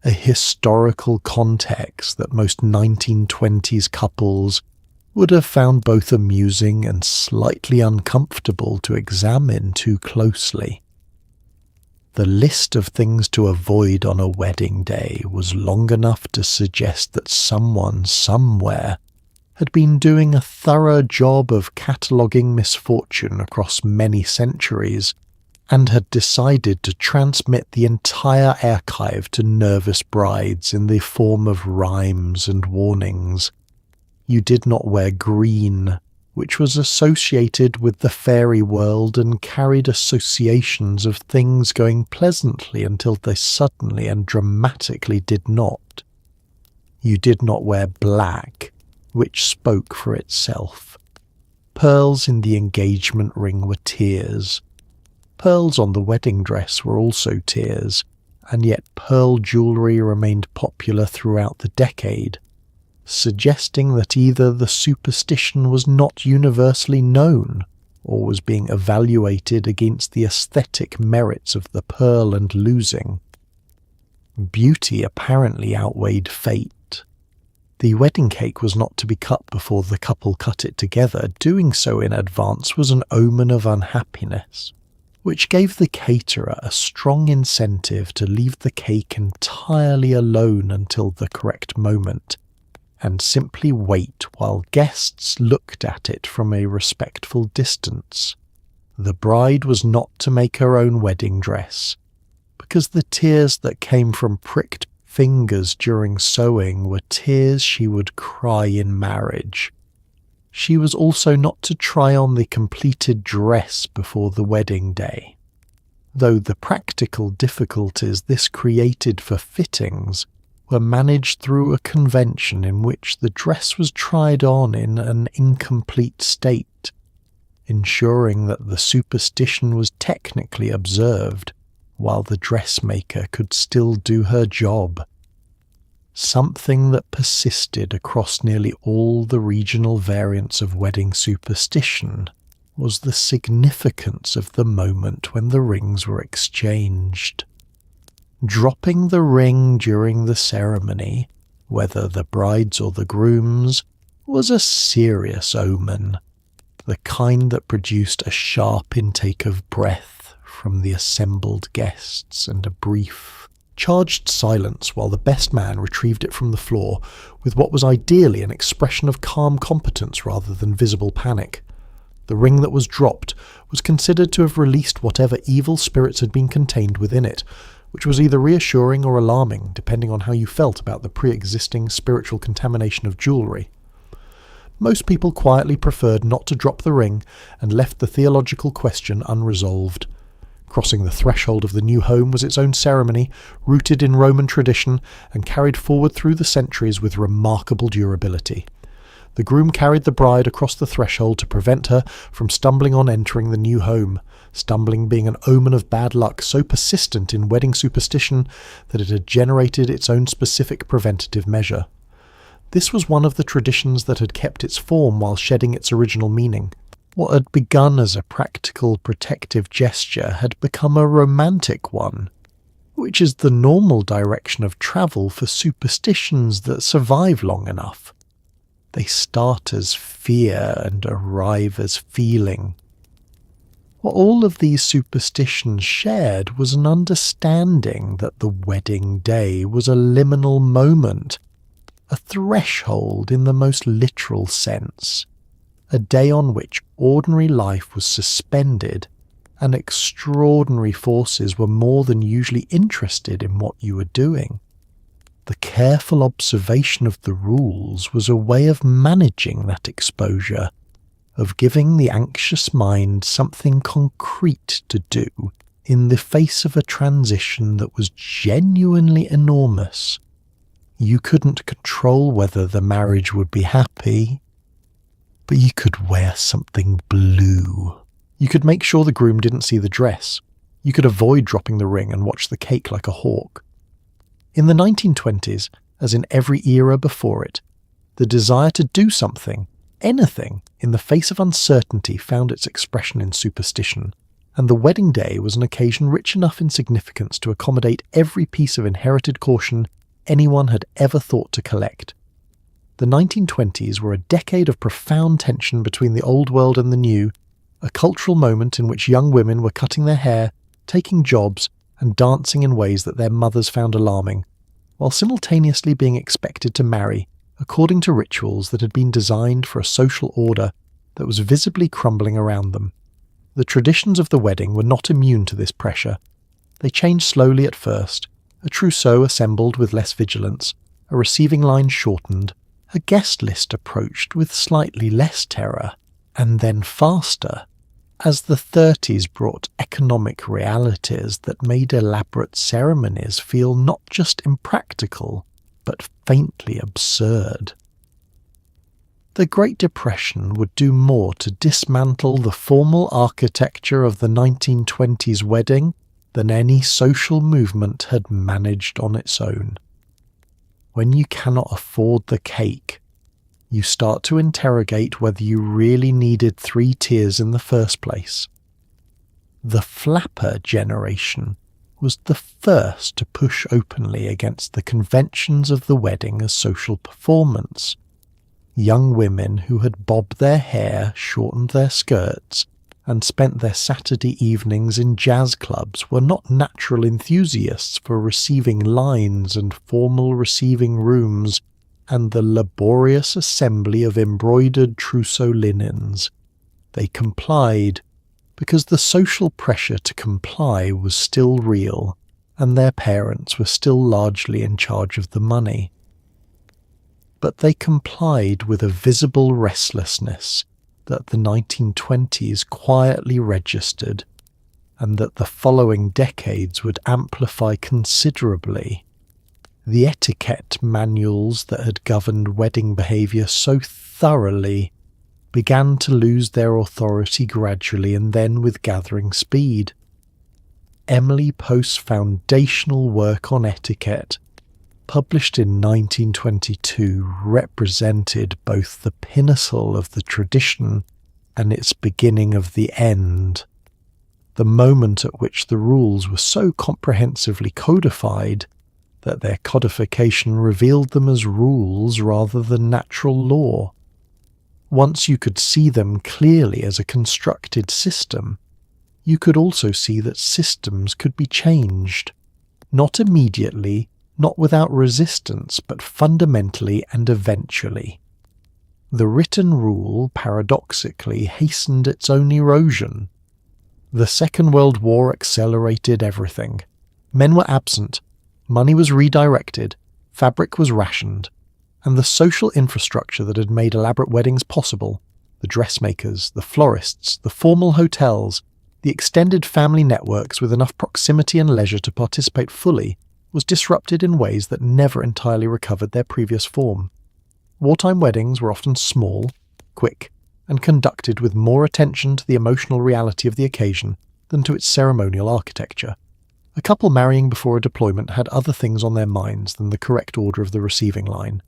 a historical context that most 1920s couples would have found both amusing and slightly uncomfortable to examine too closely. The list of things to avoid on a wedding day was long enough to suggest that someone somewhere had been doing a thorough job of cataloguing misfortune across many centuries and had decided to transmit the entire archive to nervous brides in the form of rhymes and warnings. You did not wear green, which was associated with the fairy world and carried associations of things going pleasantly until they suddenly and dramatically did not. You did not wear black, which spoke for itself. Pearls in the engagement ring were tears. Pearls on the wedding dress were also tears, and yet pearl jewellery remained popular throughout the decade, suggesting that either the superstition was not universally known or was being evaluated against the aesthetic merits of the pearl and losing. Beauty apparently outweighed fate. The wedding cake was not to be cut before the couple cut it together. Doing so in advance was an omen of unhappiness, which gave the caterer a strong incentive to leave the cake entirely alone until the correct moment, and simply wait while guests looked at it from a respectful distance. The bride was not to make her own wedding dress, because the tears that came from pricked fingers during sewing were tears she would cry in marriage. She was also not to try on the completed dress before the wedding day, though the practical difficulties this created for fittings were managed through a convention in which the dress was tried on in an incomplete state, ensuring that the superstition was technically observed while the dressmaker could still do her job. Something that persisted across nearly all the regional variants of wedding superstition was the significance of the moment when the rings were exchanged. Dropping the ring during the ceremony, whether the bride's or the groom's, was a serious omen, the kind that produced a sharp intake of breath from the assembled guests and a brief, charged silence while the best man retrieved it from the floor with what was ideally an expression of calm competence rather than visible panic. The ring that was dropped was considered to have released whatever evil spirits had been contained within it, which was either reassuring or alarming, depending on how you felt about the pre-existing spiritual contamination of jewellery. Most people quietly preferred not to drop the ring and left the theological question unresolved. Crossing the threshold of the new home was its own ceremony, rooted in Roman tradition and carried forward through the centuries with remarkable durability. The groom carried the bride across the threshold to prevent her from stumbling on entering the new home, stumbling being an omen of bad luck so persistent in wedding superstition that it had generated its own specific preventative measure. This was one of the traditions that had kept its form while shedding its original meaning. What had begun as a practical protective gesture had become a romantic one, which is the normal direction of travel for superstitions that survive long enough. They start as fear and arrive as feeling. What all of these superstitions shared was an understanding that the wedding day was a liminal moment, a threshold in the most literal sense, a day on which ordinary life was suspended and extraordinary forces were more than usually interested in what you were doing. The careful observation of the rules was a way of managing that exposure, of giving the anxious mind something concrete to do in the face of a transition that was genuinely enormous. You couldn't control whether the marriage would be happy, but you could wear something blue. You could make sure the groom didn't see the dress. You could avoid dropping the ring and watch the cake like a hawk. In the 1920s, as in every era before it, the desire to do something, anything, in the face of uncertainty found its expression in superstition, and the wedding day was an occasion rich enough in significance to accommodate every piece of inherited caution anyone had ever thought to collect. The 1920s were a decade of profound tension between the old world and the new, a cultural moment in which young women were cutting their hair, taking jobs, and dancing in ways that their mothers found alarming, while simultaneously being expected to marry according to rituals that had been designed for a social order that was visibly crumbling around them. The traditions of the wedding were not immune to this pressure. They changed slowly at first, a trousseau assembled with less vigilance, a receiving line shortened, a guest list approached with slightly less terror, and then faster, as the 30s brought economic realities that made elaborate ceremonies feel not just impractical, but faintly absurd. The Great Depression would do more to dismantle the formal architecture of the 1920s wedding than any social movement had managed on its own. When you cannot afford the cake, you start to interrogate whether you really needed 3 tiers in the first place. The flapper generation was the first to push openly against the conventions of the wedding as social performance. Young women who had bobbed their hair, shortened their skirts, and spent their Saturday evenings in jazz clubs were not natural enthusiasts for receiving lines and formal receiving rooms and the laborious assembly of embroidered trousseau linens. They complied because the social pressure to comply was still real, and their parents were still largely in charge of the money. But they complied with a visible restlessness that the 1920s quietly registered, and that the following decades would amplify considerably. The etiquette manuals that had governed wedding behaviour so thoroughly began to lose their authority gradually and then with gathering speed. Emily Post's foundational work on etiquette, published in 1922, represented both the pinnacle of the tradition and its beginning of the end, the moment at which the rules were so comprehensively codified that their codification revealed them as rules rather than natural law. Once you could see them clearly as a constructed system, you could also see that systems could be changed, not immediately, not without resistance, but fundamentally and eventually. The written rule, paradoxically, hastened its own erosion. The Second World War accelerated everything. Men were absent, money was redirected, fabric was rationed, and the social infrastructure that had made elaborate weddings possible, the dressmakers, the florists, the formal hotels, the extended family networks with enough proximity and leisure to participate fully, was disrupted in ways that never entirely recovered their previous form. Wartime weddings were often small, quick, and conducted with more attention to the emotional reality of the occasion than to its ceremonial architecture. A couple marrying before a deployment had other things on their minds than the correct order of the receiving line.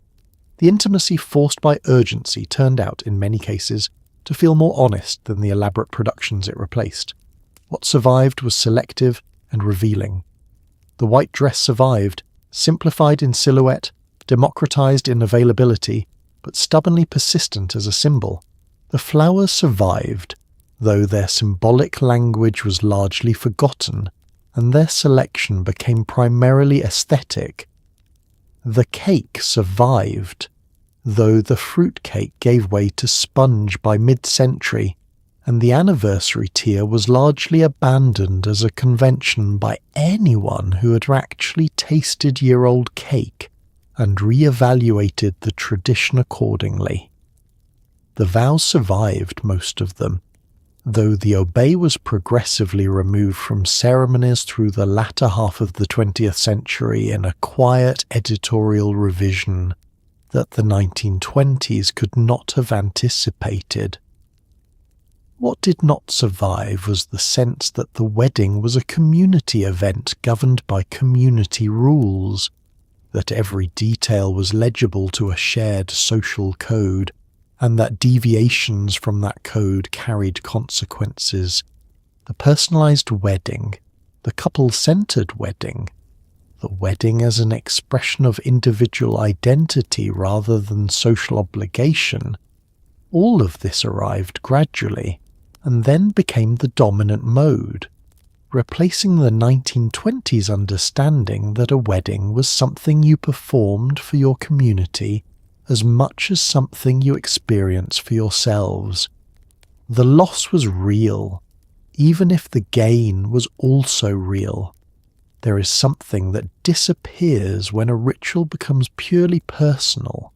The intimacy forced by urgency turned out, in many cases, to feel more honest than the elaborate productions it replaced. What survived was selective and revealing. The white dress survived, simplified in silhouette, democratized in availability, but stubbornly persistent as a symbol. The flowers survived, though their symbolic language was largely forgotten, and their selection became primarily aesthetic. The cake survived, though the fruitcake gave way to sponge by mid-century, and the anniversary tier was largely abandoned as a convention by anyone who had actually tasted year-old cake and re-evaluated the tradition accordingly. The vows survived, most of them, though the obey was progressively removed from ceremonies through the latter half of the 20th century in a quiet editorial revision that the 1920s could not have anticipated. What did not survive was the sense that the wedding was a community event governed by community rules, that every detail was legible to a shared social code, and that deviations from that code carried consequences. The personalized wedding, the couple-centered wedding, the wedding as an expression of individual identity rather than social obligation, all of this arrived gradually, and then became the dominant mode, replacing the 1920s understanding that a wedding was something you performed for your community as much as something you experience for yourselves. The loss was real, even if the gain was also real. There is something that disappears when a ritual becomes purely personal,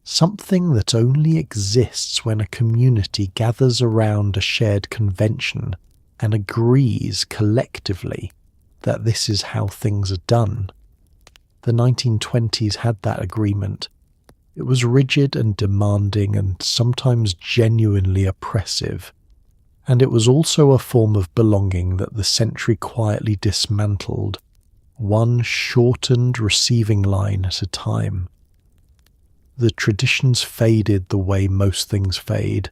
something that only exists when a community gathers around a shared convention and agrees collectively that this is how things are done. The 1920s had that agreement. It was rigid and demanding and sometimes genuinely oppressive, and it was also a form of belonging that the century quietly dismantled, one shortened receiving line at a time. The traditions faded the way most things fade,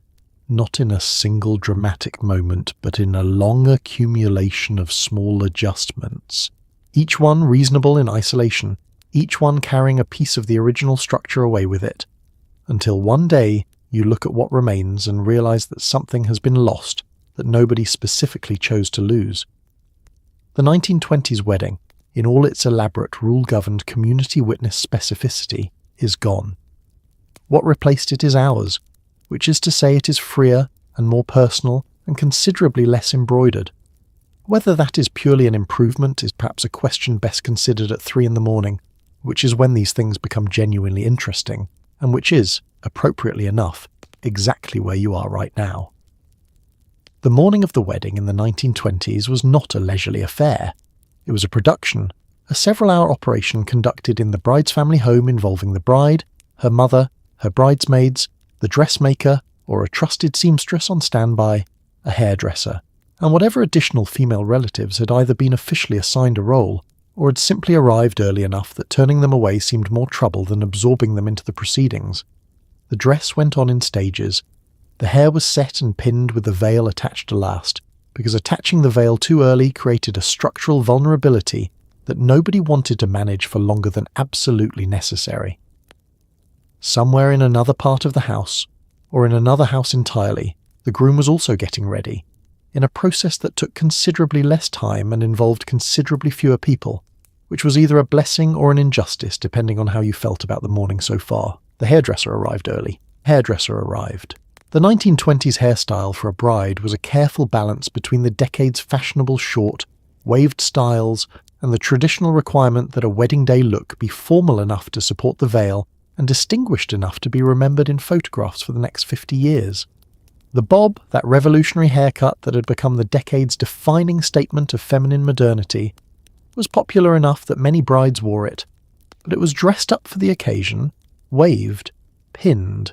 not in a single dramatic moment, but in a long accumulation of small adjustments, each one reasonable in isolation, each one carrying a piece of the original structure away with it, until one day you look at what remains and realize that something has been lost that nobody specifically chose to lose. The 1920s wedding, in all its elaborate rule-governed community witness specificity, is gone. What replaced it is ours, which is to say it is freer and more personal and considerably less embroidered. Whether that is purely an improvement is perhaps a question best considered at 3 a.m, which is when these things become genuinely interesting, and which is, appropriately enough, exactly where you are right now. The morning of the wedding in the 1920s was not a leisurely affair. It was a production, a several-hour operation conducted in the bride's family home involving the bride, her mother, her bridesmaids, the dressmaker, or a trusted seamstress on standby, a hairdresser, and whatever additional female relatives had either been officially assigned a role or had simply arrived early enough that turning them away seemed more trouble than absorbing them into the proceedings. The dress went on in stages. The hair was set and pinned with the veil attached to last, because attaching the veil too early created a structural vulnerability that nobody wanted to manage for longer than absolutely necessary. Somewhere in another part of the house, or in another house entirely, the groom was also getting ready, in a process that took considerably less time and involved considerably fewer people, which was either a blessing or an injustice depending on how you felt about the morning so far. The hairdresser arrived early. Hairdresser arrived. The 1920s hairstyle for a bride was a careful balance between the decade's fashionable short, waved styles and the traditional requirement that a wedding day look be formal enough to support the veil and distinguished enough to be remembered in photographs for the next 50 years. The bob, that revolutionary haircut that had become the decade's defining statement of feminine modernity, was popular enough that many brides wore it, but it was dressed up for the occasion, waved, pinned,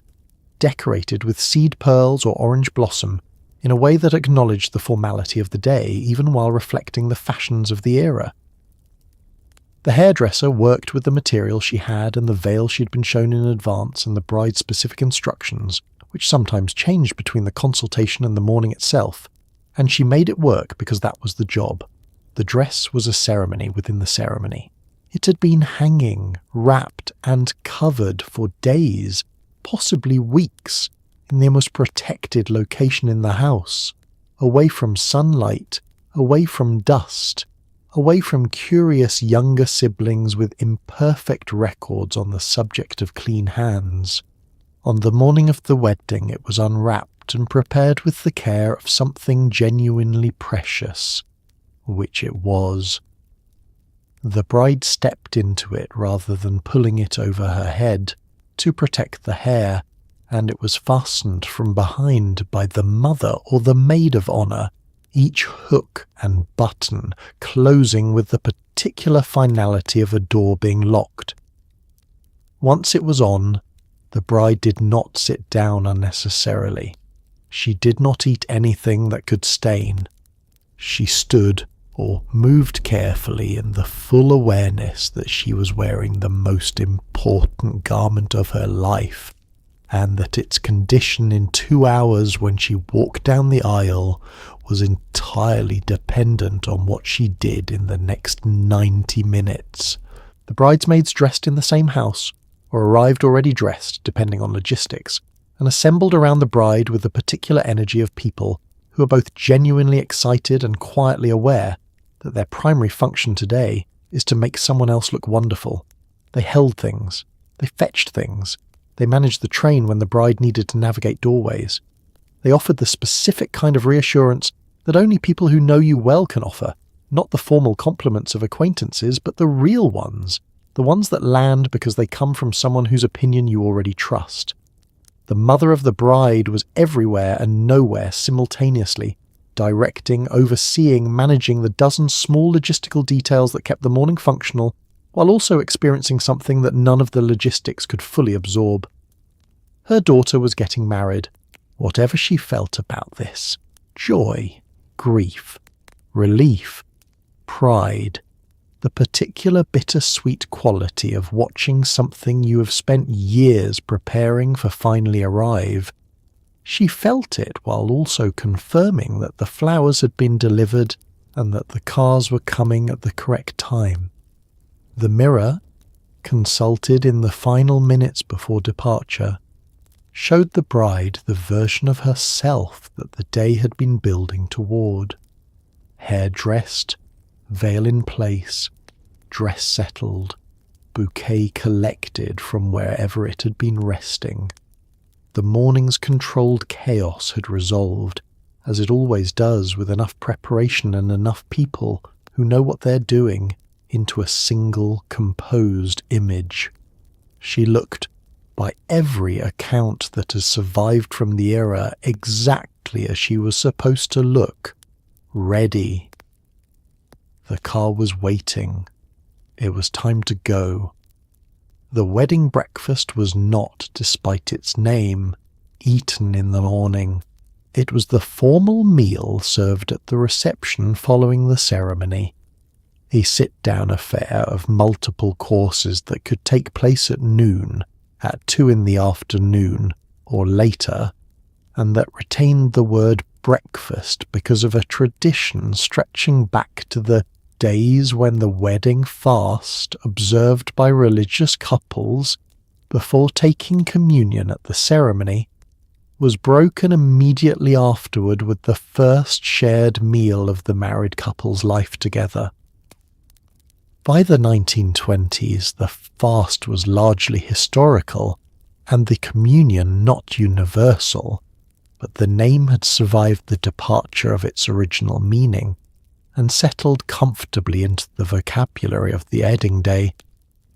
decorated with seed pearls or orange blossom in a way that acknowledged the formality of the day even while reflecting the fashions of the era. The hairdresser worked with the material she had and the veil she had been shown in advance and the bride's specific instructions, which sometimes changed between the consultation and the morning itself, and she made it work because that was the job. The dress was a ceremony within the ceremony. It had been hanging, wrapped, and covered for days, possibly weeks, in the most protected location in the house, away from sunlight, away from dust, away from curious younger siblings with imperfect records on the subject of clean hands. On the morning of the wedding, it was unwrapped and prepared with the care of something genuinely precious, which it was. The bride stepped into it rather than pulling it over her head to protect the hair, and it was fastened from behind by the mother or the maid of honour, each hook and button closing with the particular finality of a door being locked. Once it was on, the bride did not sit down unnecessarily. She did not eat anything that could stain. She stood or moved carefully in the full awareness that she was wearing the most important garment of her life, and that its condition in 2 hours when she walked down the aisle was entirely dependent on what she did in the next 90 minutes. The bridesmaids dressed in the same house, or arrived already dressed, depending on logistics, and assembled around the bride with the particular energy of people who are both genuinely excited and quietly aware that their primary function today is to make someone else look wonderful. They held things. They fetched things. They managed the train when the bride needed to navigate doorways. They offered the specific kind of reassurance that only people who know you well can offer, not the formal compliments of acquaintances, but the real ones, the ones that land because they come from someone whose opinion you already trust. The mother of the bride was everywhere and nowhere simultaneously, directing, overseeing, managing the dozen small logistical details that kept the morning functional, while also experiencing something that none of the logistics could fully absorb. Her daughter was getting married. Whatever she felt about this, joy, grief, relief, pride, the particular bittersweet quality of watching something you have spent years preparing for finally arrive, she felt it while also confirming that the flowers had been delivered and that the cars were coming at the correct time. The mirror, consulted in the final minutes before departure, showed the bride the version of herself that the day had been building toward. Hair dressed, veil in place, dress settled, bouquet collected from wherever it had been resting. The morning's controlled chaos had resolved, as it always does with enough preparation and enough people who know what they're doing, into a single composed image. She looked, by every account that has survived from the era, exactly as she was supposed to look, ready. The car was waiting. It was time to go. The wedding breakfast was not, despite its name, eaten in the morning. It was the formal meal served at the reception following the ceremony. A sit-down affair of multiple courses that could take place at noon, at 2 in the afternoon, or later, and that retained the word breakfast because of a tradition stretching back to the days when the wedding fast, observed by religious couples before taking communion at the ceremony, was broken immediately afterward with the first shared meal of the married couple's life together. By the 1920s, the fast was largely historical, and the communion not universal, but the name had survived the departure of its original meaning, and settled comfortably into the vocabulary of the wedding day,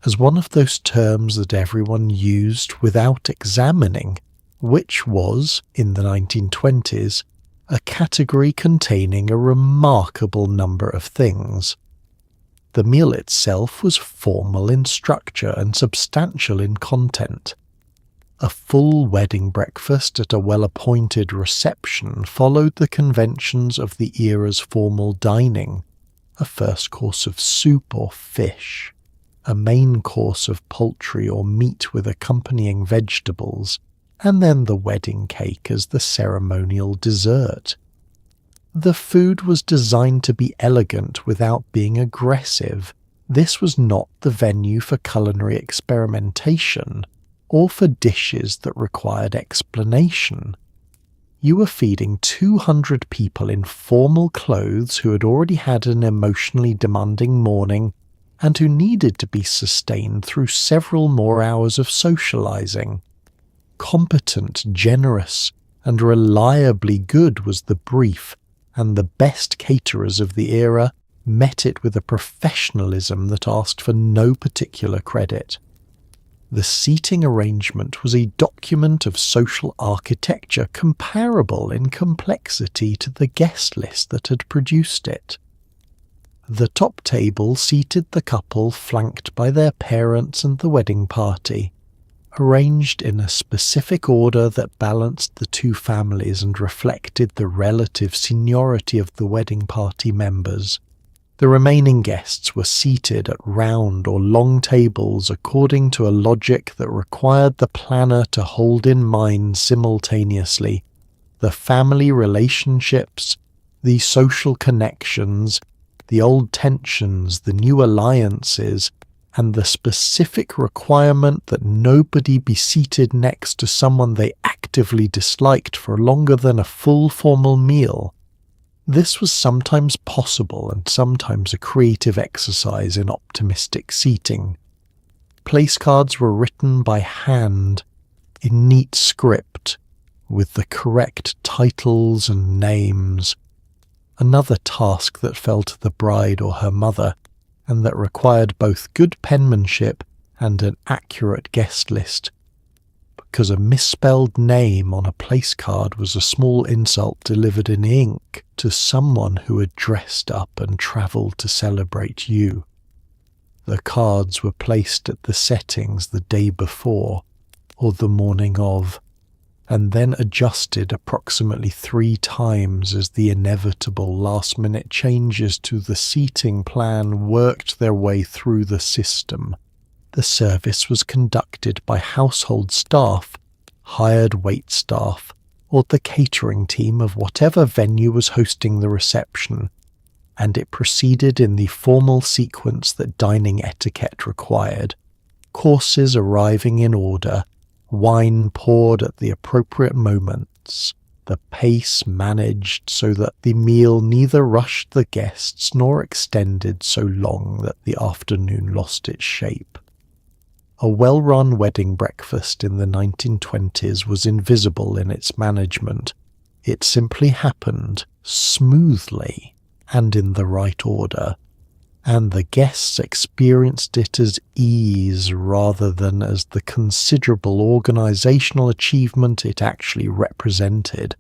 as one of those terms that everyone used without examining, which was, in the 1920s, a category containing a remarkable number of things. The meal itself was formal in structure and substantial in content. A full wedding breakfast at a well-appointed reception followed the conventions of the era's formal dining: a first course of soup or fish, a main course of poultry or meat with accompanying vegetables, and then the wedding cake as the ceremonial dessert. The food was designed to be elegant without being aggressive. This was not the venue for culinary experimentation, or for dishes that required explanation. You were feeding 200 people in formal clothes who had already had an emotionally demanding morning and who needed to be sustained through several more hours of socializing. Competent, generous, and reliably good was the brief, and the best caterers of the era met it with a professionalism that asked for no particular credit. The seating arrangement was a document of social architecture comparable in complexity to the guest list that had produced it. The top table seated the couple flanked by their parents and the wedding party, arranged in a specific order that balanced the two families and reflected the relative seniority of the wedding party members. The remaining guests were seated at round or long tables according to a logic that required the planner to hold in mind simultaneously the family relationships, the social connections, the old tensions, the new alliances, and the specific requirement that nobody be seated next to someone they actively disliked for longer than a full formal meal. This was sometimes possible and sometimes a creative exercise in optimistic seating. Place cards were written by hand, in neat script, with the correct titles and names. Another task that fell to the bride or her mother, and that required both good penmanship and an accurate guest list, because a misspelled name on a place card was a small insult delivered in ink to someone who had dressed up and travelled to celebrate you. The cards were placed at the settings the day before, or the morning of, and then adjusted approximately 3 times as the inevitable last-minute changes to the seating plan worked their way through the system. The service was conducted by household staff, hired wait staff, or the catering team of whatever venue was hosting the reception, and it proceeded in the formal sequence that dining etiquette required, courses arriving in order, wine poured at the appropriate moments, the pace managed so that the meal neither rushed the guests nor extended so long that the afternoon lost its shape. A well-run wedding breakfast in the 1920s was invisible in its management. It simply happened smoothly and in the right order, and the guests experienced it as ease rather than as the considerable organisational achievement it actually represented.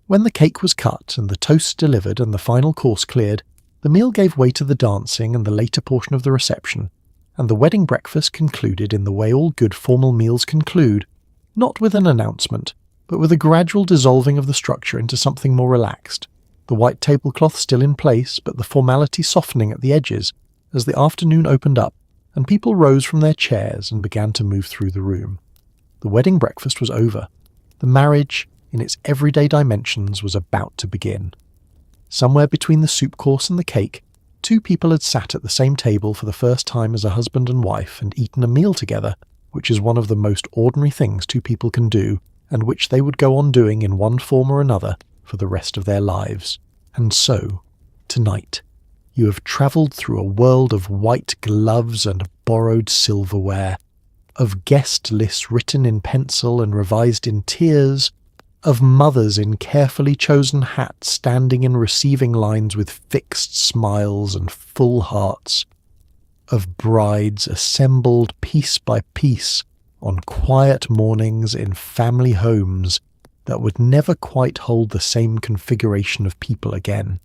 When the cake was cut and the toast delivered and the final course cleared, the meal gave way to the dancing and the later portion of the reception, and the wedding breakfast concluded in the way all good formal meals conclude, not with an announcement, but with a gradual dissolving of the structure into something more relaxed, the white tablecloth still in place, but the formality softening at the edges as the afternoon opened up and people rose from their chairs and began to move through the room. The wedding breakfast was over. The marriage, in its everyday dimensions, was about to begin. Somewhere between the soup course and the cake, 2 people had sat at the same table for the first time as a husband and wife and eaten a meal together, which is one of the most ordinary things 2 people can do, and which they would go on doing in one form or another for the rest of their lives. And so, tonight, you have travelled through a world of white gloves and borrowed silverware, of guest lists written in pencil and revised in tears, of mothers in carefully chosen hats standing in receiving lines with fixed smiles and full hearts, of brides assembled piece by piece on quiet mornings in family homes that would never quite hold the same configuration of people again.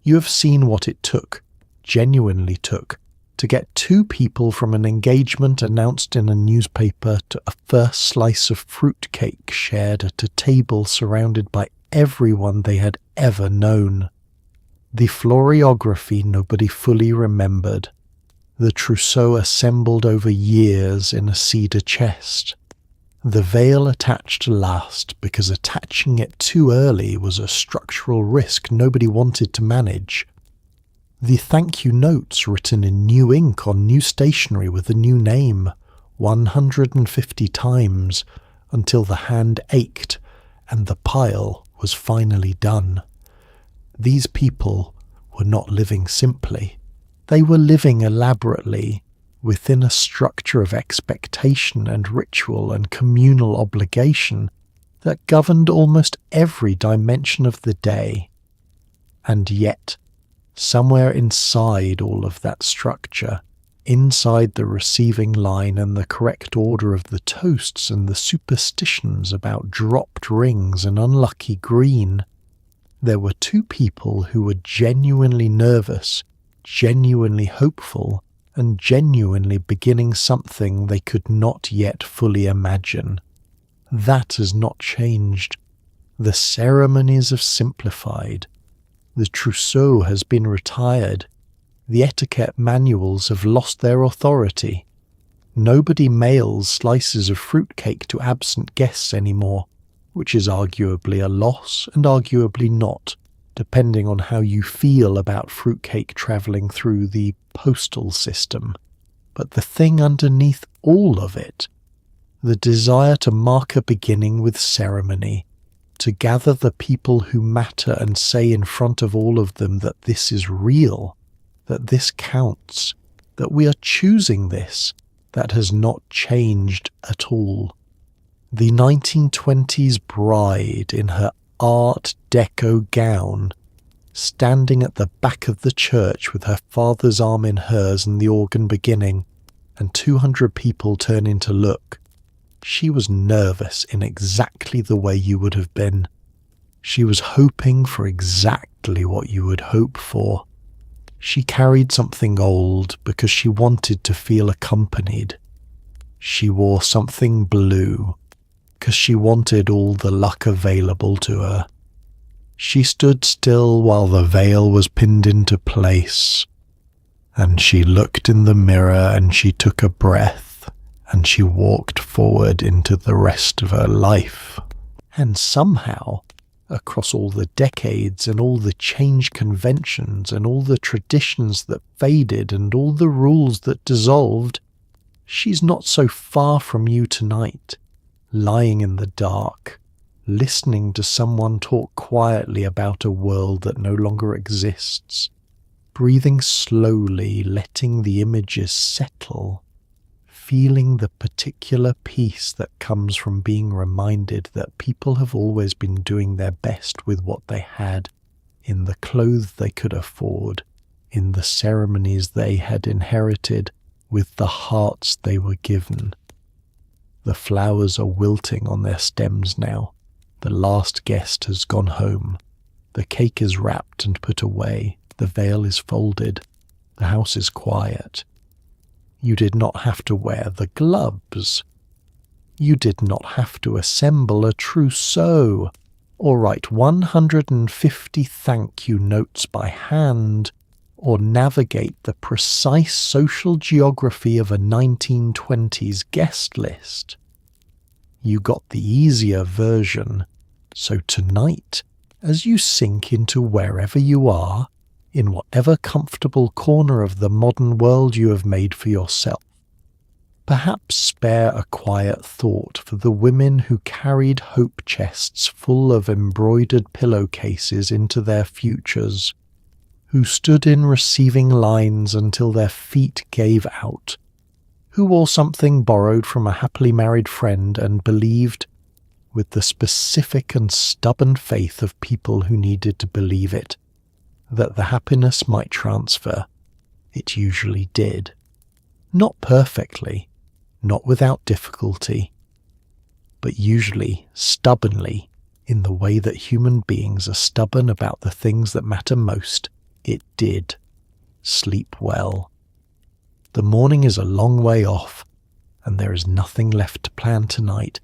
You have seen what it took, genuinely took, to get 2 people from an engagement announced in a newspaper to a first slice of fruit cake shared at a table surrounded by everyone they had ever known. The floriography nobody fully remembered. The trousseau assembled over years in a cedar chest. The veil attached last because attaching it too early was a structural risk nobody wanted to manage. The thank you notes written in new ink on new stationery with a new name, 150 times, until the hand ached, and the pile was finally done. These people were not living simply. They were living elaborately within a structure of expectation and ritual and communal obligation that governed almost every dimension of the day. And yet, somewhere inside all of that structure, inside the receiving line and the correct order of the toasts and the superstitions about dropped rings and unlucky green, there were two people who were genuinely nervous, genuinely hopeful, and genuinely beginning something they could not yet fully imagine. That has not changed. The ceremonies have simplified. The trousseau has been retired. The etiquette manuals have lost their authority. Nobody mails slices of fruitcake to absent guests anymore, which is arguably a loss and arguably not, depending on how you feel about fruitcake travelling through the postal system. But the thing underneath all of it, the desire to mark a beginning with ceremony, to gather the people who matter and say in front of all of them that this is real, that this counts, that we are choosing this, that has not changed at all. The 1920s bride in her Art Deco gown, standing at the back of the church with her father's arm in hers and the organ beginning, and 200 people turn in to look. She was nervous in exactly the way you would have been. She was hoping for exactly what you would hope for. She carried something old because she wanted to feel accompanied. She wore something blue because she wanted all the luck available to her. She stood still while the veil was pinned into place, and she looked in the mirror and she took a breath, and she walked forward into the rest of her life. And somehow, across all the decades and all the change conventions and all the traditions that faded and all the rules that dissolved, she's not so far from you tonight, lying in the dark, listening to someone talk quietly about a world that no longer exists, breathing slowly, letting the images settle, feeling the particular peace that comes from being reminded that people have always been doing their best with what they had, in the clothes they could afford, in the ceremonies they had inherited, with the hearts they were given. The flowers are wilting on their stems now. The last guest has gone home. The cake is wrapped and put away. The veil is folded. The house is quiet. You did not have to wear the gloves. You did not have to assemble a trousseau or write 150 thank you notes by hand or navigate the precise social geography of a 1920s guest list. You got the easier version. So tonight, as you sink into wherever you are, in whatever comfortable corner of the modern world you have made for yourself, perhaps spare a quiet thought for the women who carried hope chests full of embroidered pillowcases into their futures, who stood in receiving lines until their feet gave out, who wore something borrowed from a happily married friend and believed, with the specific and stubborn faith of people who needed to believe it, that the happiness might transfer. It usually did. Not perfectly, not without difficulty, but usually stubbornly, in the way that human beings are stubborn about the things that matter most. It did. Sleep well. The morning is a long way off, and there is nothing left to plan tonight